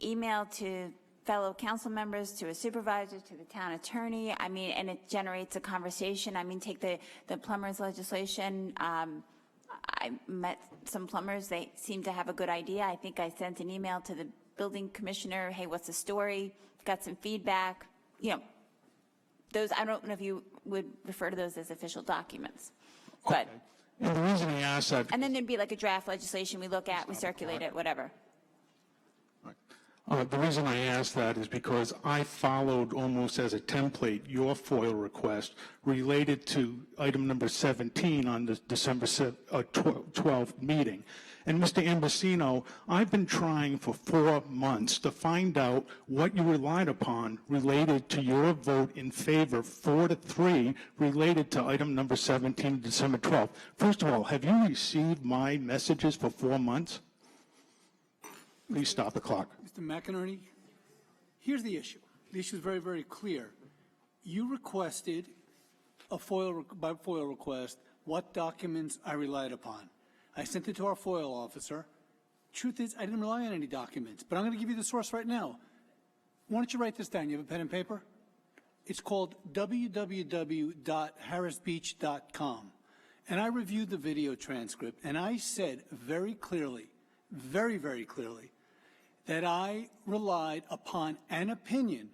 email to fellow council members, to a supervisor, to the town attorney. I mean, and it generates a conversation. I mean, take the plumbers legislation. I met some plumbers. They seem to have a good idea. I think I sent an email to the building commissioner. Hey, what's the story? Got some feedback. You know, those, I don't know if you would refer to those as official documents, but. And the reason I asked that. And then there'd be like a draft legislation we look at, we circulate it, whatever. The reason I asked that is because I followed almost as a template your FOIL request related to item number 17 on the December 12th meeting. And Mr. Ambrosino, I've been trying for 4 months to find out what you relied upon related to your vote in favor 4-3 related to item number 17, December 12th. First of all, have you received my messages for 4 months? Please stop the clock. Mr. McInerney, here's the issue. The issue is very, very clear. You requested by FOIL request what documents I relied upon. I sent it to our FOIL officer. Truth is, I didn't rely on any documents, but I'm going to give you the source right now. Why don't you write this down? You have a pen and paper? It's called www.harrisbeach.com. And I reviewed the video transcript, and I said very clearly, very, very clearly, that I relied upon an opinion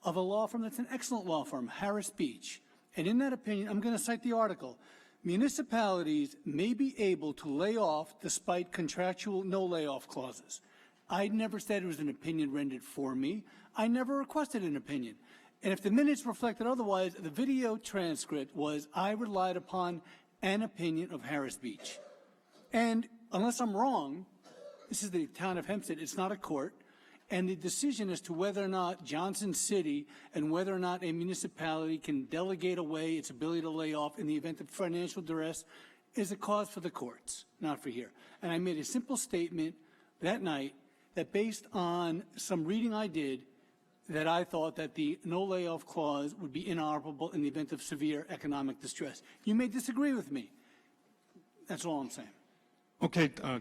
of a law firm that's an excellent law firm, Harris Beach. And in that opinion, I'm going to cite the article. Municipalities may be able to lay off despite contractual no layoff clauses. I never said it was an opinion rendered for me. I never requested an opinion. And if the minutes reflected otherwise, the video transcript was I relied upon an opinion of Harris Beach. And unless I'm wrong, this is the town of Hempstead. It's not a court. And the decision as to whether or not Johnson City and whether or not a municipality can delegate away its ability to lay off in the event of financial duress is a cause for the courts, not for here. And I made a simple statement that night that based on some reading I did, that I thought that the no layoff clause would be inoperable in the event of severe economic distress. You may disagree with me. That's all I'm saying. Okay. No,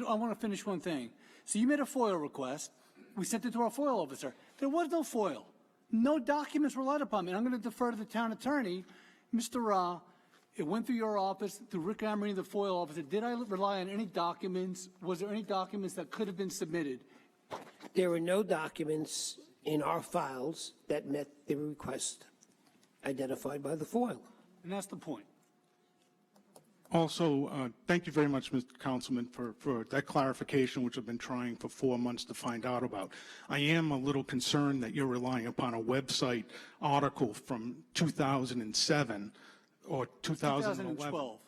I want to finish one thing. So you made a FOIL request. We sent it to our FOIL officer. There was no FOIL. No documents relied upon me. And I'm going to defer to the town attorney, Mr. Ra. It went through your office, through Rick Amorini, the FOIL officer. Did I rely on any documents? Was there any documents that could have been submitted? There were no documents in our files that met the request identified by the FOIL. And that's the point. Also, thank you very much, Mr. Councilman, for that clarification, which I've been trying for 4 months to find out about. I am a little concerned that you're relying upon a website article from 2007 or 2011. 2012.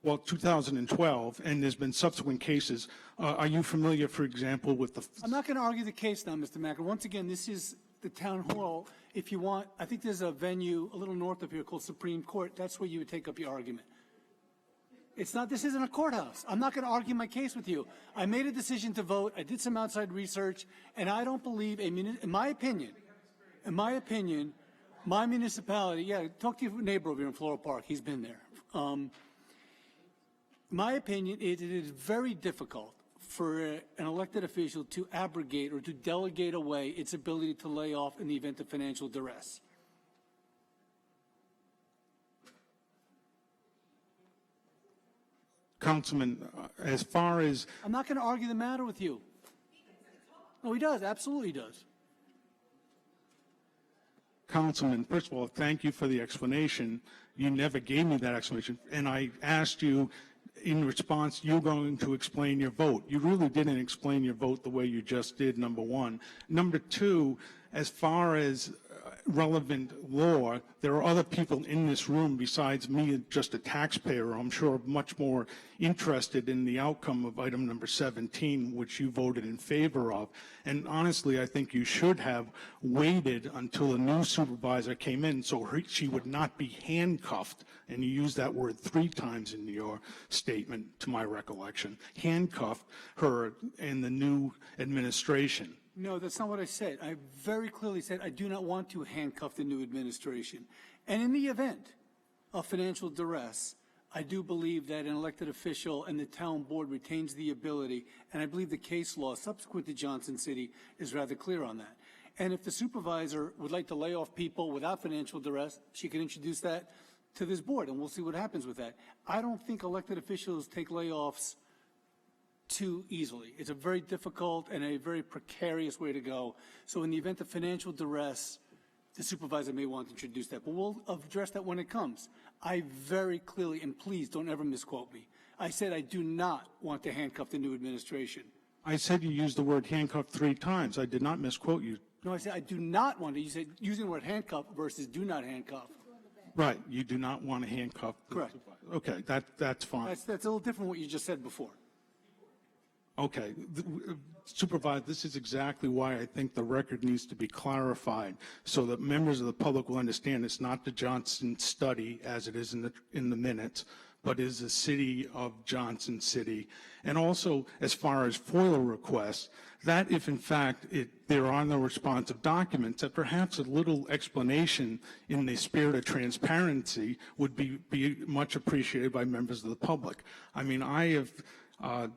Well, 2012, and there's been subsequent cases. Are you familiar, for example, with the... I'm not going to argue the case now, Mr. Macker. Once again, this is the town hall. If you want, I think there's a venue a little north of here called Supreme Court. That's where you would take up your argument. It's not, this isn't a courthouse. I'm not going to argue my case with you. I made a decision to vote. I did some outside research, and I don't believe, in my opinion, my municipality, yeah, talk to your neighbor over here in Floral Park. He's been there. My opinion is it is very difficult for an elected official to abrogate or to delegate away its ability to lay off in the event of financial duress. Councilman, as far as... I'm not going to argue the matter with you. No, he does. Absolutely does. Councilman, first of all, thank you for the explanation. You never gave me that explanation. And I asked you, in response, you're going to explain your vote. You really didn't explain your vote the way you just did, number one. Number two, as far as relevant law, there are other people in this room besides me, just a taxpayer, I'm sure much more interested in the outcome of item number 17, which you voted in favor of. And honestly, I think you should have waited until a new supervisor came in so she would not be handcuffed. And you used that word 3 times in your statement, to my recollection. Handcuffed her and the new administration. No, that's not what I said. I very clearly said I do not want to handcuff the new administration. And in the event of financial duress, I do believe that an elected official and the town board retains the ability, and I believe the case law subsequent to Johnson City is rather clear on that. And if the supervisor would like to lay off people without financial duress, she can introduce that to this board, and we'll see what happens with that. I don't think elected officials take layoffs too easily. It's a very difficult and a very precarious way to go. So in the event of financial duress, the supervisor may want to introduce that, but we'll address that when it comes. I very clearly, and please don't ever misquote me, I said I do not want to handcuff the new administration. I said you used the word handcuff 3 times. I did not misquote you. No, I said I do not want to. You said using the word handcuff versus do not handcuff. Right, you do not want to handcuff. Correct. Okay, that's fine. That's a little different from what you just said before. Okay, Supervisor, this is exactly why I think the record needs to be clarified so that members of the public will understand it's not the Johnson study as it is in the minutes, but is the city of Johnson City. And also, as far as FOIL requests, that if in fact there are no responsive documents, that perhaps a little explanation in the spirit of transparency would be much appreciated by members of the public. I mean, I have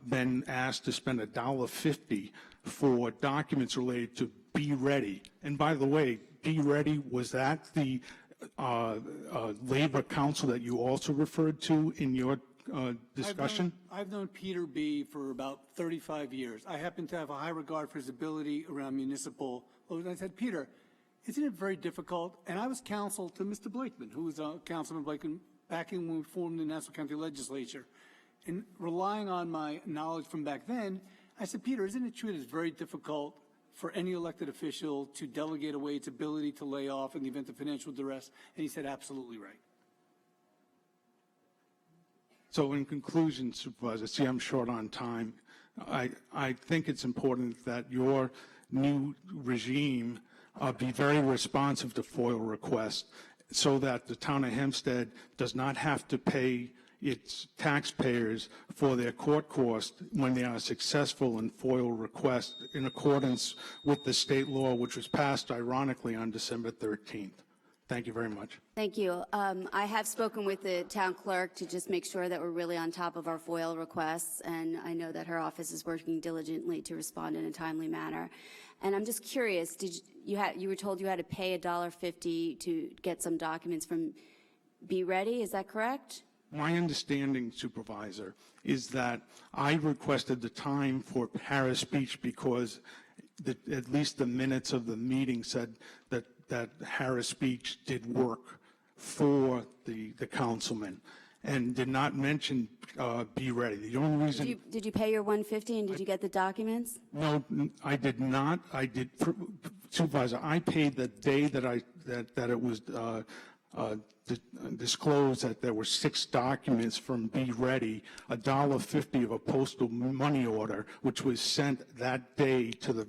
been asked to spend $1.50 for documents related to Be Ready. And by the way, Be Ready, was that the Labor Council that you also referred to in your discussion? I've known Peter B. for about 35 years. I happen to have a high regard for his ability around municipal. I said, Peter, isn't it very difficult? And I was counsel to Mr. Blakeman, who was Councilman Blakeman back in when we formed the Nassau County Legislature. And relying on my knowledge from back then, I said, Peter, isn't it true that it's very difficult for any elected official to delegate away its ability to lay off in the event of financial duress? And he said, absolutely right. So in conclusion, Supervisor, see I'm short on time. I think it's important that your new regime be very responsive to FOIL requests so that the town of Hempstead does not have to pay its taxpayers for their court costs when they are successful in FOIL requests in accordance with the state law, which was passed ironically on December 13th. Thank you very much. Thank you. I have spoken with the town clerk to just make sure that we're really on top of our FOIL requests, and I know that her office is working diligently to respond in a timely manner. And I'm just curious, you were told you had to pay $1.50 to get some documents from Be Ready, is that correct? My understanding, Supervisor, is that I requested the time for Harris speech because at least the minutes of the meeting said that Harris speech did work for the councilman and did not mention Be Ready. The only reason... Did you pay your $1.50 and did you get the documents? No, I did not. I did, Supervisor, I paid the day that it was disclosed that there were 6 documents from Be Ready, $1.50 of a postal money order, which was sent that day to the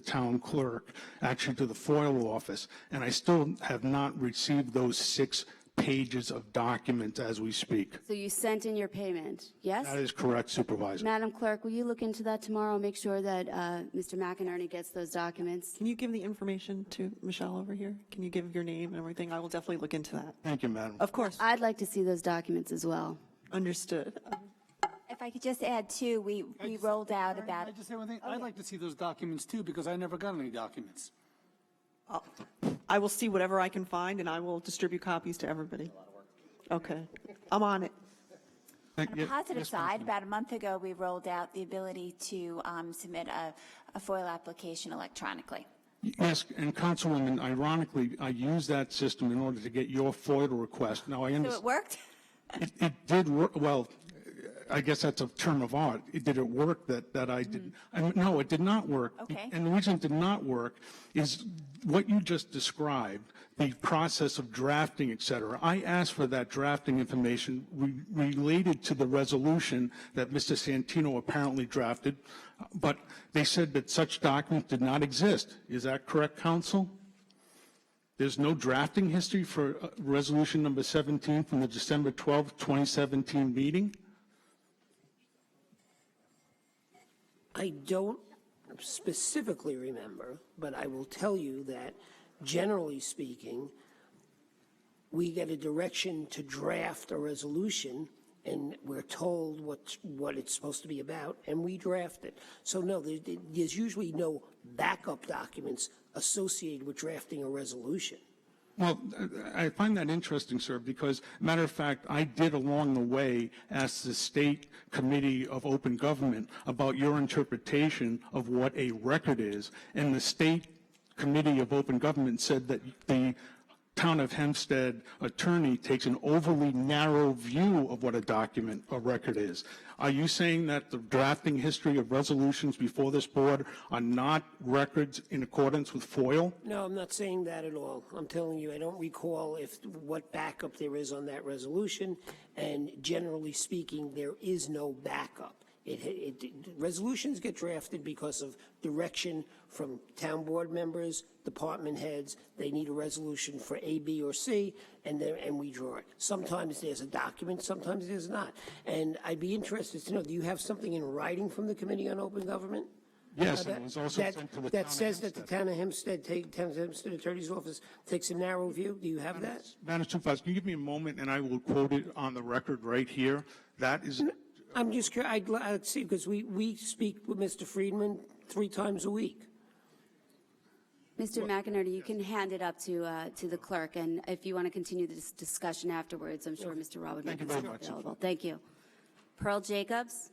town clerk, actually to the FOIL office, and I still have not received those 6 pages of documents as we speak. So you sent in your payment, yes? That is correct, Supervisor. Madam Clerk, will you look into that tomorrow, make sure that Mr. McInerney gets those documents? Can you give the information to Michelle over here? Can you give your name and everything? I will definitely look into that. Thank you, Madam. Of course. I'd like to see those documents as well. Understood. If I could just add, too, we rolled out about... Can I just say one thing? I'd like to see those documents, too, because I never got any documents. I will see whatever I can find, and I will distribute copies to everybody. Okay. I'm on it. On a positive side, about a month ago, we rolled out the ability to submit a FOIL application electronically. Yes, and Councilwoman, ironically, I used that system in order to get your FOIL request. Now, I understand. So it worked? It did work. Well, I guess that's a term of art. Did it work that I did? No, it did not work. Okay. And the reason it did not work is what you just described, the process of drafting, et cetera. I asked for that drafting information related to the resolution that Mr. Santino apparently drafted, but they said that such documents did not exist. Is that correct, Council? There's no drafting history for resolution number 17 from the December 12, 2017 meeting? I don't specifically remember, but I will tell you that, generally speaking, we get a direction to draft a resolution, and we're told what it's supposed to be about, and we draft it. So no, there's usually no backup documents associated with drafting a resolution. Well, I find that interesting, sir, because, matter of fact, I did along the way ask the State Committee of Open Government about your interpretation of what a record is, and the State Committee of Open Government said that the Town of Hempstead attorney takes an overly narrow view of what a record is. Are you saying that the drafting history of resolutions before this board are not records in accordance with FOIL? No, I'm not saying that at all. I'm telling you, I don't recall what backup there is on that resolution, and generally speaking, there is no backup. Resolutions get drafted because of direction from town board members, department heads. They need a resolution for A, B, or C, and we draw it. Sometimes there's a document, sometimes there's not. And I'd be interested to know, do you have something in writing from the Committee on Open Government? Yes, it was also sent to the that says that the Town of Hempstead Attorney's Office takes a narrow view. Do you have that? Madam Supervisor, can you give me a moment and I will quote it on the record right here? That is... I'm just curious. I'd see, because we speak with Mr. Friedman 3 times a week. Mr. McInerney, you can hand it up to the clerk, and if you want to continue this discussion afterwards, I'm sure Mr. Rob would make himself available. Thank you. Pearl Jacobs.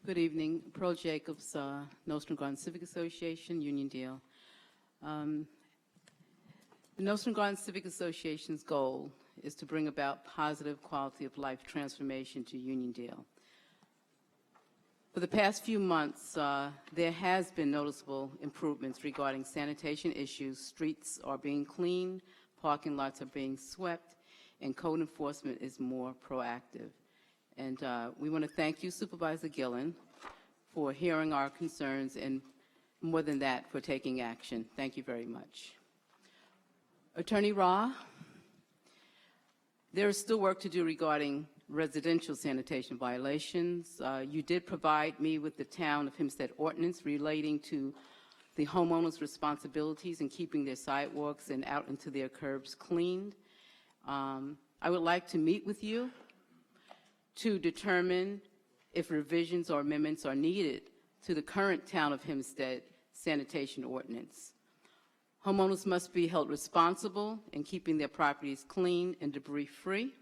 Good evening. Pearl Jacobs, Nostrum Garden Civic Association, Uniondale. The Nostrum Garden Civic Association's goal is to bring about positive quality of life transformation to Uniondale. For the past few months, there has been noticeable improvements regarding sanitation issues. Streets are being cleaned, parking lots are being swept, and code enforcement is more proactive. And we want to thank you, Supervisor Gillen, for hearing our concerns and, more than that, for taking action. Thank you very much. Attorney Ra, there is still work to do regarding residential sanitation violations. You did provide me with the Town of Hempstead ordinance relating to the homeowners' responsibilities in keeping their sidewalks and out into their curbs cleaned. I would like to meet with you to determine if revisions or amendments are needed to the current Town of Hempstead sanitation ordinance. Homeowners must be held responsible in keeping their properties clean and debris-free,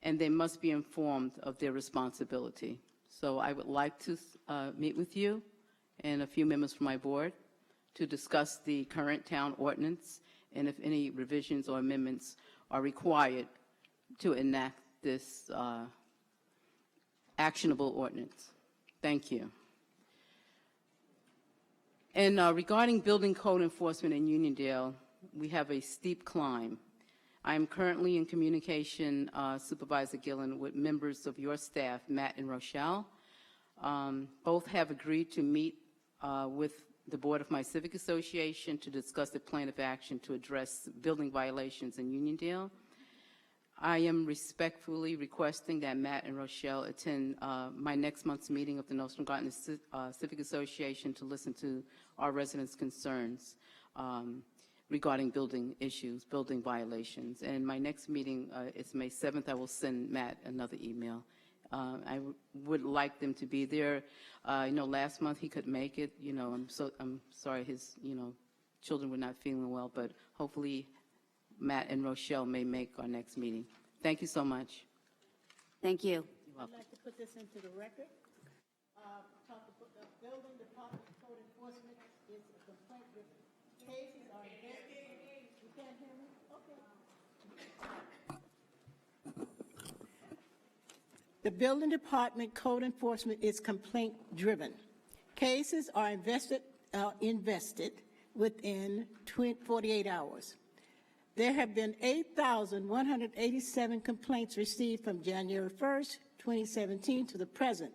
and they must be informed of their responsibility. So I would like to meet with you and a few members from my board to discuss the current town ordinance and if any revisions or amendments are required to enact this actionable ordinance. Thank you. And regarding building code enforcement in Uniondale, we have a steep climb. I am currently in communication, Supervisor Gillen, with members of your staff, Matt and Rochelle. Both have agreed to meet with the board of my civic association to discuss the plan of action to address building violations in Uniondale. I am respectfully requesting that Matt and Rochelle attend my next month's meeting of the Nostrum Garden Civic Association to listen to our residents' concerns regarding building issues, building violations. And my next meeting is May 7th. I will send Matt another email. I would like them to be there. Last month he couldn't make it. I'm sorry his, children were not feeling well, but hopefully Matt and Rochelle may make our next meeting. Thank you so much. Thank you. I'd like to put this into the record. The building department code enforcement is a complaint with cases are investigated. You can't hear me? Okay. The building department code enforcement is complaint driven. Cases are invested within 48 hours. There have been 8,187 complaints received from January 1st, 2017 to the present,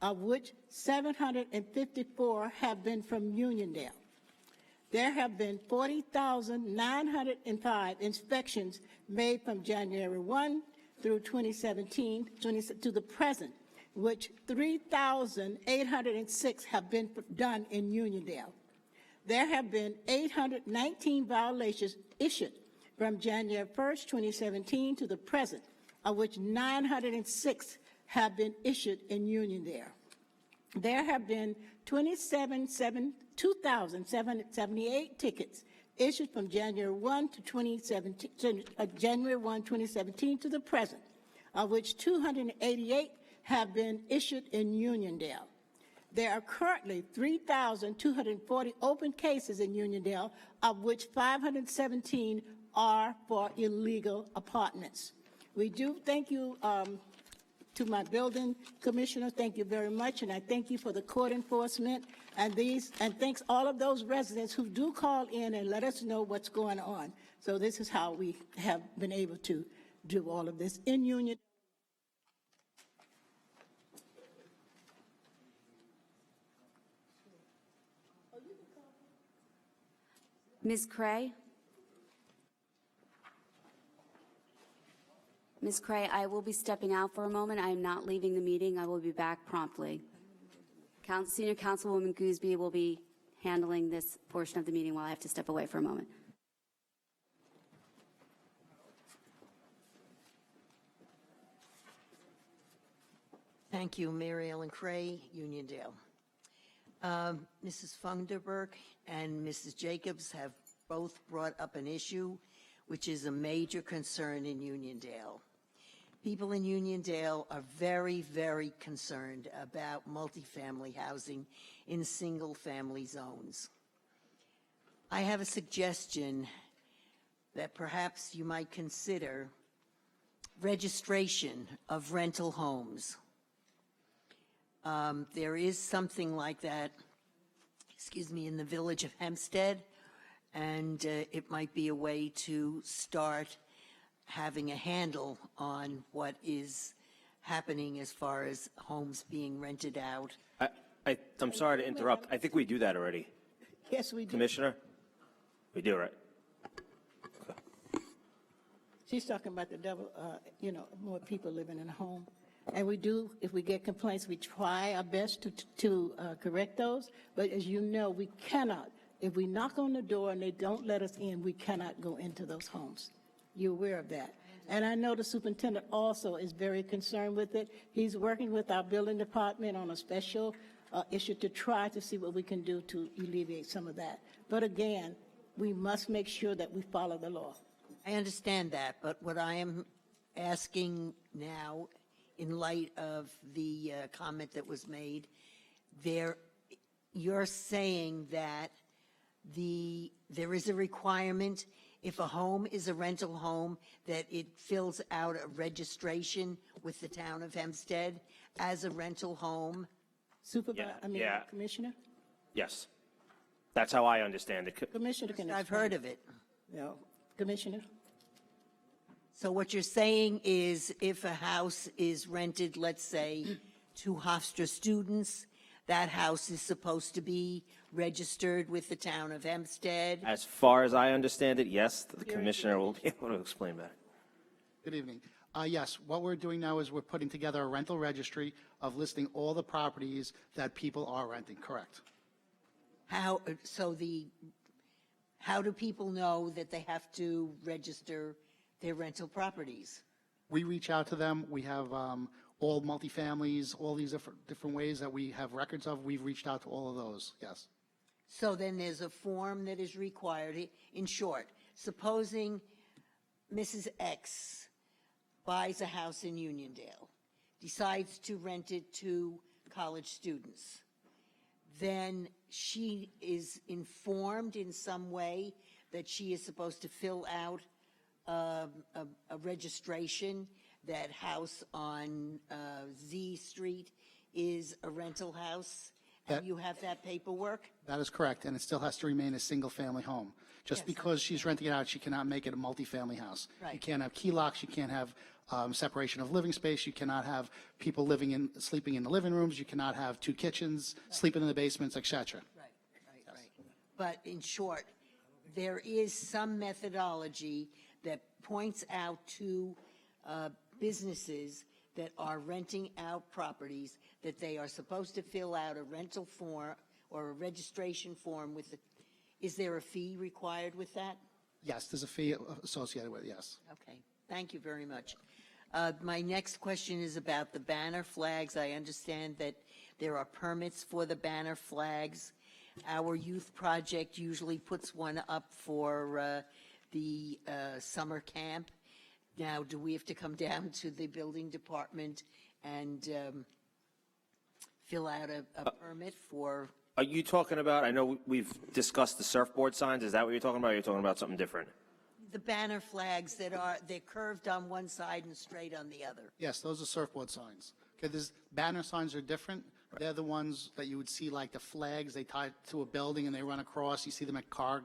of which 754 have been from Uniondale. There have been 40,905 inspections made from January 1 through 2017 to the present, which 3,806 have been done in Uniondale. There have been 819 violations issued from January 1st, 2017 to the present, of which 906 have been issued in Uniondale. There have been 2,778 tickets issued from January 1 to 2017, January 1, 2017 to the present, of which 288 have been issued in Uniondale. There are currently 3,240 open cases in Uniondale, of which 517 are for illegal apartments. We do thank you to my building commissioner. Thank you very much, and I thank you for the court enforcement and thanks all of those residents who do call in and let us know what's going on. So this is how we have been able to do all of this in Union. Ms. Cray? Ms. Cray, I will be stepping out for a moment. I am not leaving the meeting. I will be back promptly. Senior Councilwoman Gooseby will be handling this portion of the meeting while I have to step away for a moment. Thank you, Mary Ellen Cray, Uniondale. Mrs. Funderburk and Mrs. Jacobs have both brought up an issue which is a major concern in Uniondale. People in Uniondale are very, very concerned about multifamily housing in single-family zones. I have a suggestion that perhaps you might consider registration of rental homes. There is something like that, excuse me, in the village of Hempstead, and it might be a way to start having a handle on what is happening as far as homes being rented out. I'm sorry to interrupt. I think we do that already. Yes, we do. Commissioner? We do, right? She's talking about the double, more people living in a home. And we do, if we get complaints, we try our best to correct those. But as you know, we cannot, if we knock on the door and they don't let us in, we cannot go into those homes. You're aware of that. And I know the superintendent also is very concerned with it. He's working with our building department on a special issue to try to see what we can do to alleviate some of that. But again, we must make sure that we follow the law. I understand that, but what I am asking now, in light of the comment that was made, you're saying that there is a requirement if a home is a rental home that it fills out a registration with the town of Hempstead as a rental home? Supervisor, Commissioner? Yes. That's how I understand it. Commissioner can I've heard of it. No. Commissioner? So what you're saying is if a house is rented, let's say, to Hofstra students, that house is supposed to be registered with the town of Hempstead? As far as I understand it, yes. The commissioner will be able to explain better. Good evening. Yes, what we're doing now is we're putting together a rental registry of listing all the properties that people are renting, correct? How do people know that they have to register their rental properties? We reach out to them. We have all multifamilies, all these different ways that we have records of. We've reached out to all of those, yes. So then there's a form that is required. In short, supposing Mrs. X buys a house in Uniondale, decides to rent it to college students, then she is informed in some way that she is supposed to fill out a registration that house on Z Street is a rental house, and you have that paperwork? That is correct, and it still has to remain a single-family home. Just because she's renting it out, she cannot make it a multifamily house. Right. You can't have key locks, you can't have separation of living space, you cannot have people sleeping in the living rooms, you cannot have two kitchens, sleeping in the basements, etc. Right. But in short, there is some methodology that points out to businesses that are renting out properties that they are supposed to fill out a rental form or a registration form with the, is there a fee required with that? Yes, there's a fee associated with it, yes. Okay, thank you very much. My next question is about the banner flags. I understand that there are permits for the banner flags. Our youth project usually puts one up for the summer camp. Now, do we have to come down to the building department and fill out a permit for? Are you talking about, I know we've discussed the surfboard signs. Is that what you're talking about? Or are you talking about something different? The banner flags they're curved on one side and straight on the other. Yes, those are surfboard signs. Okay, these banner signs are different. Right. They're the ones that you would see like the flags, they tie to a building and they run across. You see them at grand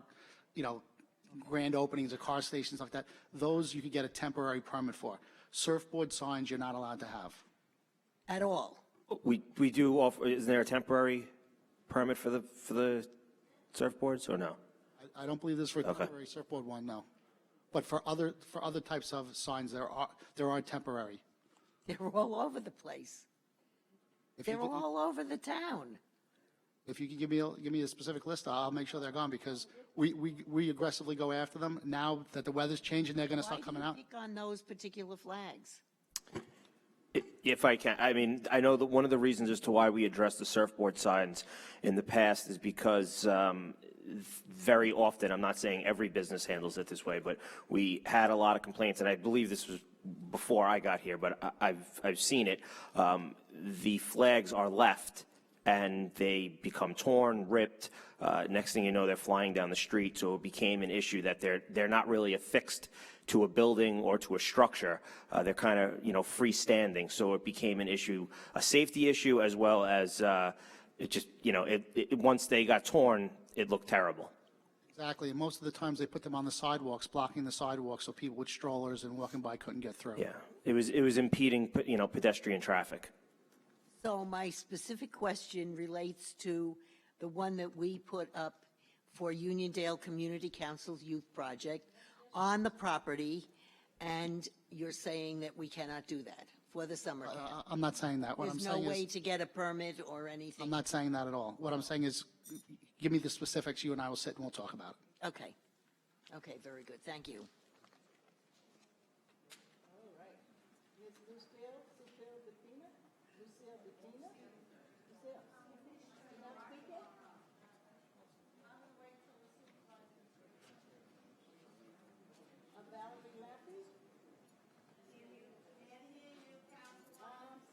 openings of car stations like that. Those you could get a temporary permit for. Surfboard signs you're not allowed to have. At all? We do offer, is there a temporary permit for the surfboards or no? I don't believe this for a temporary surfboard one, no. But for other types of signs, there are temporary. They're all over the place. They're all over the town. If you could give me a specific list, I'll make sure they're gone because we aggressively go after them. Now that the weather's changing, they're going to start coming out. Why do you pick on those particular flags? If I can, I mean, I know that one of the reasons as to why we addressed the surfboard signs in the past is because very often, I'm not saying every business handles it this way, but we had a lot of complaints, and I believe this was before I got here, but I've seen it. The flags are left and they become torn, ripped. Next thing you know, they're flying down the street. So it became an issue that they're not really affixed to a building or to a structure. They're kind of, freestanding. So it became an issue, a safety issue, as well as it just, once they got torn, it looked terrible. Exactly. And most of the times they put them on the sidewalks, blocking the sidewalks, so people with strollers and walking by couldn't get through. Yeah, it was impeding, pedestrian traffic. So my specific question relates to the one that we put up for Uniondale Community Council's youth project on the property, and you're saying that we cannot do that for the summer camp. I'm not saying that. What There's I'm saying no way is, to get a permit or anything? I'm not saying that at all. What I'm saying is, give me the specifics. You and I will sit and we'll talk about it. Okay. Okay, very good. Thank you.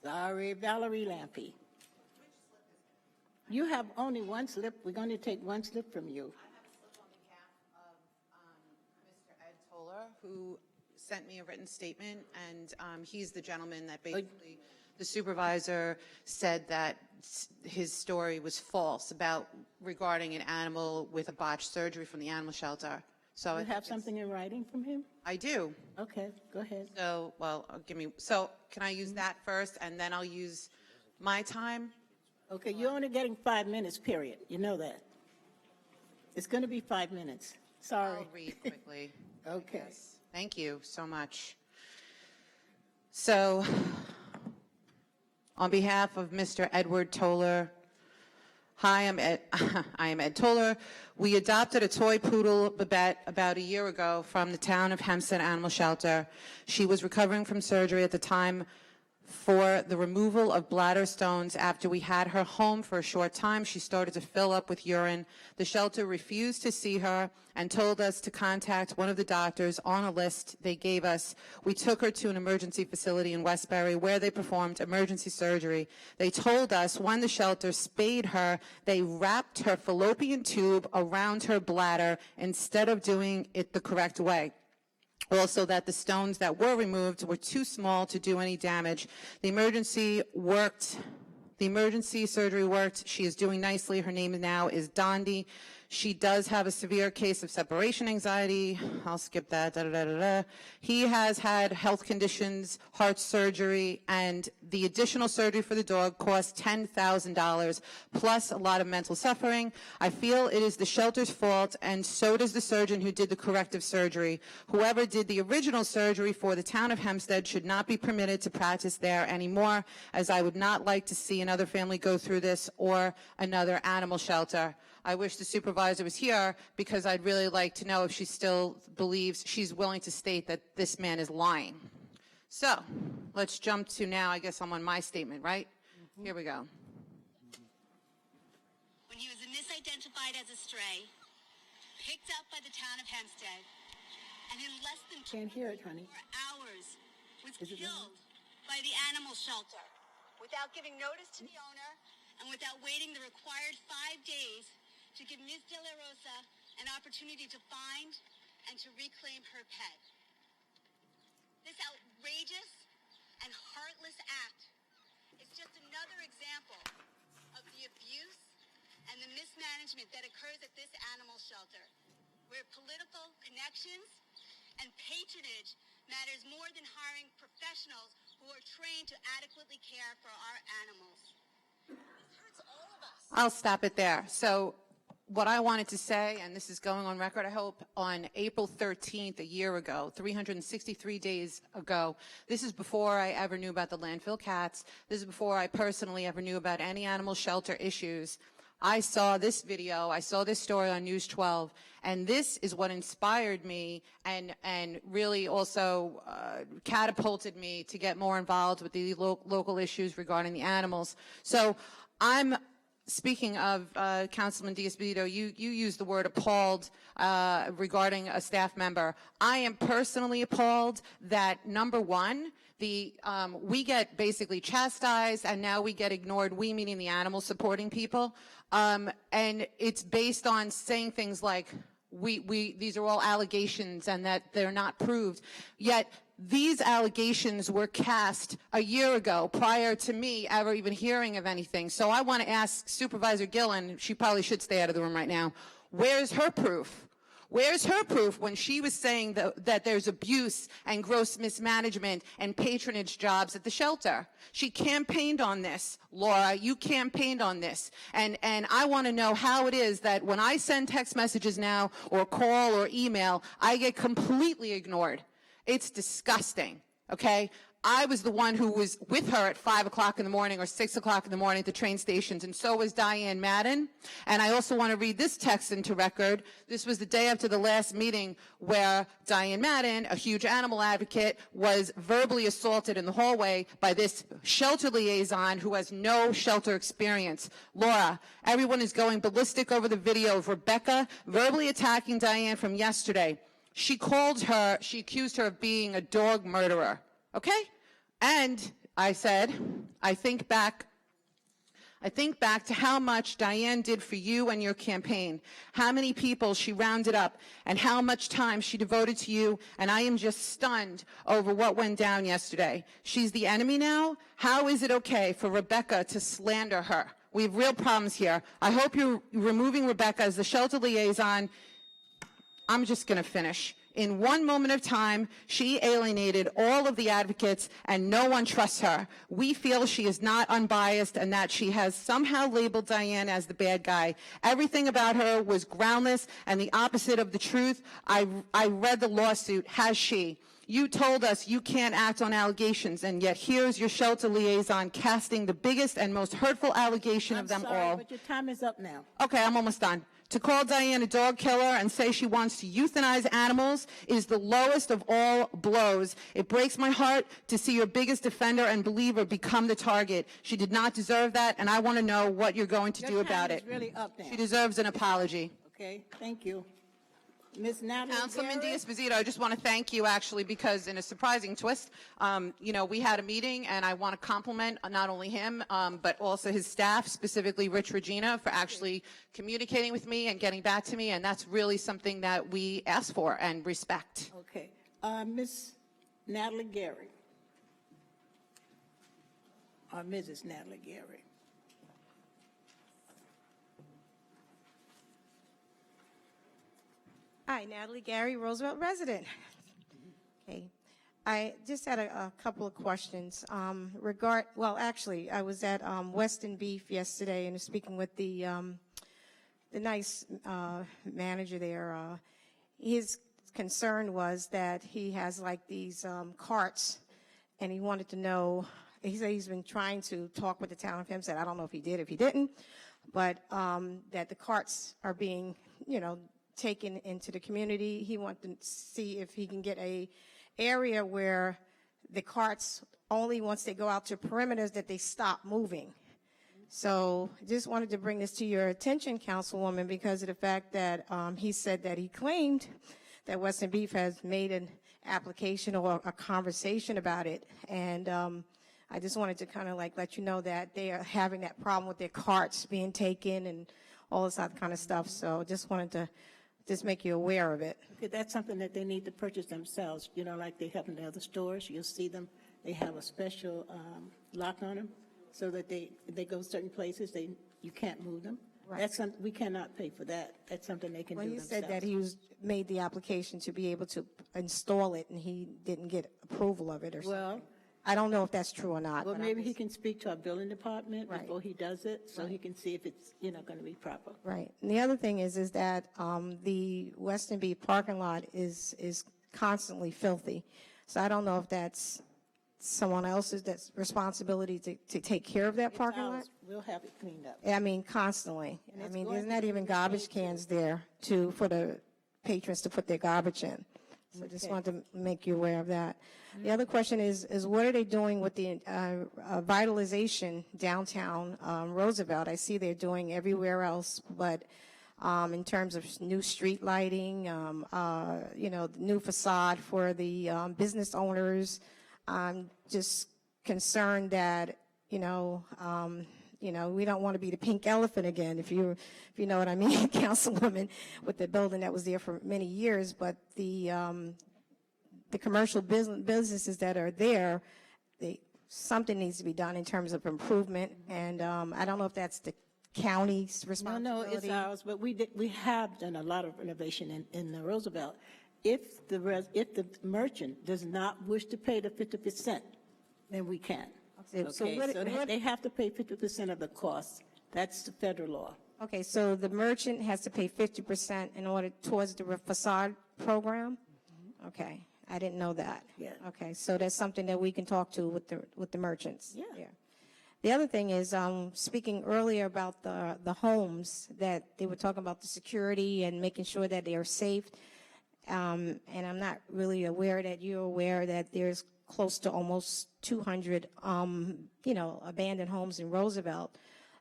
Sorry, Valerie Lampy. You have only one slip. We're going to take one slip from you. Who sent me a written statement, and he's the gentleman that basically the supervisor said that his story was false regarding an animal with a botched surgery from the animal shelter. So You have something in writing from him? I do. Okay, go ahead. So, so can I use that first, and then I'll use my time? Okay, you're only getting 5 minutes, period. You know that. It's going to be 5 minutes. Sorry. I'll read quickly. Okay. Yes. Thank you so much. So, on behalf of Mr. Edward Toller, hi, I am Ed Toller. We adopted a toy poodle, Babette, about a year ago from the town of Hempstead Animal Shelter. She was recovering from surgery at the time for the removal of bladder stones. After we had her home for a short time, she started to fill up with urine. The shelter refused to see her and told us to contact one of the doctors on a list they gave us. We took her to an emergency facility in Westbury where they performed emergency surgery. They told us when the shelter spayed her, they wrapped her fallopian tube around her bladder instead of doing it the correct way. Also, that the stones that were removed were too small to do any damage. The emergency surgery worked. She is doing nicely. Her name now is Dondi. She does have a severe case of separation anxiety. I'll skip that. He has had health conditions, heart surgery, and the additional surgery for the dog cost $10,000, plus a lot of mental suffering. I feel it is the shelter's fault, and so does the surgeon who did the corrective surgery. Whoever did the original surgery for the town of Hempstead should not be permitted to practice there anymore, as I would not like to see another family go through this or another animal shelter. I wish the supervisor was here because I'd really like to know if she still believes she's willing to state that this man is lying. So let's jump to now, I guess I'm on my statement, right? Here we go. When he was misidentified as a stray, picked up by the town of Hempstead, and in less than Can't hear it, honey. 4 hours was killed by the animal shelter without giving notice to the owner and without waiting the required 5 days to give Ms. De La Rosa an opportunity to find and to reclaim her pet. This outrageous and heartless act is just another example of the abuse and the mismanagement that occurs at this animal shelter, where political connections and patronage matters more than hiring professionals who are trained to adequately care for our animals. This hurts all of us. I'll stop it there. So what I wanted to say, and this is going on record, I hope, on April 13th, a year ago, 363 days ago, this is before I ever knew about the landfill cats. This is before I personally ever knew about any animal shelter issues. I saw this video, I saw this story on News 12, and this is what inspired me and really also catapulted me to get more involved with the local issues regarding the animals. So I'm Speaking of Councilman Diaz-Benito, you used the word appalled regarding a staff member. I am personally appalled that, number one, we get basically chastised, and now we get ignored, we meaning the animal supporting people, and it's based on saying things like, these are all allegations and that they're not proved. Yet these allegations were cast a year ago prior to me ever even hearing of anything. So I want to ask Supervisor Gillen, she probably should stay out of the room right now, where's her proof? Where's her proof when she was saying that there's abuse and gross mismanagement and patronage jobs at the shelter? She campaigned on this. Laura, you campaigned on this. And I want to know how it is that when I send text messages now or call or email, I get completely ignored. It's disgusting, okay? I was the one who was with her at 5 o'clock in the morning or 6 o'clock in the morning at the train stations, and so was Diane Madden. And I also want to read this text into record. This was the day after the last meeting where Diane Madden, a huge animal advocate, was verbally assaulted in the hallway by this shelter liaison who has no shelter experience. Laura, everyone is going ballistic over the video of Rebecca verbally attacking Diane from yesterday. She accused her of being a dog murderer. Okay? And I said, I think back to how much Diane did for you and your campaign, how many people she rounded up, and how much time she devoted to you, and I am just stunned over what went down yesterday. She's the enemy now? How is it okay for Rebecca to slander her? We have real problems here. I hope you're removing Rebecca as the shelter liaison. I'm just going to finish. In one moment of time, she alienated all of the advocates, and no one trusts her. We feel she is not unbiased and that she has somehow labeled Diane as the bad guy. Everything about her was groundless and the opposite of the truth. I read the lawsuit. Has she? You told us you can't act on allegations, and yet here's your shelter liaison casting the biggest and most hurtful allegation of them all. But your time is up now. Okay, I'm almost done. To call Diane a dog killer and say she wants to euthanize animals is the lowest of all blows. It breaks my heart to see your biggest defender and believer become the target. She did not deserve that, and I want to know what you're going to do about it. Really up now. She deserves an apology. Okay, thank you. Ms. Natalie Councilman Garrett? Diaz-Benito, I just want to thank you, actually, because in a surprising twist, we had a meeting, and I want to compliment not only him, but also his staff, specifically Rich Regina, for actually communicating with me and getting back to me, and that's really something that we ask for and respect. Okay. Ms. Natalie Gary. Or Mrs. Natalie Gary. Hi, Natalie Gary, Roosevelt resident. Okay, I just had a couple of questions. Actually, I was at Weston Beef yesterday and was speaking with the nice manager there. His concern was that he has like these carts, and he wanted to know. He said he's been trying to talk with the town of Hempstead. I don't know if he did, if he didn't, but that the carts are being, taken into the community. He wants to see if he can get a area where the carts only once they go out to perimeters that they stop moving. So just wanted to bring this to your attention, Councilwoman, because of the fact that he said that he claimed that Western Beef has made an application or a conversation about it. And I just wanted to kind of let you know that they are having that problem with their carts being taken and all this other kind of stuff. So just wanted to just make you aware of it. Okay, that's something that they need to purchase themselves, like they have in the other stores. You'll see them, they have a special lock on them so that they go certain places, you can't move them. Right. That's something, we cannot pay for that. That's something they can do themselves. Well, he said that he made the application to be able to install it, and he didn't get approval of it or something. I don't know if that's true or not. Well, but maybe he can speak to our building department Right. before he does it, so he can see if it's, going to be proper. Right. And the other thing is that the Weston Beef parking lot is constantly filthy. So I don't know if that's someone else's responsibility to take care of that parking lot. We'll have it cleaned up. I mean, constantly. I mean, there's not even garbage cans there for the patrons to put their garbage in. So I just wanted to make you aware of that. The other question is what are they doing with the vitalization downtown Roosevelt? I see they're doing everywhere else, but in terms of new street lighting, new facade for the business owners, I'm just concerned that, we don't want to be the pink elephant again, if you know what I mean, Councilwoman, with the building that was there for many years, but the commercial businesses that are there, something needs to be done in terms of improvement, and I don't know if that's the county's responsibility. No, it's ours, but we have done a lot of renovation in the Roosevelt. If the merchant does not wish to pay the 50%, then we can. Okay, so they have to pay 50% of the cost. That's the federal law. Okay, so the merchant has to pay 50% in order towards the facade program? Okay, I didn't know that. Yeah. Okay, so that's something that we can talk to with the merchants. Yeah. The other thing is, speaking earlier about the homes, that they were talking about the security and making sure that they are safe. And I'm not really aware that you're aware that there's close to almost 200, abandoned homes in Roosevelt.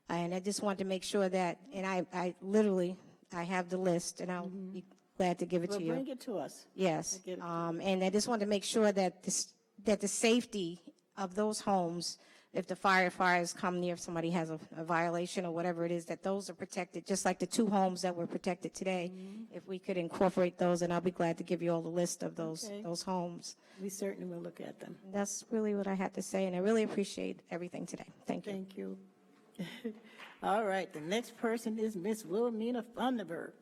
And I just want to make sure that, and I literally have the list, and I'll be glad to give it to you. Bring it to us. Yes. And I just want to make sure that the safety of those homes, if the firefighters come near, if somebody has a violation or whatever it is, that those are protected, just like the 2 homes that were protected today. If we could incorporate those, and I'll be glad to give you all the list of those homes. We certainly will look at them. That's really what I had to say, and I really appreciate everything today. Thank you. Thank you. All right, the next person is Miss Wilhelmina Thunderberg.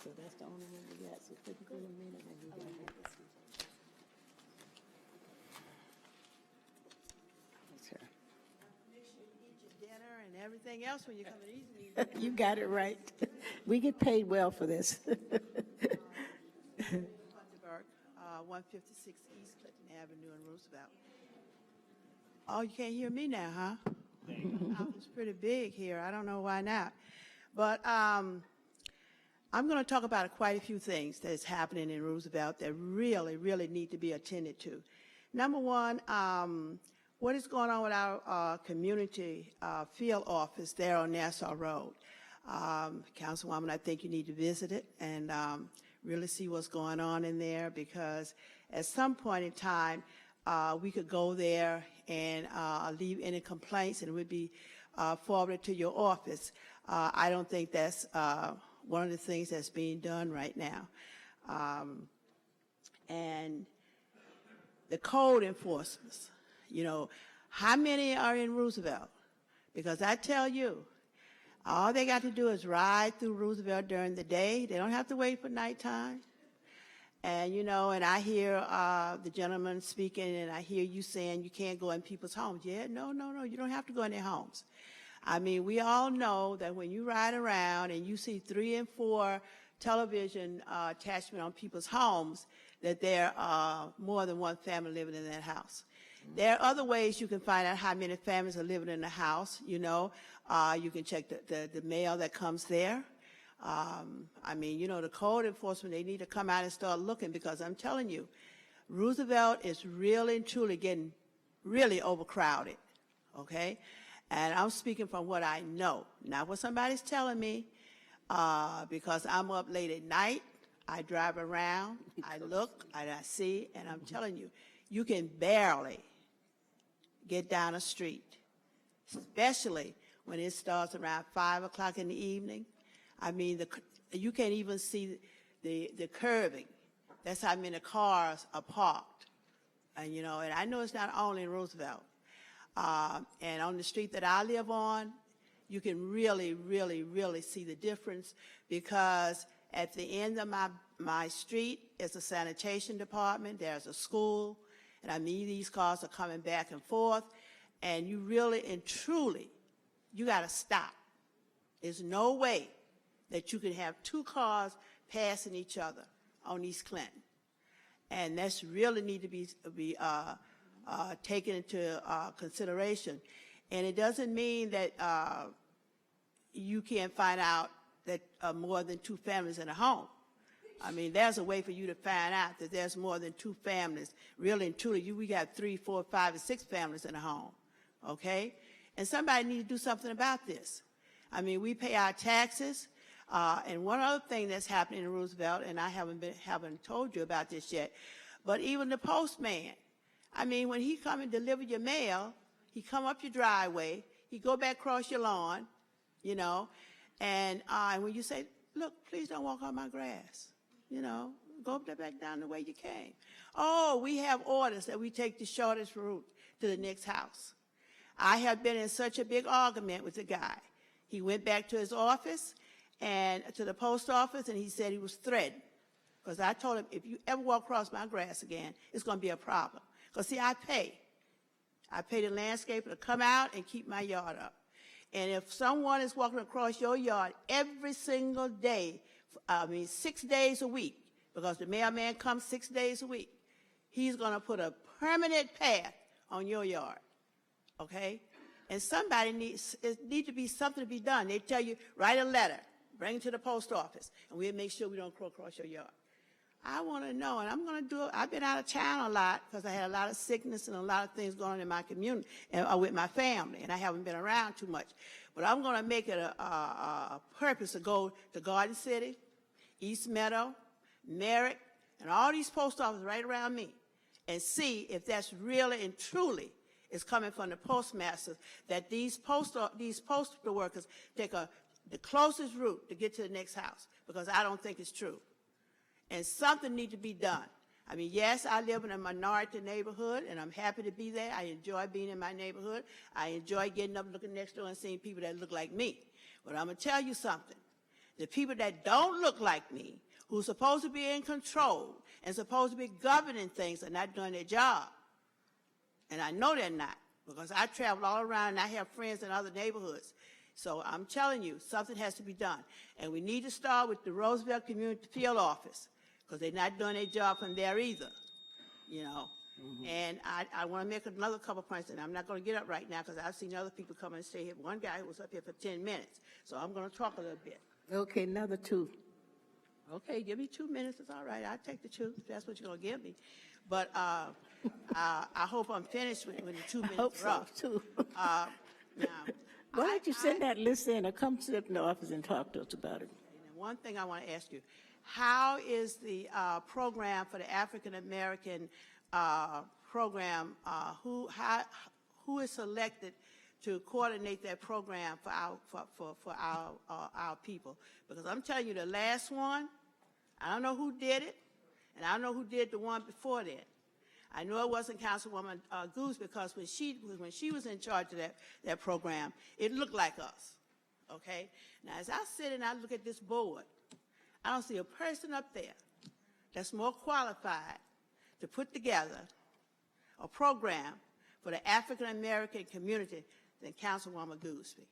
So that's the only one we got. So take a minute and we got this one. That's her. Dinner and everything else when you come and eat. You got it right. We get paid well for this. Thunderberg, 156 East Clinton Avenue in Roosevelt. Oh, you can't hear me now, huh? It's pretty big here. I don't know why not. But I'm going to talk about quite a few things that is happening in Roosevelt that really, really need to be attended to. Number one, what is going on with our community field office there on Nassau Road? Councilwoman, I think you need to visit it and really see what's going on in there, because at some point in time, we could go there and leave any complaints and it would be forwarded to your office. I don't think that's one of the things that's being done right now. And the code enforcements, how many are in Roosevelt? Because I tell you, all they got to do is ride through Roosevelt during the day. They don't have to wait for nighttime. And, and I hear the gentleman speaking, and I hear you saying you can't go in people's homes. Yeah, no, you don't have to go in their homes. I mean, we all know that when you ride around and you see 3 and 4 television attachment on people's homes, that there are more than one family living in that house. There are other ways you can find out how many families are living in the house. You can check the mail that comes there. I mean, the code enforcement, they need to come out and start looking, because I'm telling you, Roosevelt is really and truly getting really overcrowded, okay? And I'm speaking from what I know, not what somebody's telling me, because I'm up late at night, I drive around, I look, and I see, and I'm telling you, you can barely get down a street, especially when it starts around 5 o'clock in the evening. I mean, you can't even see the curving. That's how many cars are parked. And, and I know it's not only in Roosevelt. And on the street that I live on, you can really, really, really see the difference, because at the end of my street is a sanitation department, there's a school, and I mean, these cars are coming back and forth, and you really and truly, you got to stop. There's no way that you can have 2 cars passing each other on East Clinton. And that's really need to be taken into consideration. And it doesn't mean that you can't find out that more than 2 families in a home. I mean, there's a way for you to find out that there's more than 2 families. Really and truly, we got 3, 4, 5, and 6 families in a home, okay? And somebody needs to do something about this. I mean, we pay our taxes. And one other thing that's happening in Roosevelt, and I haven't told you about this yet, but even the postman, I mean, when he come and deliver your mail, he come up your driveway, he go back across your lawn, you know, and when you say, look, please don't walk on my grass, you know, go back down the way you came. Oh, we have orders that we take the shortest route to the next house. I have been in such a big argument with the guy. He went back to his office and to the post office, and he said he was threatened. Because I told him, if you ever walk across my grass again, it's going to be a problem. Because, see, I pay the landscaper to come out and keep my yard up. And if someone is walking across your yard every single day, 6 days a week, because the mailman comes 6 days a week, he's going to put a permanent path on your yard, okay? And somebody needs to be something to be done. They tell you, write a letter, bring it to the post office, and we'll make sure we don't go across your yard. I want to know, and I'm going to do it. I've been out of town a lot because I had a lot of sickness and a lot of things going on in my community and with my family, and I haven't been around too much. But I'm going to make it a purpose to go to Garden City, East Meadow, Merritt, and all these post offices right around me, and see if that's really and truly is coming from the postmasters, that these postal workers take the closest route to get to the next house, because I don't think it's true. And something needs to be done. I mean, yes, I live in a minority neighborhood, and I'm happy to be there. I enjoy being in my neighborhood. I enjoy getting up, looking next door, and seeing people that look like me. But I'm going to tell you something. The people that don't look like me, who are supposed to be in control and supposed to be governing things, are not doing their job. And I know they're not, because I travel all around, and I have friends in other neighborhoods. So I'm telling you, something has to be done. And we need to start with the Roosevelt Community Field Office, because they're not doing their job from there either, you know. Mm-hmm. And I want to make another couple points, and I'm not going to get up right now because I've seen other people come and stay here. One guy who was up here for 10 minutes, so I'm going to talk a little bit. Okay, another 2. Okay, give me 2 minutes. It's all right. I'll take the 2 if that's what you're going to give me. But I hope I'm finished when the 2 minutes I hope are up. so, too. Now, why don't you send that list in or come sit in the office and talk to us about it? and one thing I want to ask you, how is the program for the African American program, who is selected to coordinate that program for our people? Because I'm telling you, the last one, I don't know who did it, and I don't know who did the one before that. I know it wasn't Councilwoman Goose, because when she was in charge of that program, it looked like us, okay? Now, as I sit and I look at this board, I don't see a person up there that's more qualified to put together a program for the African American community than Councilwoman Gooseby.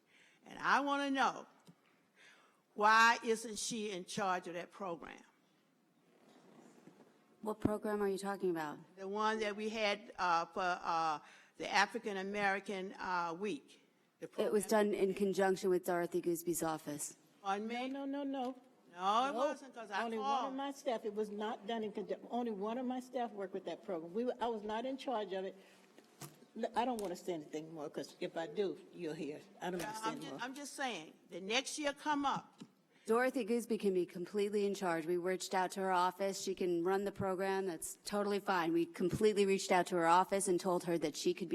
And I want to know, why isn't she in charge of that program? What program are you talking about? The one that we had for the African American Week. It was done in conjunction with Dorothy Gooseby's office. Pardon me? No. No, it wasn't, because I Only called. one of my staff, it was not done in conjunction. Only one of my staff worked with that program. I was not in charge of it. I don't want to say anything more, because if I do, you'll hear. I don't want to say anymore. I'm just saying, the next year come up. Dorothy Gooseby can be completely in charge. We reached out to her office. She can run the program. That's totally fine. We completely reached out to her office and told her that she could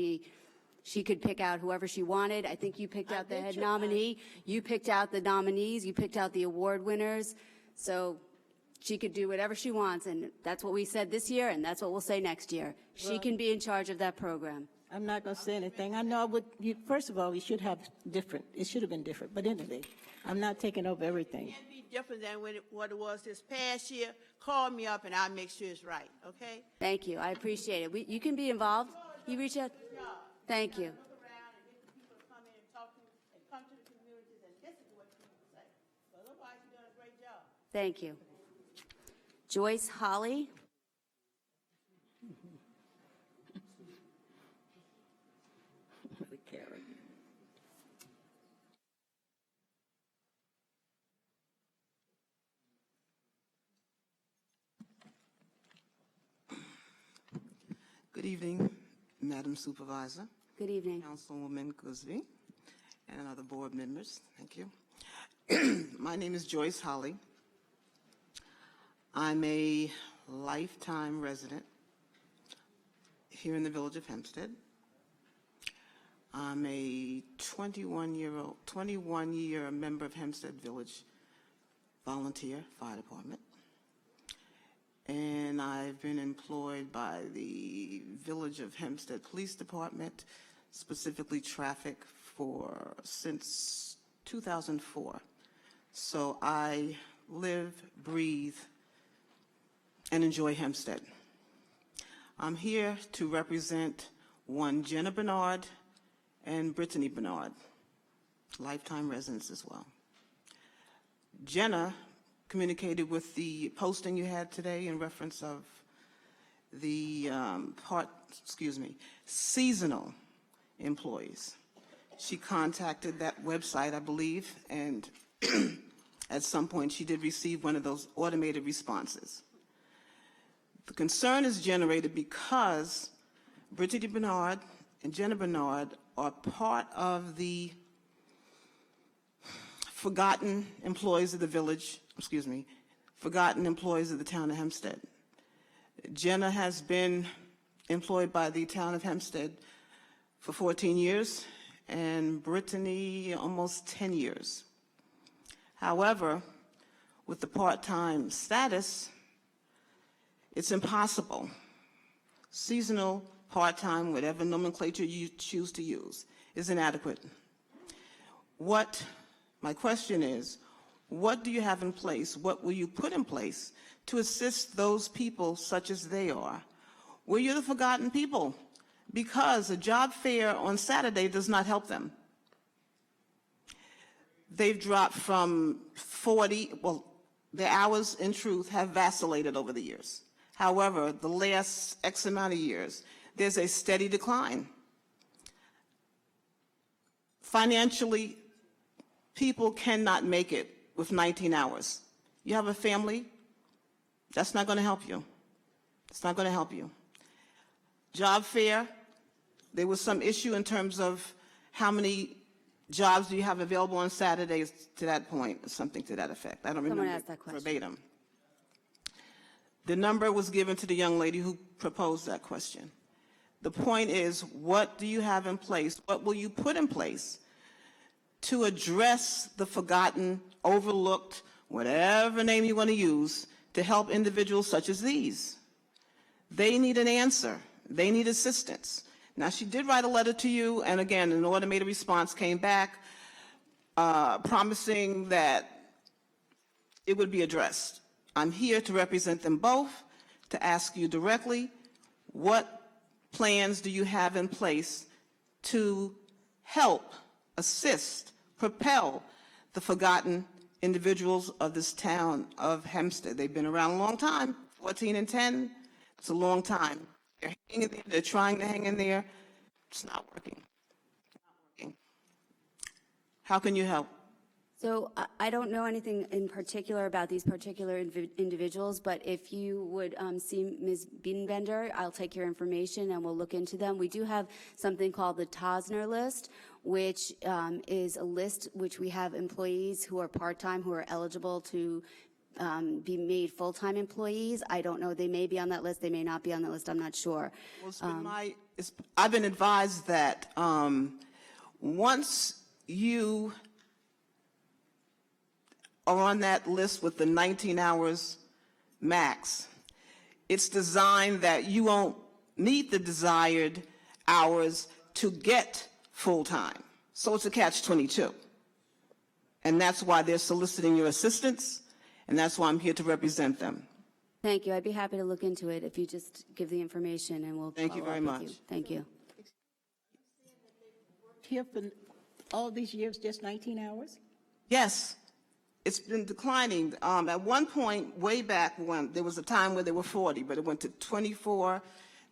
pick out whoever she wanted. I think you picked out the head nominee. You picked out the nominees. You picked out the award winners. So she could do whatever she wants, and that's what we said this year, and that's what we'll say next year. She can be in charge of that program. I'm not going to say anything. I know first of all, we should have different. It should have been different. But anyway, I'm not taking over everything. It can't be different than what it was this past year. Call me up and I'll make sure it's right, okay? Thank you. I appreciate it. You can be involved. You reach out. Thank you. Look around and get the people to come in and talk to and come to the communities and listen to what people say. But otherwise, you're doing a great job. Thank you. Joyce Holly. Good evening, Madam Supervisor. Good evening. Councilwoman Guzby and other board members. Thank you. My name is Joyce Holly. I'm a lifetime resident here in the village of Hempstead. I'm a 21-year member of Hempstead Village Volunteer Fire Department. And I've been employed by the Village of Hempstead Police Department, specifically traffic, since 2004. So I live, breathe, and enjoy Hempstead. I'm here to represent one Jenna Bernard and Brittany Bernard, lifetime residents as well. Jenna communicated with the posting you had today in reference of the seasonal employees. She contacted that website, I believe, and at some point she did receive one of those automated responses. The concern is generated because Brittany Bernard and Jenna Bernard are part of the forgotten employees of the village, forgotten employees of the town of Hempstead. Jenna has been employed by the town of Hempstead for 14 years and Brittany almost 10 years. However, with the part-time status, it's impossible. Seasonal, part-time, whatever nomenclature you choose to use, is inadequate. My question is, what do you have in place? What will you put in place to assist those people such as they are? Well, you're the forgotten people because a job fair on Saturday does not help them. They've dropped from 40, well, their hours in truth have vacillated over the years. However, the last X amount of years, there's a steady decline. Financially, people cannot make it with 19 hours. You have a family, that's not going to help you. It's not going to help you. Job fair, there was some issue in terms of how many jobs do you have available on Saturdays to that point, something to that effect. I don't remember asked that question. verbatim. The number was given to the young lady who proposed that question. The point is, what do you have in place? What will you put in place to address the forgotten, overlooked, whatever name you want to use, to help individuals such as these? They need an answer. They need assistance. Now, she did write a letter to you, and again, an automated response came back promising that it would be addressed. I'm here to represent them both, to ask you directly, what plans do you have in place to help, assist, propel the forgotten individuals of this town of Hempstead? They've been around a long time, 14 and 10, it's a long time. They're hanging in there, they're trying to hang in there, it's not working. How can you help? So I don't know anything in particular about these particular individuals, but if you would see Ms. Biedenbender, I'll take your information and we'll look into them. We do have something called the Tosner list, which is a list which we have employees who are part-time who are eligible to be made full-time employees. I don't know. They may be on that list. They may not be on that list. I'm not sure. Well, I've been advised that once you are on that list with the 19 hours max, it's designed that you won't meet the desired hours to get full-time. So it's a catch-22. And that's why they're soliciting your assistance, and that's why I'm here to represent them. Thank you. I'd be happy to look into it if you just give the information and we'll Thank you follow very up with much. you. Thank you. Here for all these years, just 19 hours? Yes. It's been declining. At one point, way back when, there was a time where there were 40, but it went to 24,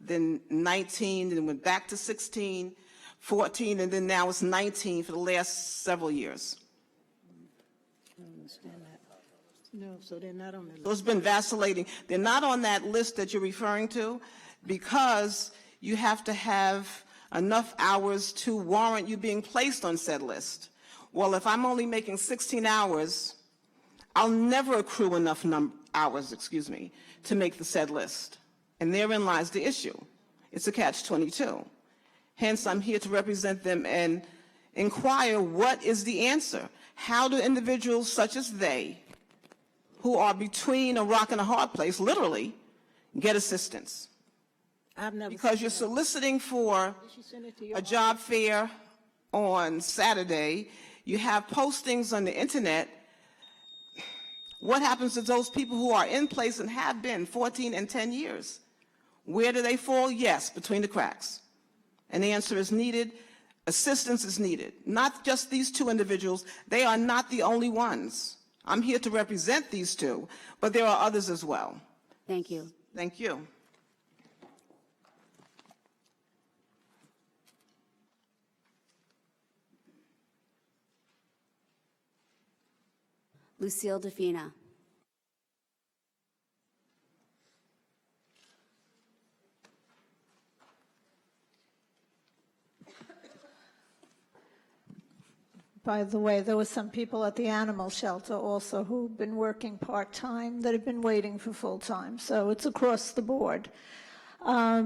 then 19, then it went back to 16, 14, and then now it's 19 for the last several years. I don't understand that. No, so they're not on the list. So it's been vacillating. They're not on that list that you're referring to because you have to have enough hours to warrant you being placed on said list. Well, if I'm only making 16 hours, I'll never accrue enough hours, to make the said list. And therein lies the issue. It's a catch-22. Hence, I'm here to represent them and inquire what is the answer. How do individuals such as they, who are between a rock and a hard place, literally, get assistance? Because you're soliciting for a job fair on Saturday, you have postings on the internet. What happens to those people who are in place and have been 14 and 10 years? Where do they fall? Yes, between the cracks. And the answer is needed. Assistance is needed. Not just these two individuals. They are not the only ones. I'm here to represent these two, but there are others as well. Thank you. Thank you. Lucille Defina. By the way, there were some people at the animal shelter also who've been working part-time that have been waiting for full-time, so it's across the board.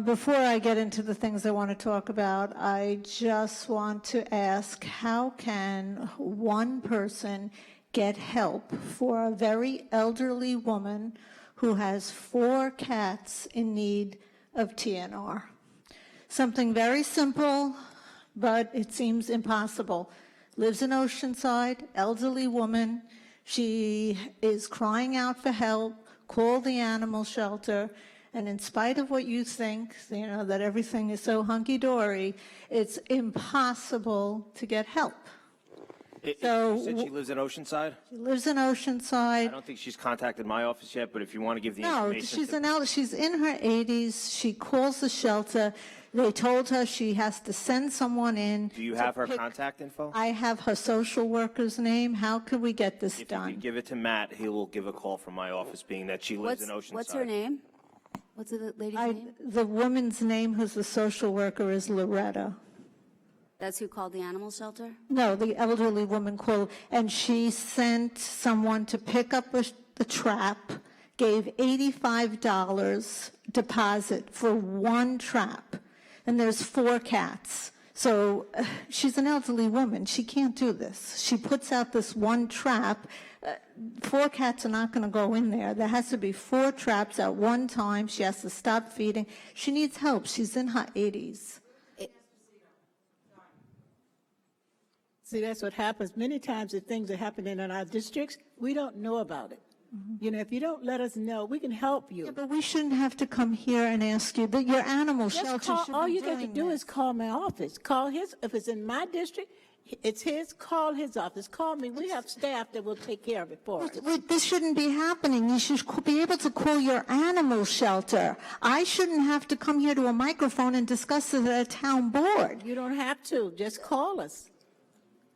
Before I get into the things I want to talk about, I just want to ask, how can one person get help for a very elderly woman who has 4 cats in need of TNR? Something very simple, but it seems impossible. Lives in Oceanside, elderly woman. She is crying out for help. Call the animal shelter. And in spite of what you think, that everything is so hunky-dory, it's impossible to get help. You said she lives in Oceanside? She lives in Oceanside. I don't think she's contacted my office yet, but if you want to give the No, information. she's in her 80s. She calls the shelter. They told her she has to send someone in. Do you have her contact info? I have her social worker's name. How could we get this If you done? could give it to Matt, he will give a call from my office, being that she lives in Oceanside. What's her name? What's the lady's name? The woman's name who's the social worker is Loretta. That's who called the animal shelter? No, the elderly woman called, and she sent someone to pick up the trap, gave $85 deposit for one trap, and there's 4 cats. So she's an elderly woman. She can't do this. She puts out this one trap. 4 cats are not going to go in there. There has to be 4 traps at one time. She has to stop feeding. She needs help. She's in her 80s. See, that's what happens. Many times the things are happening in our districts, we don't know about it. If you don't let us know, we can help you. Yeah, but we shouldn't have to come here and ask you that your animal Just shelter call, should all be you got to doing do this. is call my office. Call his, if it's in my district, it's his, call his office. Call me. We have staff that will take care of it for us. This shouldn't be happening. You should be able to call your animal shelter. I shouldn't have to come here to a microphone and discuss it at a town board. You don't have to. Just call us.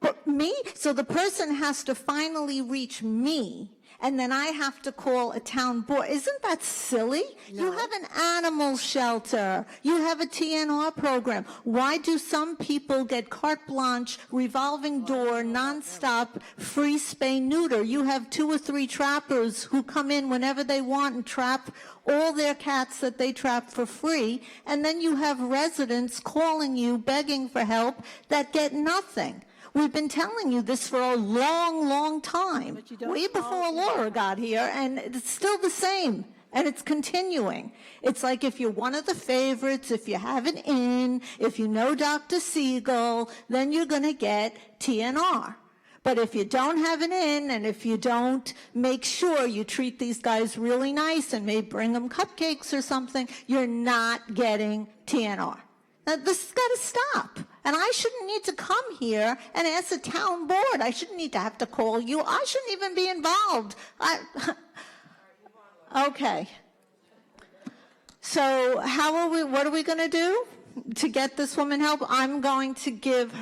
But me? So the person has to finally reach me, and then I have to call a town board. Isn't that silly? No. You have an animal shelter. You have a TNR program. Why do some people get carte blanche, revolving door, nonstop, free spay neuter? You have 2 or 3 trappers who come in whenever they want and trap all their cats that they trap for free, and then you have residents calling you, begging for help, that get nothing. We've been telling you this for a long, long time, way before Laura got here, and it's still the same, and it's continuing. It's like if you're one of the favorites, if you have an in, if you know Dr. Siegel, then you're going to get TNR. But if you don't have an in, and if you don't make sure you treat these guys really nice and maybe bring them cupcakes or something, you're not getting TNR. Now, this has got to stop. And I shouldn't need to come here and ask the town board. I shouldn't need to have to call you. I shouldn't even be involved. Okay. So what are we going to do to get this woman help? I'm going to give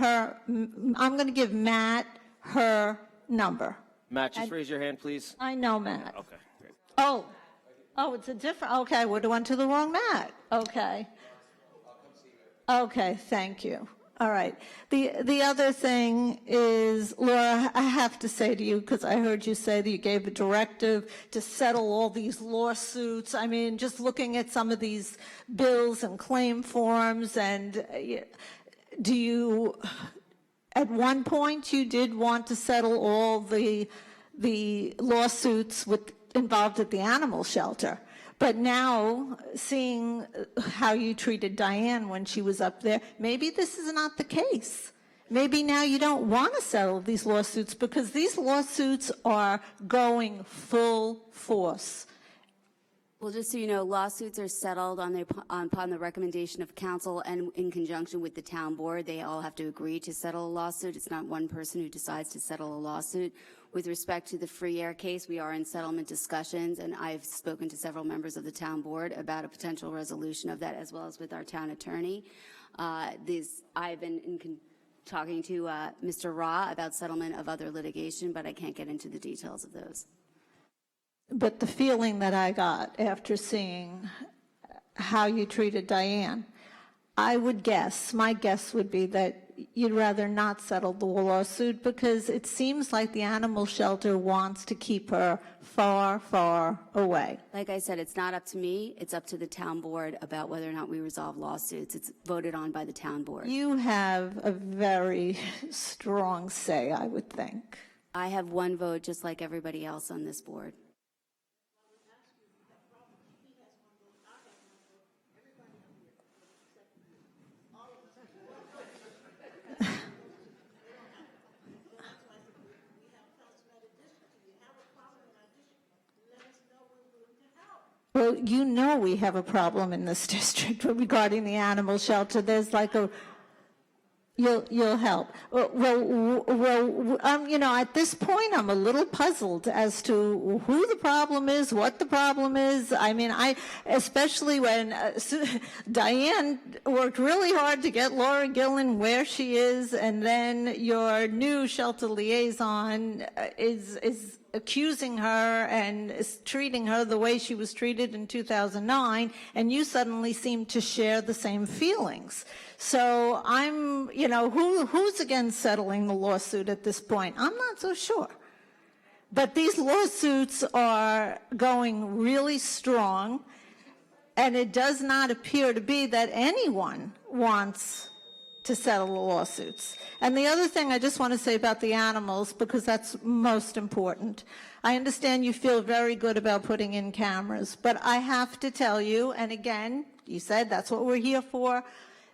Matt her number. Matt, just raise your hand, please. I know Matt. Okay, great. Oh, it's a different, okay, we went to the wrong Matt. Okay. Okay, thank you. All right. The other thing is, Laura, I have to say to you, because I heard you say that you gave a directive to settle all these lawsuits. I mean, just looking at some of these bills and claim forms, and do you, at one point you did want to settle all the lawsuits involved at the animal shelter. But now, seeing how you treated Diane when she was up there, maybe this is not the case. Maybe now you don't want to settle these lawsuits because these lawsuits are going full force. Well, just so you know, lawsuits are settled upon the recommendation of council and in conjunction with the town board. They all have to agree to settle a lawsuit. It's not one person who decides to settle a lawsuit. With respect to the free air case, we are in settlement discussions, and I've spoken to several members of the town board about a potential resolution of that, as well as with our town attorney. I've been talking to Mr. Ra about settlement of other litigation, but I can't get into the details of those. But the feeling that I got after seeing how you treated Diane, I would guess, my guess would be that you'd rather not settle the lawsuit because it seems like the animal shelter wants to keep her far, far away. Like I said, it's not up to me. It's up to the town board about whether or not we resolve lawsuits. It's voted on by the town board. You have a very strong say, I would think. I have one vote just like everybody else on this board. Well, you know we have a problem in this district regarding the animal shelter. There's like a, you'll help. You know, at this point, I'm a little puzzled as to who the problem is, what the problem is. I mean, especially when Diane worked really hard to get Laura Gillen where she is, and then your new shelter liaison is accusing her and is treating her the way she was treated in 2009, and you suddenly seem to share the same feelings. So I'm, you know, who's against settling the lawsuit at this point? I'm not so sure. But these lawsuits are going really strong, and it does not appear to be that anyone wants to settle the lawsuits. And the other thing I just want to say about the animals, because that's most important, I understand you feel very good about putting in cameras, but I have to tell you, and again, you said that's what we're here for,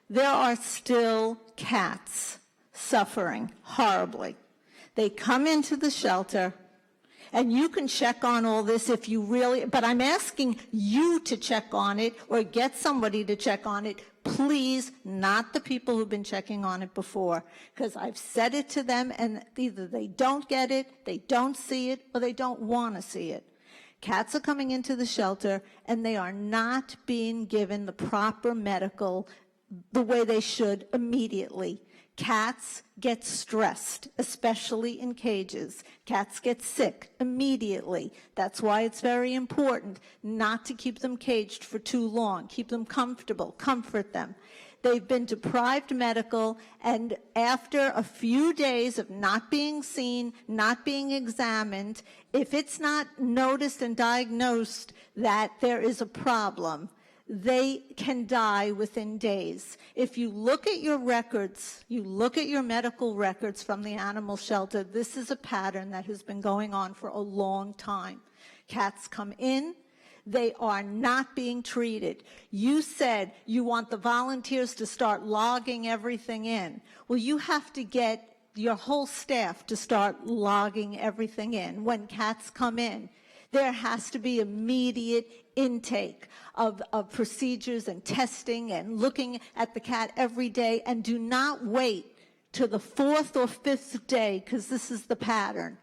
there are still cats suffering horribly. They come into the shelter, and you can check on all this if you really, but I'm asking you to check on it or get somebody to check on it. Please, not the people who've been checking on it before, because I've said it to them and either they don't get it, they don't see it, or they don't want to see it. Cats are coming into the shelter and they are not being given the proper medical the way they should immediately. Cats get stressed, especially in cages. Cats get sick immediately. That's why it's very important not to keep them caged for too long. Keep them comfortable, comfort them. They've been deprived medical, and after a few days of not being seen, not being examined, if it's not noticed and diagnosed that there is a problem, they can die within days. If you look at your records, you look at your medical records from the animal shelter, this is a pattern that has been going on for a long time. Cats come in, they are not being treated. You said you want the volunteers to start logging everything in. Well, you have to get your whole staff to start logging everything in when cats come in. There has to be immediate intake of procedures and testing and looking at the cat every day, and do not wait to the 4th or 5th day, because this is the pattern.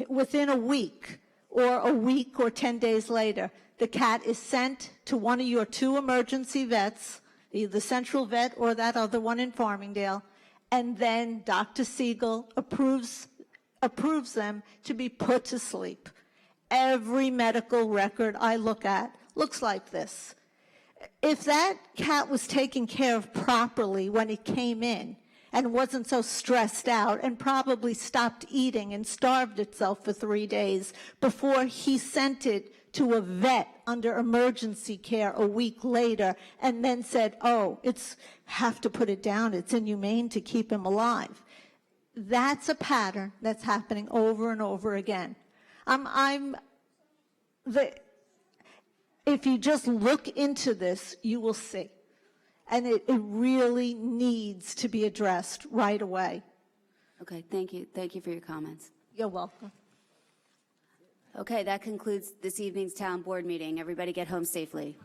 Within a week or 10 days later, the cat is sent to one of your 2 emergency vets, either the Central Vet or that other one in Farmingdale, and then Dr. Siegel approves them to be put to sleep. Every medical record I look at looks like this. if that cat was taken care of properly when it came in and wasn't so stressed out and probably stopped eating and starved itself for 3 days before he sent it to a vet under emergency care a week later and then said, oh, have to put it down, it's inhumane to keep him alive. That's a pattern that's happening over and over again. If you just look into this, you will see. And it really needs to be addressed right away. Okay, thank you. Thank you for your comments. You're welcome. Okay, that concludes this evening's town board meeting. Everybody get home safely.